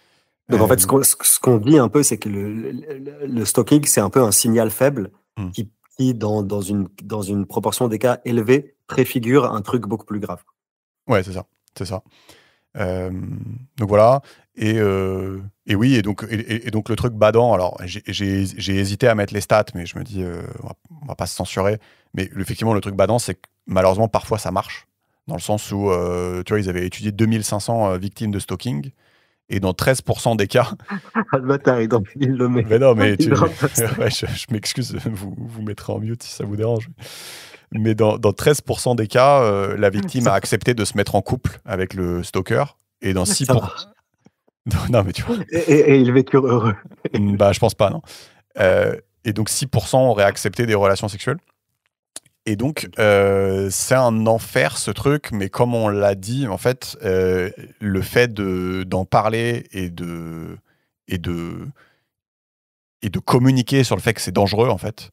Donc en fait, Euh, ce qu'on dit un peu, c'est que le stalking, c'est un peu un signal faible mm. qui dans une proportion des cas élevée, préfigure un truc beaucoup plus grave. Ouais, c'est ça. C'est ça. Euh, donc voilà. Et oui, et donc le truc badant, alors j'ai hésité à mettre les stats, mais je me dis, on va pas se censurer. Mais effectivement, le truc badant, c'est que malheureusement, parfois ça marche. Dans le sens où, tu vois, ils avaient étudié 2500 victimes de stalking, et dans 13% des cas, Ah, le bâtard, il le met. mais non, mais Il drop la stat. ouais, je m'excuse, vous mettrez en mute si ça vous dérange. Mais dans 13% des cas, la victime a Ça, accepté de se mettre en couple avec le stalker, et dans ça marche. 6%. Non, mais tu vois. Et ils vécurent heureux. Bah, je pense pas, non. Et donc 6% auraient accepté des relations sexuelles. Et donc, c'est un enfer ce truc, mais comme on l'a dit, en fait, le fait d'en parler et de, et de communiquer sur le fait que c'est dangereux, en fait,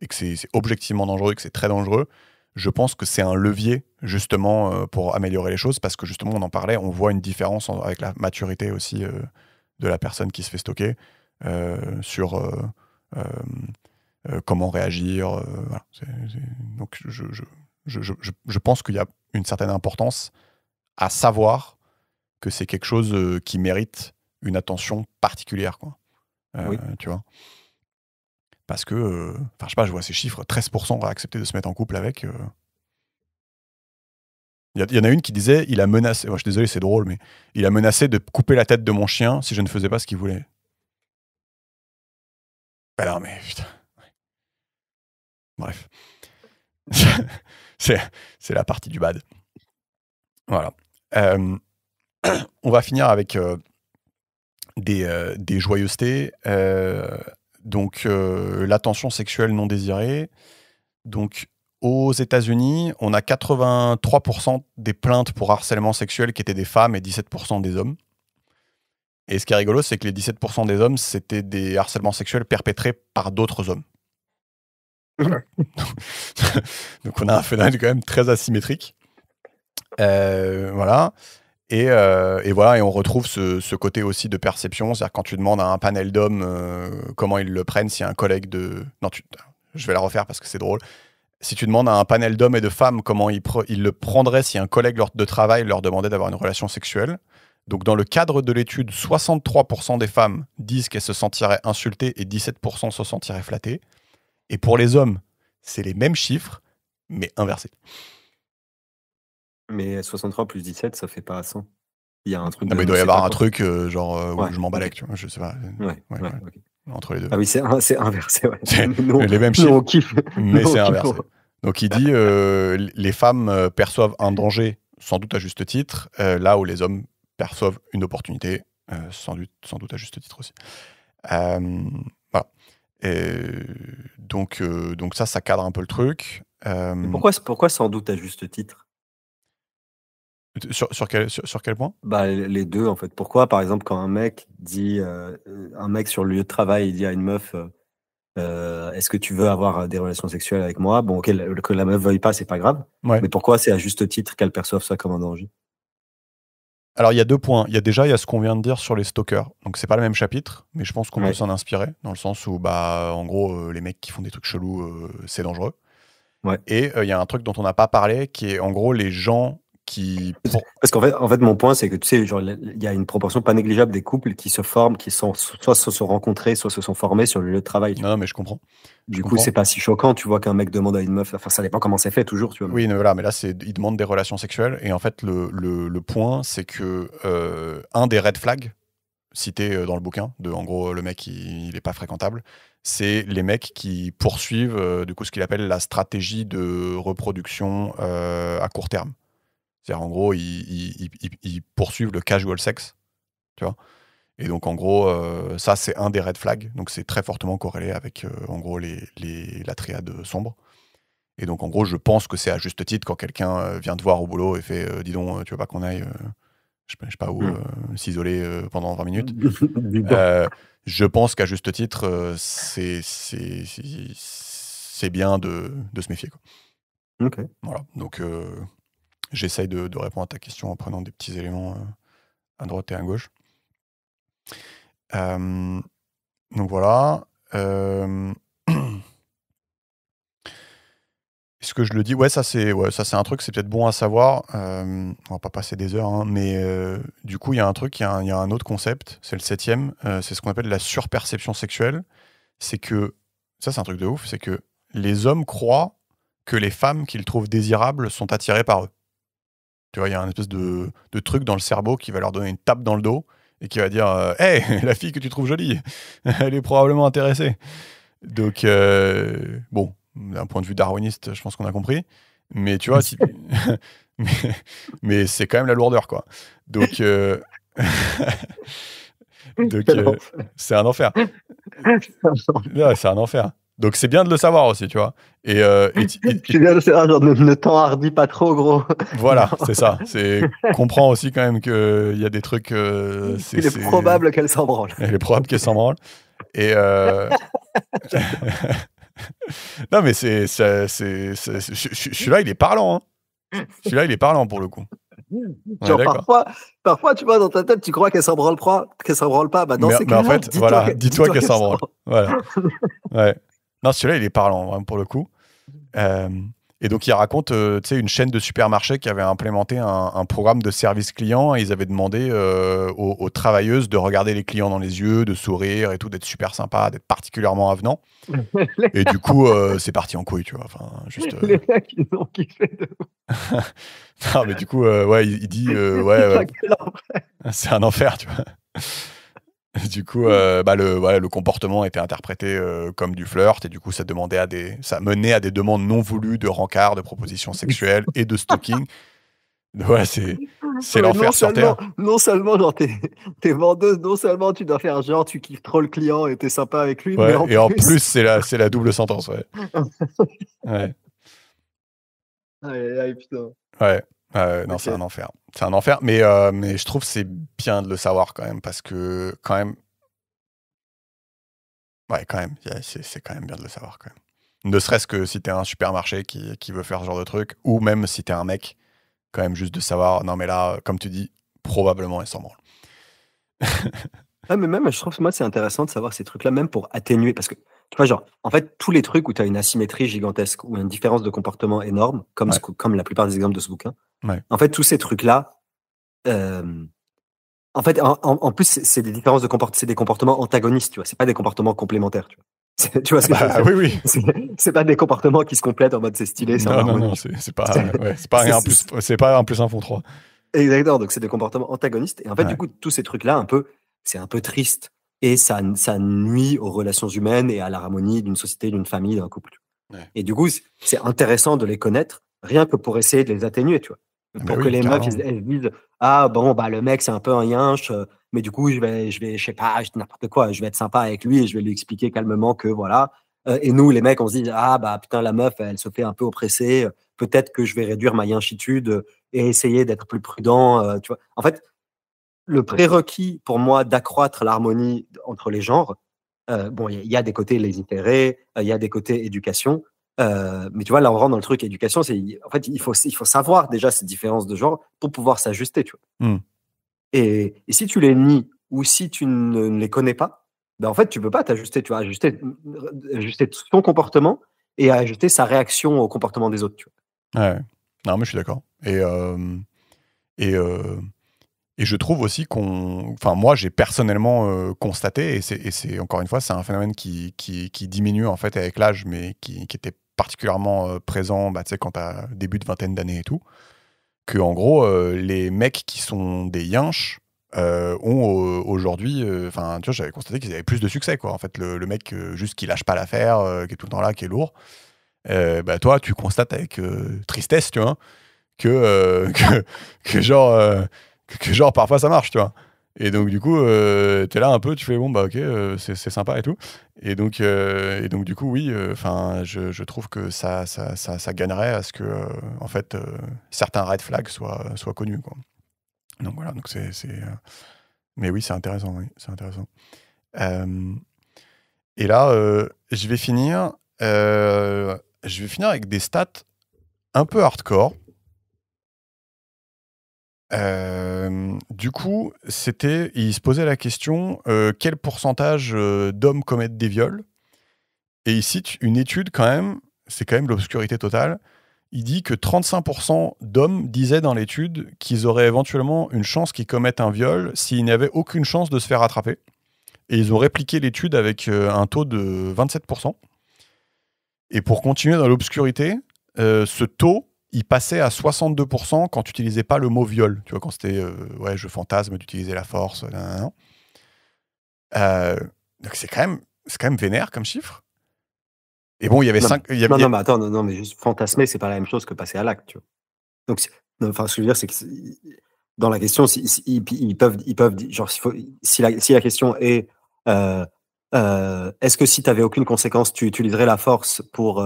et que c'est objectivement dangereux et que c'est très dangereux, je pense que c'est un levier, justement, pour améliorer les choses, parce que justement, on en parlait, on voit une différence avec la maturité aussi de la personne qui se fait stocker sur euh, comment réagir. Voilà. Donc, Je pense qu'il y a une certaine importance à savoir que c'est quelque chose qui mérite une attention particulière, quoi. Oui. Tu vois. Parce que, je sais pas, je vois ces chiffres, 13% auraient accepté de se mettre en couple avec. Il y en a une qui disait, il a menacé, je suis désolé, c'est drôle, mais il a menacé de couper la tête de mon chien si je ne faisais pas ce qu'il voulait. Alors, mais putain. Bref. c'est la partie du bad. Voilà. On va finir avec des joyeusetés. Donc, l'attention sexuelle non désirée. Donc, aux États-Unis, on a 83% des plaintes pour harcèlement sexuel qui étaient des femmes et 17% des hommes. Et ce qui est rigolo, c'est que les 17% des hommes, c'était des harcèlements sexuels perpétrés par d'autres hommes. Donc on a un phénomène quand même très asymétrique. Voilà. Et voilà, et on retrouve ce côté aussi de perception. C'est-à-dire quand tu demandes à un panel d'hommes comment ils le prennent, si un collègue de... Non, je vais la refaire parce que c'est drôle. Si tu demandes à un panel d'hommes et de femmes comment ils le prendraient si un collègue de travail leur demandait d'avoir une relation sexuelle, donc dans le cadre de l'étude, 63% des femmes disent qu'elles se sentiraient insultées et 17% se sentiraient flattées. Et pour les hommes, c'est les mêmes chiffres, mais inversés. Mais 63 plus 17, ça fait pas 100. Il y a un truc. Non, mais il doit y avoir un truc où Ouais, je m'en balèque, ok. tu vois, je sais pas. Ouais, Ouais. ok. Entre les deux. Ah oui, c'est inversé, ouais. C'est Nous, les mêmes nous, chiffres, on kiffe. mais Nous, c'est on kiffe. inversé. Donc il dit les femmes perçoivent un danger, sans doute à juste titre, là où les hommes perçoivent une opportunité, sans doute à juste titre aussi. Voilà. Donc ça cadre un peu le truc. Mais pourquoi sans doute à juste titre? Sur quel point? Bah, les deux, en fait. Pourquoi, par exemple, quand un mec dit, un mec sur le lieu de travail, il dit à une meuf, est-ce que tu veux avoir des relations sexuelles avec moi? Bon, ok, que la meuf veuille pas, c'est pas grave. Ouais. Mais pourquoi c'est à juste titre qu'elle perçoive ça comme un danger? Alors, il y a 2 points. Il y a ce qu'on vient de dire sur les stalkers. Donc, c'est pas le même chapitre, mais je pense qu'on peut s'en inspirer, dans le sens où, en gros, les mecs qui font des trucs chelous, c'est dangereux. Ouais. Et il y a un truc dont on n'a pas parlé, qui est, en gros, les gens qui... Parce qu'en fait, mon point, c'est que, tu sais, genre, il y a une proportion pas négligeable des couples qui se forment, qui soit se sont rencontrés, soit se sont formés sur le lieu de travail. Non, mais je comprends. Du coup, c'est pas si choquant, tu vois, qu'un mec demande à une meuf, enfin, ça dépend comment c'est fait, toujours, tu vois. Oui, mais voilà, mais là, il demande des relations sexuelles. Et en fait, le point, c'est que un des red flags cités dans le bouquin, en gros, le mec, il est pas fréquentable, c'est les mecs qui poursuivent, du coup, ce qu'il appelle la stratégie de reproduction à court terme. C'est-à-dire, en gros, ils poursuivent le casual sex, tu vois. Et donc, en gros, ça, c'est un des red flags. Donc, c'est très fortement corrélé avec, en gros, la triade sombre. Et donc, en gros, je pense que c'est à juste titre quand quelqu'un vient te voir au boulot et fait dis donc, tu veux pas qu'on aille, je sais pas où, s'isoler pendant 20 minutes. Je pense qu'à juste titre, c'est bien de se méfier, quoi. Ok. Voilà. Donc, j'essaye de répondre à ta question en prenant des petits éléments à droite et à gauche. Donc voilà. Est-ce que je le dis? Ouais, ça c'est un truc, c'est peut-être bon à savoir. On va pas passer des heures, hein, mais du coup, il y a un truc, il y a un autre concept, c'est le 7e, c'est ce qu'on appelle la surperception sexuelle. C'est que, ça c'est un truc de ouf, c'est que les hommes croient que les femmes qu'ils trouvent désirables sont attirées par eux. Tu vois, il y a un espèce de truc dans le cerveau qui va leur donner une tape dans le dos et qui va dire hey, la fille que tu trouves jolie, elle est probablement intéressée. Donc, bon, d'un point de vue darwiniste, je pense qu'on a compris. Mais tu vois, mais c'est quand même la lourdeur, quoi. Donc, c'est un enfer. Ouais, c'est un enfer. Donc, c'est bien de le savoir aussi, tu vois. C'est bien de savoir, genre, ne t'enhardis pas trop, gros. Voilà, c'est ça. Comprends aussi quand même qu'il y a des trucs... il est probable qu'elle s'en branle. Il est probable qu'elle s'en branle. Et... non, mais celui-là, il est parlant. Hein. Celui-là, il est parlant pour le coup. Genre, parfois, tu vois, dans ta tête, tu crois qu'elle s'en branle pas. Bah, dans ces cas-là, en fait, voilà, dis-toi qu'elle s'en branle. Voilà. Ouais. Non, celui-là, il est parlant, hein, pour le coup. Et donc, il raconte une chaîne de supermarchés qui avait implémenté un programme de service client et ils avaient demandé aux travailleuses de regarder les clients dans les yeux, de sourire et tout, d'être super sympa, d'être particulièrement avenant. Et du coup, c'est parti en couille, tu vois. Enfin, juste, Les mecs, ils ont kiffé de non, mais du coup, il dit c'est un enfer, tu vois. Du coup, le comportement était interprété comme du flirt et du coup, ça menait à des demandes non voulues de rencard, de propositions sexuelles et de stalking. Ouais, c'est l'enfer sur Terre. Non seulement, genre, t'es vendeuse, non seulement tu dois faire genre, tu kiffes trop le client et t'es sympa avec lui, Ouais, mais en plus, c'est la double sentence, ouais. Ouais. Aïe, putain. Ouais. Non, Ok. c'est un enfer. C'est un enfer, mais je trouve que c'est bien de le savoir quand même, parce que quand même... Ouais, quand même, c'est quand même bien de le savoir quand même. Ne serait-ce que si t'es un supermarché qui veut faire ce genre de truc, ou même si t'es un mec, quand même juste de savoir, non mais là, comme tu dis, probablement elle s'en branle. Ouais, mais même, je trouve que moi, c'est intéressant de savoir ces trucs-là, même pour atténuer. Parce que, tu vois, genre, en fait, tous les trucs où tu as une asymétrie gigantesque ou une différence de comportement énorme, comme, Ouais. comme la plupart des exemples de ce bouquin, Ouais. en fait, tous ces trucs-là, en fait, en plus, c'est des différences de comportement, c'est des comportements antagonistes, tu vois. C'est pas des comportements complémentaires, tu vois. Tu vois ce que je veux dire? Oui. C'est pas des comportements qui se complètent en mode c'est stylé, c'est en harmonie. Non, c'est pas un plus un font trois. Exactement, donc c'est des comportements antagonistes. Et en fait, Ouais. du coup, tous ces trucs-là, c'est un peu triste. Et ça nuit aux relations humaines et à l'harmonie d'une société, d'une famille, d'un couple. Ouais. Et du coup, c'est intéressant de les connaître, rien que pour essayer de les atténuer, tu vois. Pour que les meufs, elles disent, ah bon, bah le mec, c'est un peu un yinche, mais du coup, je vais, je sais pas, n'importe quoi, je vais être sympa avec lui et je vais lui expliquer calmement que voilà. Et nous, les mecs, on se dit, ah bah putain, la meuf, elle se fait un peu oppresser, peut-être que je vais réduire ma yinchitude et essayer d'être plus prudent, tu vois. En fait, le prérequis pour moi d'accroître l'harmonie entre les genres, bon, il y a des côtés légiférer, il y a des côtés éducation, mais tu vois, là, on rentre dans le truc éducation, en fait, il faut savoir déjà ces différences de genre pour pouvoir s'ajuster, tu vois. Et si tu les nies ou si tu ne les connais pas, ben en fait, tu peux pas t'ajuster, tu vois, ajuster son comportement et ajuster sa réaction au comportement des autres, tu vois. Ouais. Non, mais je suis d'accord. Et je trouve aussi moi, j'ai personnellement constaté, et c'est encore une fois, c'est un phénomène qui diminue en fait avec l'âge, mais qui était particulièrement présent, tu sais, quand t'as début de vingtaine d'années et tout, que en gros, les mecs qui sont des yinches ont aujourd'hui, tu vois, j'avais constaté qu'ils avaient plus de succès, quoi. En fait, le mec juste qui lâche pas l'affaire, qui est tout le temps là, qui est lourd, toi, tu constates avec tristesse, tu vois, que genre parfois ça marche, tu vois. Et donc du coup t'es là un peu, tu fais bon bah ok, c'est sympa et tout. Et donc du coup oui, je trouve que ça gagnerait à ce que en fait certains red flags soient connus, quoi. Donc voilà, donc mais oui, c'est intéressant, oui, c'est intéressant. Et là je vais finir avec des stats un peu hardcore. Du coup, il se posait la question quel pourcentage d'hommes commettent des viols. Et il cite une étude quand même, c'est quand même l'obscurité totale. Il dit que 35% d'hommes disaient dans l'étude qu'ils auraient éventuellement une chance qu'ils commettent un viol s'ils n'avaient aucune chance de se faire attraper. Et ils ont répliqué l'étude avec un taux de 27%. Et pour continuer dans l'obscurité, ce taux, il passait à 62% quand tu n'utilisais pas le mot viol. Tu vois, quand c'était je fantasme d'utiliser la force. Donc c'est quand même vénère comme chiffre. Et bon, il y avait 5. Non, mais attends, non, mais juste fantasmer, c'est pas la même chose que passer à l'acte, tu vois. Donc, enfin, ce que je veux dire, c'est que dans la question, ils peuvent, genre, si la question est est-ce que si tu n'avais aucune conséquence, tu utiliserais la force pour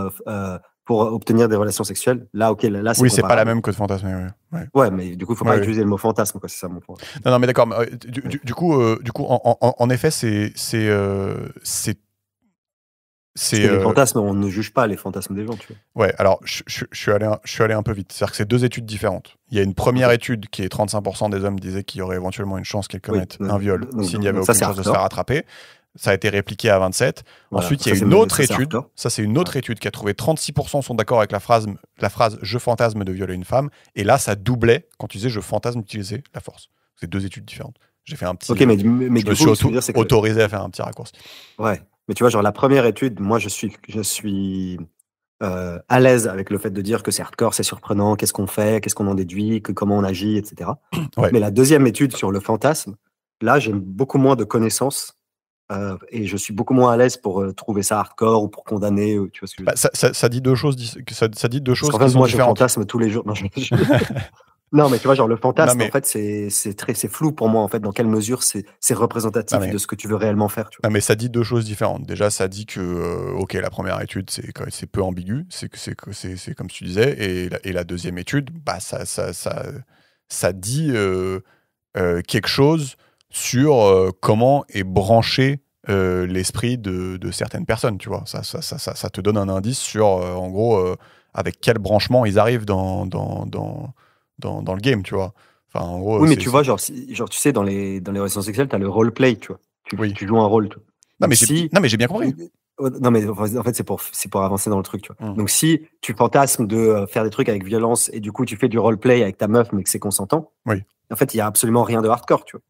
obtenir des relations sexuelles? Là, ok, là, c'est oui, c'est pas la même que de fantasmer. Ouais, mais du coup, il faut pas utiliser le mot fantasme, quoi. C'est ça mon point. Non, mais d'accord. Du coup, en effet, c'est les fantasmes, on ne juge pas les fantasmes des gens, tu vois. Ouais, alors je suis allé un peu vite. C'est-à-dire que c'est deux études différentes. Il y a une première étude qui est 35% des hommes disaient qu'il y aurait éventuellement une chance qu'ils commettent un viol s'il n'y avait aucune chance de se faire attraper. Ça a été répliqué à 27. Voilà. Ensuite, il y Ça, a c'est une ça, autre c'est étude. hardcore. Ça, c'est une autre étude qui a trouvé 36% sont d'accord avec la phrase « je fantasme de violer une femme ». Et là, ça doublait quand tu disais « je fantasme d'utiliser la force ». C'est 2 études différentes. J'ai fait un petit. Ok, mais je du me coup, suis ce que je veux dire, c'est que autorisé à faire un petit raccourci. ouais, mais tu vois, genre la première étude, moi, je suis à l'aise avec le fait de dire que c'est hardcore, c'est surprenant, qu'est-ce qu'on fait, qu'est-ce qu'on en déduit, comment on agit, etc. Ouais. Mais la deuxième étude sur le fantasme, là, j'ai beaucoup moins de connaissances et je suis beaucoup moins à l'aise pour trouver ça hardcore ou pour condamner. Tu vois ce que je veux dire. Ça dit 2 choses, ça dit 2 Parce choses qu'en qui fait, sont moi, je différentes. fantasme tous les jours. Non, non, mais tu vois, genre le fantasme, mais- en fait, c'est flou pour moi, en fait, dans quelle mesure c'est représentatif Non, mais- de ce que tu veux réellement faire. Tu vois. Non, mais ça dit 2 choses différentes. Déjà, ça dit que, ok, la première étude, c'est peu ambigu, c'est comme tu disais, et la deuxième étude, bah, ça dit quelque chose sur comment est branché l'esprit de certaines personnes, tu vois. Ça te donne un indice sur, en gros, avec quel branchement ils arrivent dans le game, tu vois. Enfin, en gros, Oui, mais tu vois, genre, tu sais, dans les relations sexuelles, tu as le roleplay, tu vois. Oui. Tu joues un rôle. Tu vois. Non, Donc, mais j'ai bien compris. Non, mais en fait, c'est pour avancer dans le truc, tu vois. Mm. Donc, si tu fantasmes de faire des trucs avec violence et du coup, tu fais du roleplay avec ta meuf, mais que c'est consentant, Oui. En fait, il n'y a absolument rien de hardcore, tu vois.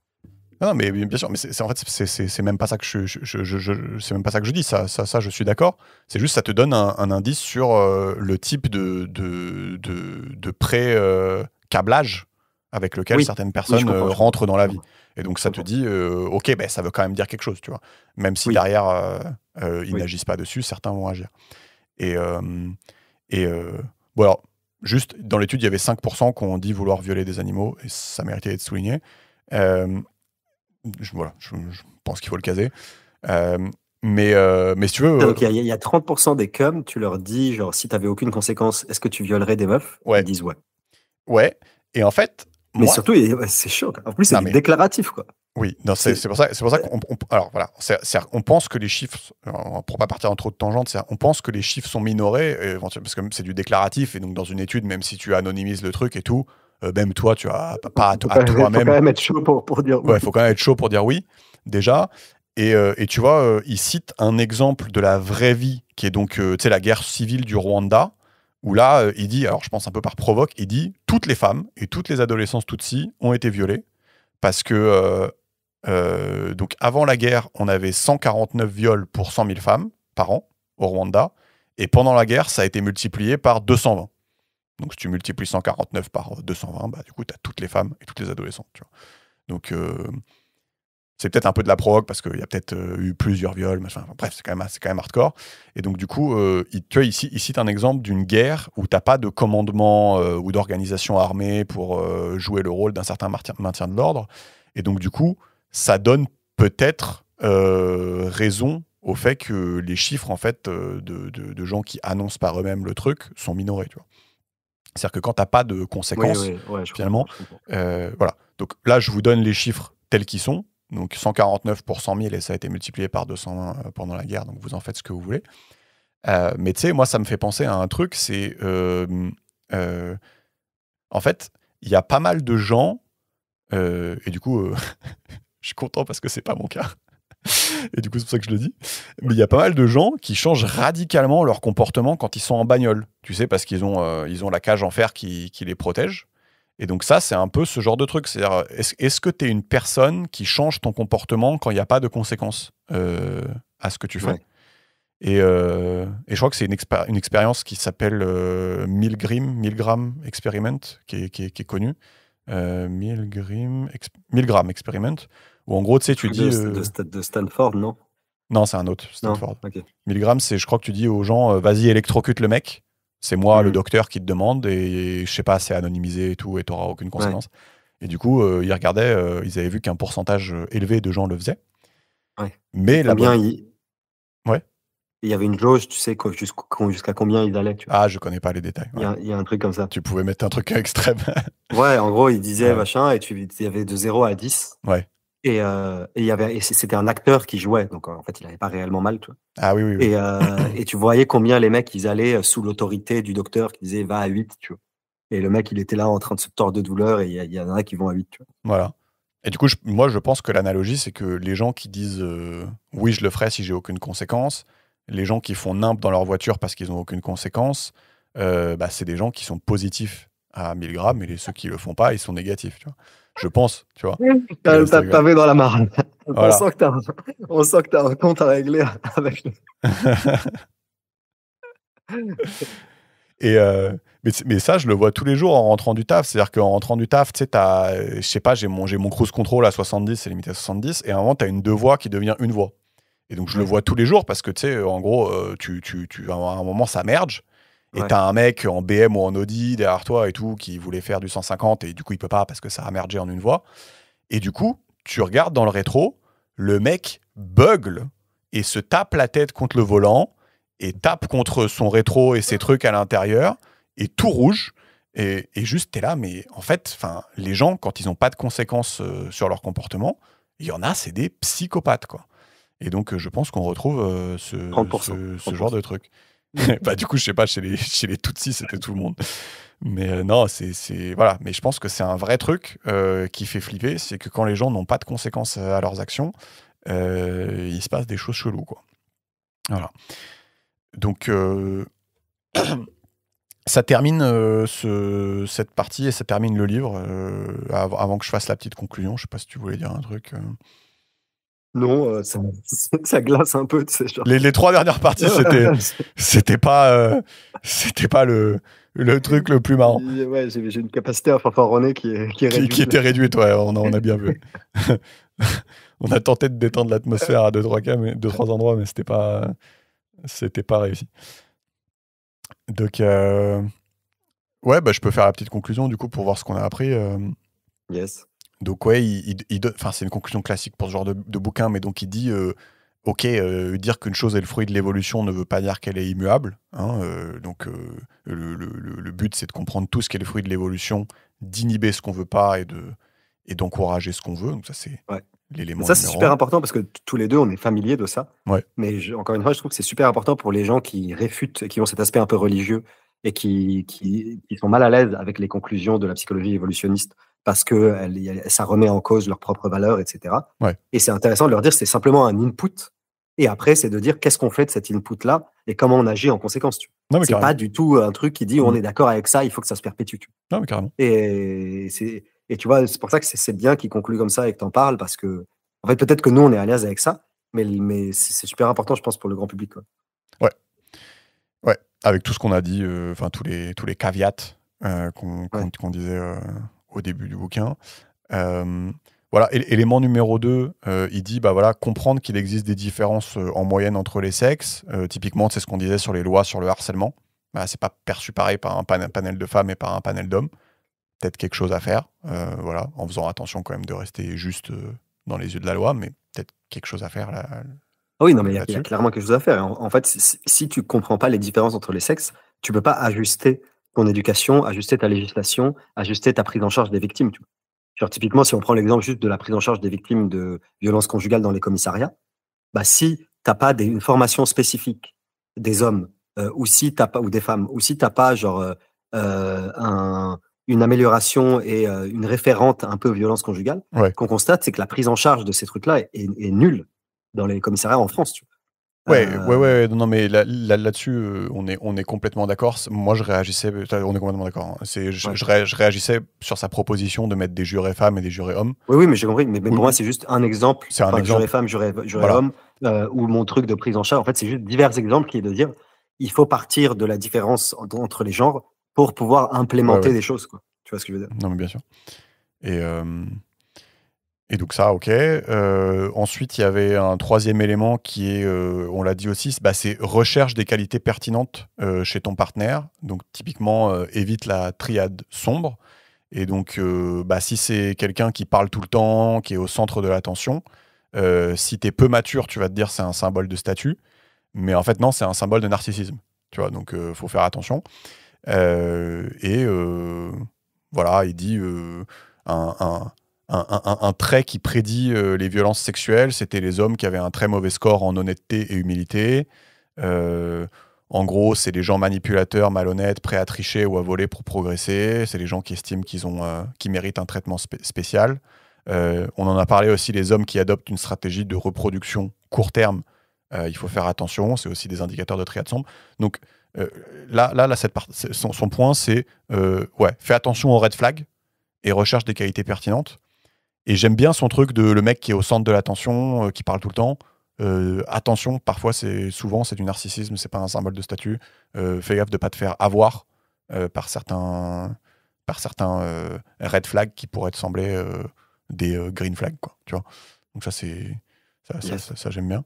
Non, mais bien sûr, mais en fait, c'est même pas ça que c'est même pas ça que je dis. Ça, je suis d'accord. C'est juste, ça te donne un indice sur le type de pré-câblage avec lequel certaines personnes rentrent dans la vie. Et donc, ça te dit, ok, ben, ça veut quand même dire quelque chose, tu vois. Même si derrière, ils n'agissent pas dessus, certains vont agir. Et bon, alors, juste, dans l'étude, il y avait 5% qui ont dit vouloir violer des animaux, et ça méritait d'être souligné. Je pense qu'il faut le caser. Mais si tu veux. Donc, il y a 30% des cums, tu leur dis, genre, si tu n'avais aucune conséquence, est-ce que tu violerais des meufs? Ils disent ouais. Ouais. Et en fait. Mais surtout, c'est chaud. En plus, c'est déclaratif, quoi. Oui, c'est pour ça qu'on. Alors voilà, on pense que les chiffres, pour pas partir en trop de tangentes, on pense que les chiffres sont minorés, parce que c'est du déclaratif, et donc dans une étude, même si tu anonymises le truc et tout, même toi, tu as pas à toi-même. Il faut quand même être chaud pour dire oui. Ouais, il faut quand même être chaud pour dire oui, déjà. Et tu vois, il cite un exemple de la vraie vie, qui est donc la guerre civile du Rwanda, où là, il dit, alors je pense un peu par provoque, il dit toutes les femmes et toutes les adolescentes Tutsis ont été violées, parce que donc avant la guerre, on avait 149 viols pour 100 000 femmes par an au Rwanda, et pendant la guerre, ça a été multiplié par 220. Donc si tu multiplies 149 par 220, bah, du coup, tu as toutes les femmes et toutes les adolescentes. Tu vois. Donc c'est peut-être un peu de la provoque, parce qu'il y a peut-être eu plusieurs viols, machin. Enfin, bref, c'est quand même hardcore. Et donc du coup, tu vois, ici, il cite un exemple d'une guerre où tu n'as pas de commandement ou d'organisation armée pour jouer le rôle d'un certain maintien de l'ordre. Et donc du coup, ça donne peut-être raison au fait que les chiffres en fait de gens qui annoncent par eux-mêmes le truc sont minorés, tu vois. C'est-à-dire que quand tu n'as pas de conséquences, finalement, voilà. Donc là, je vous donne les chiffres tels qu'ils sont. Donc 149 pour 100 000, et ça a été multiplié par 220 pendant la guerre, donc vous en faites ce que vous voulez. Mais tu sais, moi, ça me fait penser à un truc, c'est... en fait, il y a pas mal de gens, et du coup, je suis content parce que c'est pas mon cas, et du coup, c'est pour ça que je le dis, mais il y a pas mal de gens qui changent radicalement leur comportement quand ils sont en bagnole, tu sais, parce qu'ils ont la cage en fer qui les protège. Et donc ça, c'est un peu ce genre de truc. C'est-à-dire, est-ce que tu es une personne qui change ton comportement quand il n'y a pas de conséquences à ce que tu fais? Et je crois que c'est une expérience qui s'appelle Milgram Experiment, qui est connue. Milgram Experiment, où en gros, tu sais, tu dis... De Stanford, non? Non, c'est un autre, Stanford. Non, okay. Milgram, c'est, je crois que tu dis aux gens, vas-y, électrocute le mec. C'est moi, le docteur, qui te demande, et je sais pas, c'est anonymisé et tout, et tu n'auras aucune conséquence. Ouais. Et du coup, ils regardaient, ils avaient vu qu'un pourcentage élevé de gens le faisaient. Ouais. Mais Ouais. Il y avait une jauge, tu sais, jusqu'à combien ils allaient. Tu vois. Ah, je connais pas les détails. Ouais. Il y a un truc comme ça. Tu pouvais mettre un truc extrême. Ouais, en gros, ils disaient machin, et il y avait de 0 à 10. Ouais. Et c'était un acteur qui jouait, donc en fait il n'avait pas réellement mal, tu vois. Ah oui. Et tu voyais combien les mecs ils allaient sous l'autorité du docteur qui disait va à 8, tu vois. Et le mec il était là en train de se tordre de douleur, et il y en a qui vont à 8, tu vois. Voilà. Et du coup, moi, je pense que l'analogie, c'est que les gens qui disent oui, je le ferai si j'ai aucune conséquence, les gens qui font nimp dans leur voiture parce qu'ils n'ont aucune conséquence, c'est des gens qui sont positifs à 1000 grammes, et ceux qui le font pas, ils sont négatifs. Tu vois. Je pense, tu vois. T'as pavé dans la marne. Voilà. On sent que t'as un compte à régler avec Mais ça, je le vois tous les jours en rentrant du taf. C'est-à-dire qu'en rentrant du taf, tu sais, je sais pas, j'ai mon cruise control à 70, c'est limité à 70, et à un moment, tu as une deux voies qui devient une voie. Et donc, je le vois tous les jours parce que, tu sais, en gros, à un moment, ça merge. Et t'as un mec en BM ou en Audi derrière toi et tout qui voulait faire du 150 et du coup, il peut pas parce que ça a mergé en une voie. Et du coup, tu regardes dans le rétro, le mec bugle et se tape la tête contre le volant et tape contre son rétro et ses trucs à l'intérieur et tout rouge. Et juste, t'es là, mais en fait, les gens, quand ils n'ont pas de conséquences sur leur comportement, il y en a, c'est des psychopathes, quoi. Et donc, je pense qu'on retrouve ce 30%. genre de truc. Du coup, je sais pas, chez les Tutsis, c'était tout le monde. Mais non, voilà. Mais je pense que c'est un vrai truc qui fait flipper, c'est que quand les gens n'ont pas de conséquences à leurs actions, il se passe des choses cheloues, quoi. Voilà. Donc, ça termine cette partie et ça termine le livre. Avant que je fasse la petite conclusion, je sais pas si tu voulais dire un truc. Non, ça glace un peu, tu sais. Genre. Les 3 dernières parties, c'était pas le truc le plus marrant. Ouais, j'ai une capacité à fanfaronner qui est réduite. Qui était réduite, ouais, on a bien vu. On a tenté de détendre l'atmosphère à 2-3 endroits, mais c'était pas réussi. Donc, ouais, je peux faire la petite conclusion du coup pour voir ce qu'on a appris. Yes. Donc, ouais, c'est une conclusion classique pour ce genre de bouquin, mais donc il dit ok, dire qu'une chose est le fruit de l'évolution ne veut pas dire qu'elle est immuable. Hein, donc, le but, c'est de comprendre tout ce qui est le fruit de l'évolution, d'inhiber ce qu'on veut pas et d'encourager ce qu'on veut. Donc, ça, c'est l'élément. Ça, c'est super important parce que tous les deux, on est familiers de ça. Ouais. Mais encore une fois, je trouve que c'est super important pour les gens qui réfutent, qui ont cet aspect un peu religieux et qui sont mal à l'aise avec les conclusions de la psychologie évolutionniste parce que ça remet en cause leurs propres valeurs, etc. Ouais. Et c'est intéressant de leur dire que c'est simplement un input. Et après, c'est de dire qu'est-ce qu'on fait de cet input-là et comment on agit en conséquence. C'est pas du tout un truc qui dit on est d'accord avec ça, il faut que ça se perpétue. Non, mais carrément. Et tu vois, c'est pour ça que c'est bien qu'il conclue comme ça et que tu en parles parce que, en fait, peut-être que nous, on est à l'aise avec ça, mais c'est super important, je pense, pour le grand public. Quoi. Ouais, avec tout ce qu'on a dit, tous les caveats qu'on disait au début du bouquin. Voilà, élément numéro 2, il dit comprendre qu'il existe des différences en moyenne entre les sexes. Typiquement, c'est ce qu'on disait sur les lois sur le harcèlement. C'est pas perçu pareil par un panel de femmes et par un panel d'hommes. Peut-être quelque chose à faire, voilà, en faisant attention quand même de rester juste dans les yeux de la loi, mais peut-être quelque chose à faire là. Oui, non, mais il y a clairement quelque chose à faire. En fait, si tu comprends pas les différences entre les sexes, tu peux pas ajuster ton éducation, ajuster ta législation, ajuster ta prise en charge des victimes. Tu vois. Genre, typiquement, si on prend l'exemple juste de la prise en charge des victimes de violences conjugales dans les commissariats, si t'as pas une formation spécifique des hommes, ou si t'as pas, ou des femmes, ou si t'as pas genre une amélioration et une référente un peu violence conjugale, qu'on constate, c'est que la prise en charge de ces trucs-là est nulle dans les commissariats en France. Tu vois. Ouais, non, mais là-dessus, on est complètement d'accord. Moi, je réagissais, on est complètement d'accord. Hein. Je réagissais sur sa proposition de mettre des jurés femmes et des jurés hommes. Oui, mais j'ai compris. Mais pour moi, c'est juste un exemple. C'est un exemple. Juré femme, juré homme, ou mon truc de prise en charge. En fait, c'est juste divers exemples qui est de dire il faut partir de la différence entre les genres pour pouvoir implémenter des choses. Quoi. Tu vois ce que je veux dire? Non, mais bien sûr. Et donc ça, ok. Ensuite, il y avait un troisième élément qui est, on l'a dit aussi, c'est recherche des qualités pertinentes chez ton partenaire. Donc typiquement, évite la triade sombre. Et donc, si c'est quelqu'un qui parle tout le temps, qui est au centre de l'attention, si tu es peu mature, tu vas te dire c'est un symbole de statut. Mais en fait, non, c'est un symbole de narcissisme. Tu vois, donc faut faire attention. Voilà, il dit un trait qui prédit les violences sexuelles, c'était les hommes qui avaient un très mauvais score en honnêteté et humilité. En gros, c'est les gens manipulateurs, malhonnêtes, prêts à tricher ou à voler pour progresser. C'est les gens qui estiment qu'ils méritent un traitement spécial. On en a parlé aussi, les hommes qui adoptent une stratégie de reproduction court terme, il faut faire attention, c'est aussi des indicateurs de triade sombre. Donc là son point, c'est fais attention aux red flags et recherche des qualités pertinentes. Et j'aime bien son truc de le mec qui est au centre de l'attention, qui parle tout le temps. Attention, parfois souvent c'est du narcissisme, c'est pas un symbole de statut. Fais gaffe de pas te faire avoir par certains red flags qui pourraient te sembler des green flags, quoi, tu vois. Donc ça j'aime bien.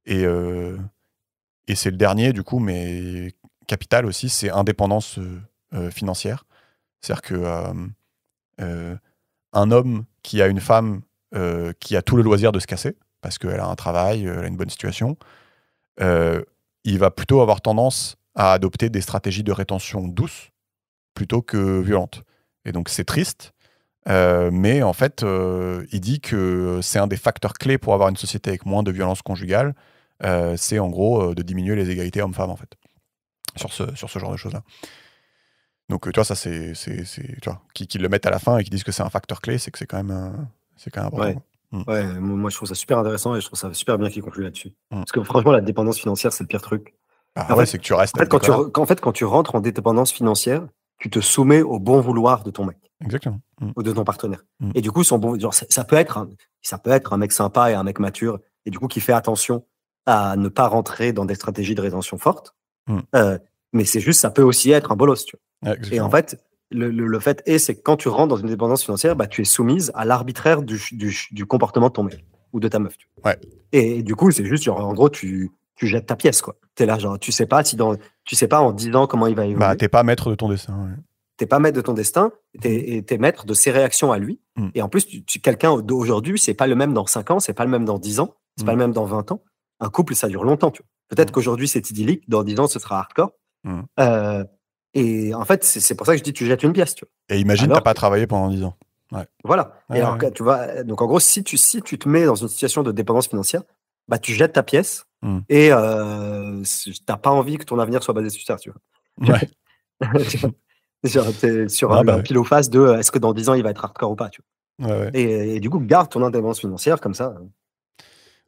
Et c'est le dernier du coup, mais capital aussi, c'est indépendance financière. C'est-à-dire que un homme qui a une femme qui a tout le loisir de se casser parce qu'elle a un travail, elle a une bonne situation, il va plutôt avoir tendance à adopter des stratégies de rétention douces plutôt que violentes. Et donc c'est triste, mais en fait, il dit que c'est un des facteurs clés pour avoir une société avec moins de violence conjugale, c'est en gros de diminuer les égalités hommes-femmes en fait, sur ce genre de choses-là. Donc tu vois, ça c'est tu vois, qui le mettent à la fin et qui disent que c'est un facteur clé, c'est que c'est quand même important. Ouais. Ouais, moi je trouve ça super intéressant et je trouve ça super bien qu'il conclue là-dessus. Parce que franchement, la dépendance financière, c'est le pire truc. Ah ouais, c'est que tu restes. En fait, quand tu rentres en dépendance financière, tu te soumets au bon vouloir de ton mec. Exactement. Ou de ton partenaire. Et du coup, genre, ça peut être un mec sympa et un mec mature, et du coup qui fait attention à ne pas rentrer dans des stratégies de rétention fortes. Mais c'est juste, ça peut aussi être un bolos, tu vois. Ouais, et en fait, le fait c'est que quand tu rentres dans une dépendance financière, bah, tu es soumise à l'arbitraire du comportement de ton mec ou de ta meuf. Tu vois. Ouais. Et du coup, c'est juste, genre, en gros, tu jettes ta pièce, quoi. T'es là, genre, tu sais pas en 10 ans comment il va évoluer. Bah, t'es pas maître de ton destin. Ouais. T'es pas maître de ton destin, t'es maître de ses réactions à lui. Et en plus, quelqu'un d'aujourd'hui, c'est pas le même dans 5 ans, c'est pas le même dans 10 ans, c'est pas le même dans 20 ans. Un couple, ça dure longtemps, tu vois. Peut-être qu'aujourd'hui, c'est idyllique, dans 10 ans, ce sera hardcore. Et en fait, c'est pour ça que je dis tu jettes une pièce, tu vois. Et imagine, t'as pas travaillé pendant 10 ans. Ouais. Voilà. Et alors, tu vois, donc en gros, si tu te mets dans une situation de dépendance financière, bah, tu jettes ta pièce et t'as pas envie que ton avenir soit basé sur ça, tu vois. Ouais. Genre, t'es sur un pile ou face de est-ce que dans 10 ans il va être hardcore ou pas, tu vois. Ouais. Et du coup, garde ton indépendance financière comme ça.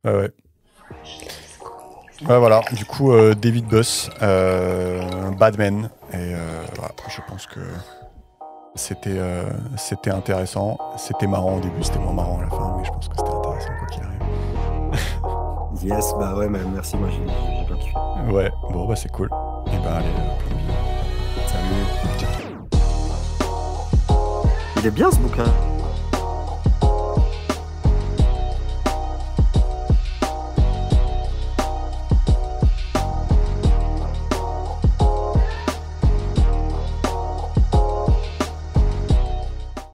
Ouais. Ouais, voilà. Du coup, David Buss, Badman. Et voilà, je pense que c'était intéressant. C'était marrant au début, c'était moins marrant à la fin, mais je pense que c'était intéressant quoi qu'il arrive. Yes, bah ouais, merci, moi j'ai bien kiffé. Ouais, bon bah c'est cool. Et bah allez, salut. Il est bien ce bouquin.